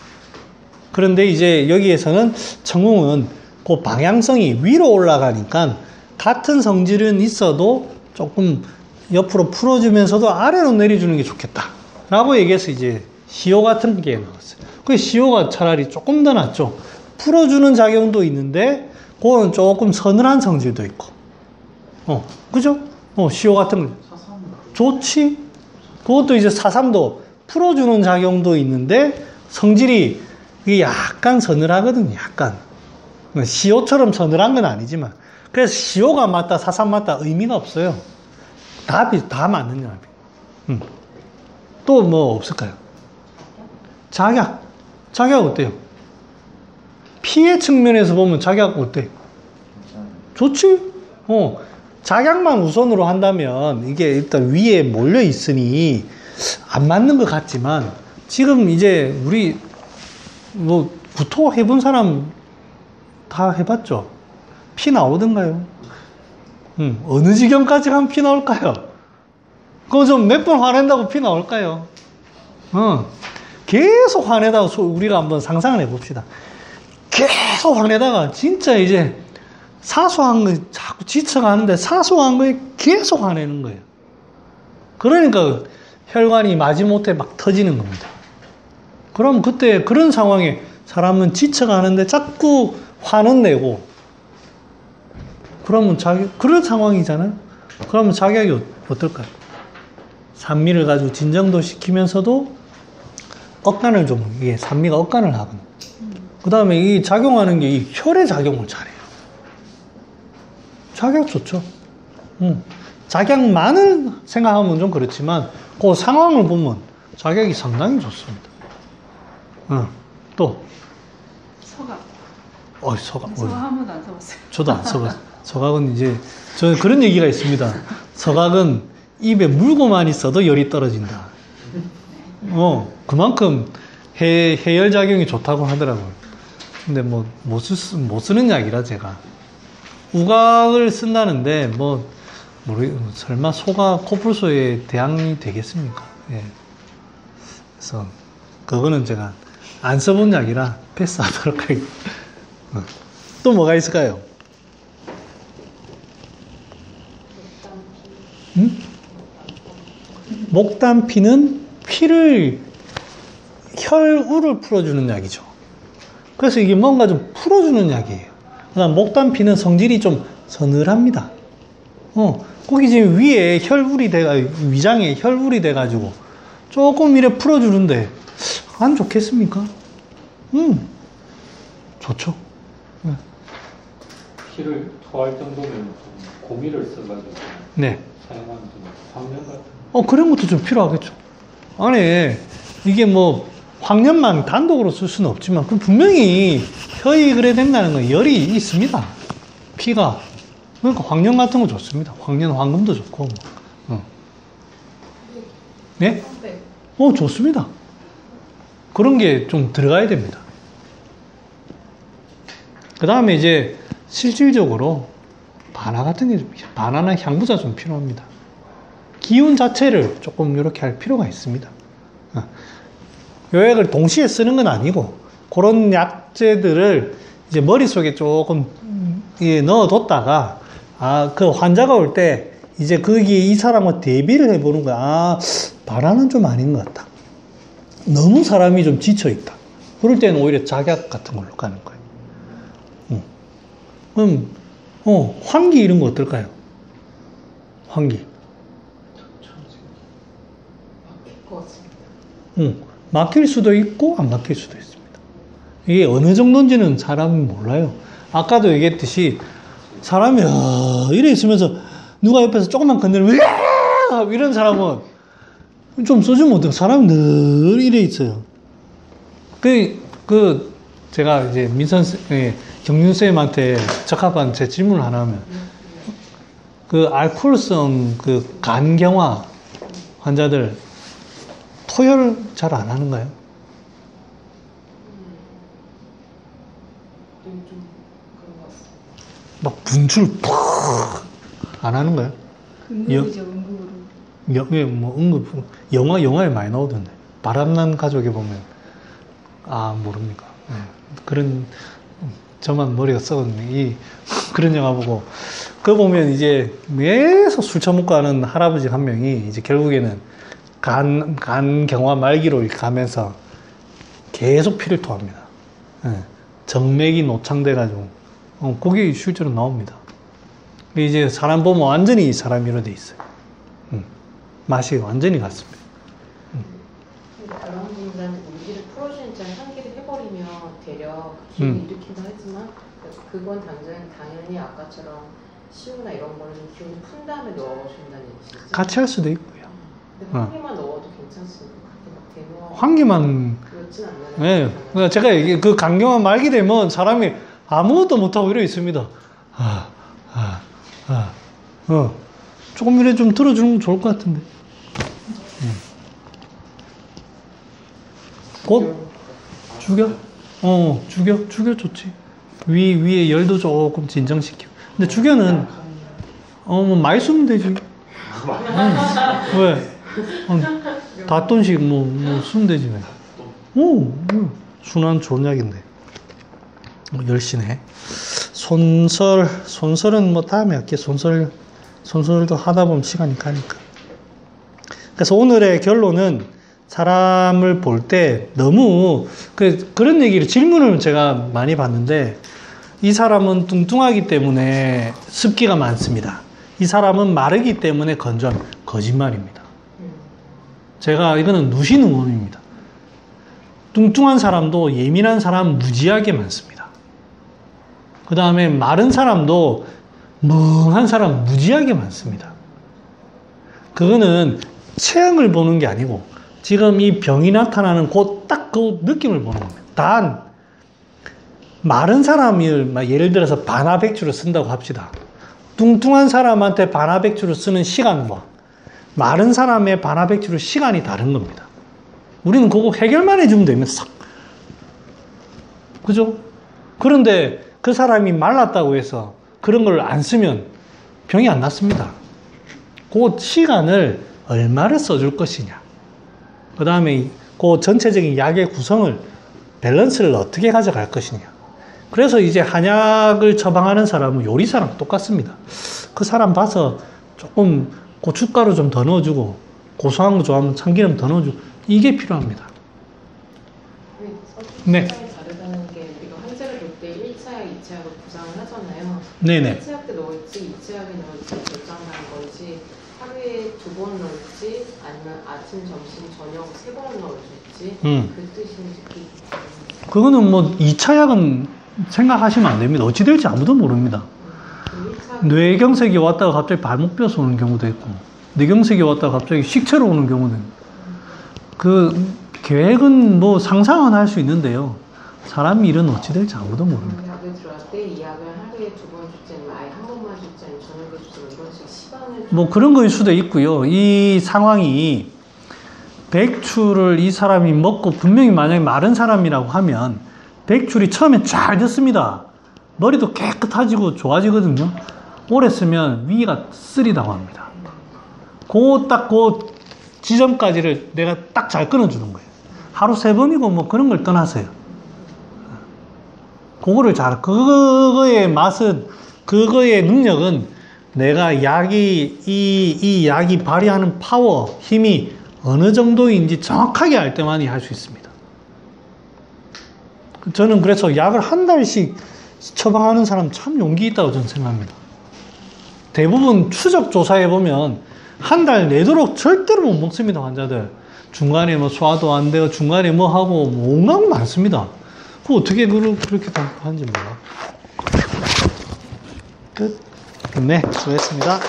그런데 이제 여기에서는 천궁은 그 방향성이 위로 올라가니까 같은 성질은 있어도 조금 옆으로 풀어주면서도 아래로 내려주는 게 좋겠다 라고 얘기해서 이제 시오 같은 게 나왔어요. 그 시오가 차라리 조금 더 낫죠. 풀어주는 작용도 있는데 그거는 조금 서늘한 성질도 있고 그죠? 시오 같은 거 좋지. 그것도 이제 사삼도 풀어주는 작용도 있는데 성질이 약간 서늘하거든요. 약간 시오처럼 서늘한 건 아니지만 그래서 시오가 맞다 사삼 맞다 의미가 없어요. 다 맞는 약이에요. 또 뭐 없을까요? 작약 어때요? 피의 측면에서 보면 작약 어때? 좋지? 작약만 우선으로 한다면 이게 일단 위에 몰려 있으니 안 맞는 것 같지만 지금 이제 우리 구토 해본 사람 다 해봤죠? 피 나오던가요? 어느 지경까지 가면 피 나올까요? 그거 좀 몇 번 화낸다고 피 나올까요? 계속 화내다가 우리가 한번 상상을 해봅시다. 계속 화내다가 진짜 이제 사소한 거 자꾸 지쳐가는데 사소한 거에 계속 화내는 거예요. 그러니까 혈관이 마지못해 막 터지는 겁니다. 그럼 그때 그런 상황에 사람은 지쳐가는데 자꾸 화는 내고 그러면 그런 상황이잖아요. 그러면 작약이 어떨까요? 산미를 가지고 진정도 시키면서도 억간을 이게 산미가 억간을 하거든요. 그 다음에 이 작용하는 게 이 혈의 작용을 잘해요. 작약 좋죠. 작약만을 생각하면 좀 그렇지만 그 상황을 보면 작약이 상당히 좋습니다. 또 서각. 서각. 서각 한 번도 안 써봤어요. 저도 안 써봤어요. 서각은 이제 저는 그런 얘기가 있습니다. 서각은 입에 물고만 있어도 열이 떨어진다. 그만큼 해열 작용이 좋다고 하더라고요. 근데 뭐 못 쓰는 약이라 제가 우각을 쓴다는데 설마 소가 코뿔소에 대항이 되겠습니까? 예. 그래서 그거는 제가 안 써본 약이라 패스하도록 하겠습니다. 또 뭐가 있을까요? 목단피는 혈우를 풀어주는 약이죠. 그래서 이게 뭔가 좀 풀어주는 약이에요. 그다음 목단피는 성질이 좀 서늘합니다. 거기 지금 위에 위장에 혈울이 돼가지고 조금 이래 풀어주는데 안 좋겠습니까? 좋죠. 피를 토할 정도면 고미를 써가지고 네. 사용하는 황련 같은. 그런 것도 좀 필요하겠죠. 안에 이게 황련만 단독으로 쓸 수는 없지만 분명히 혀에 그래 된다는 건 열이 있습니다. 피가. 그러니까 황련 같은 거 좋습니다. 황금도 좋고. 네? 좋습니다. 그런 게 좀 들어가야 됩니다. 그 다음에 이제 실질적으로 바나나 향부자 좀 필요합니다. 기운 자체를 조금 이렇게 할 필요가 있습니다. 요 약을 동시에 쓰는 건 아니고 그런 약재들을 이제 머릿속에 조금 넣어뒀다가 그 환자가 올 때 이제 거기에 이 사람과 대비를 해보는 거야. 바나나는 좀 아닌 것 같다. 너무 사람이 좀 지쳐있다. 그럴 때는 오히려 작약 같은 걸로 가는 거예요. 그럼 환기 이런 거 어떨까요? 환기. 막힐 수도 있고 안 막힐 수도 있습니다. 이게 어느 정도인지는 사람이 몰라요. 아까도 얘기했듯이 사람이 이래 있으면서 누가 옆에서 조금만 건드리면 이런 사람은 좀 써주면 어때요? 사람은 늘 이래 있어요. 제가 이제 경윤쌤한테 적합한 제 질문을 하나 하면 알코올성 간경화 환자들 토혈 잘 안 하는가요? 막 분출 안 하는가요? 응급이죠, 응급으로. 응급 영화에 많이 나오던데 바람난 가족에 보면 모릅니까? 네. 그런 저만 머리가 썩었네. 그런 영화 보고 그거 보면 이제 계속 술 처먹고 하는 할아버지 한 명이 이제 결국에는 간경화 말기로 가면서 계속 피를 토합니다. 네. 정맥이 노창돼가지고 그게 실제로 나옵니다. 이제 사람 보면 완전히 이 사람이 이렇게 돼 있어요. 맛이 완전히 같습니다. 그런 분들한테 물기를 풀어주는 입장에 환기를 해버리면 대략 기운을 일으킨다 했지만 그건 당연히 아까처럼 시우나 이런 거는 기운을 푼 다음에 넣어준다는 얘기죠. 같이 할 수도 있고요. 근데 환기만 넣어도 괜찮습니다. 환기만 그렇진 않나요? 네, 그러니까 제가 그 간경화 말기 되면 사람이 아무것도 못하고 이래 있습니다. 조금 이래 좀 들어주는 건 좋을 것 같은데. 곧 죽여? 죽여 좋지. 위에 열도 조금 진정시키고. 근데 죽여는 많이 쓰면 되지. 왜? 닷돈씩 쓰면 되지 왜? 순한 좋은 약인데. 열심히 손설은 다음에 할게. 손설도 하다 보면 시간이 가니까. 그래서 오늘의 결론은 사람을 볼 때 너무 그런 얘기를 질문을 제가 많이 받는데 이 사람은 뚱뚱하기 때문에 습기가 많습니다. 이 사람은 마르기 때문에 건조함. 거짓말입니다. 제가 이거는 누신응원입니다. 뚱뚱한 사람도 예민한 사람 무지하게 많습니다. 그 다음에 마른 사람도 멍한 사람 무지하게 많습니다. 그거는 체형을 보는 게 아니고 지금 이 병이 나타나는 딱 그 느낌을 보는 겁니다. 단 마른 사람이 예를 들어서 반하백주를 쓴다고 합시다. 뚱뚱한 사람한테 반하백주를 쓰는 시간과 마른 사람의 반하백주를 시간이 다른 겁니다. 우리는 그거 해결만 해주면 됩니다. 싹. 그죠? 그런데 그 사람이 말랐다고 해서 그런 걸 안 쓰면 병이 안 낫습니다. 그 시간을 얼마를 써줄 것이냐. 그 다음에 그 전체적인 약의 구성을, 밸런스를 어떻게 가져갈 것이냐. 그래서 이제 한약을 처방하는 사람은 요리사랑 똑같습니다. 그 사람 봐서 조금 고춧가루 좀 더 넣어주고, 고소한 거 좋아하면 참기름 더 넣어주고, 이게 필요합니다. 네. 다르다는 게 우리가 환자를 볼 때 1차약, 2차약을 구상을 하잖아요. 네네. 1차약 때 넣을지 2차약에 넣을지 결정하는 거지 하루에 2번 넣을지 아니면 아침, 점심, 저녁 3번 넣을지 그 뜻인지 그거는 뭐 2차약은 생각하시면 안 됩니다. 어찌 될지 아무도 모릅니다. 뇌경색이 왔다가 갑자기 발목 뼈서 오는 경우도 있고 뇌경색이 왔다가 갑자기 식체로 오는 경우도 있고 그 계획은 뭐 상상은 할 수 있는데요. 사람 일은 어찌 될지 아무도 모릅니다. 약을 들어갈 때 이 약을 하루에 2번 줄지 아니면 아예 한 번만 줄지 아니면 저녁에 줄지 이런 식의 시간을 뭐 그런 거일 수도 있고요. 이 상황이 백추를 이 사람이 먹고 분명히 만약에 마른 사람이라고 하면 백출이 처음엔 잘 됐습니다. 머리도 깨끗해지고 좋아지거든요. 오래 쓰면 위가 쓰리다고 합니다. 그 지점까지를 내가 딱 잘 끊어주는 거예요. 하루 3번이고 뭐 그런 걸 떠나서요. 그거의 맛은, 그거의 능력은 내가 이 약이 발휘하는 파워, 힘이 어느 정도인지 정확하게 알 때만이 할 수 있습니다. 저는 그래서 약을 한 달씩 처방하는 사람 참 용기 있다고 저는 생각합니다. 대부분 추적 조사해 보면 한 달 내도록 절대로 못 먹습니다, 환자들. 중간에 뭐 소화도 안 되고 중간에 뭐 하고 뭐 온갖 거 많습니다. 그 어떻게 그렇게 하는지 몰라. 끝. 네, 수고했습니다.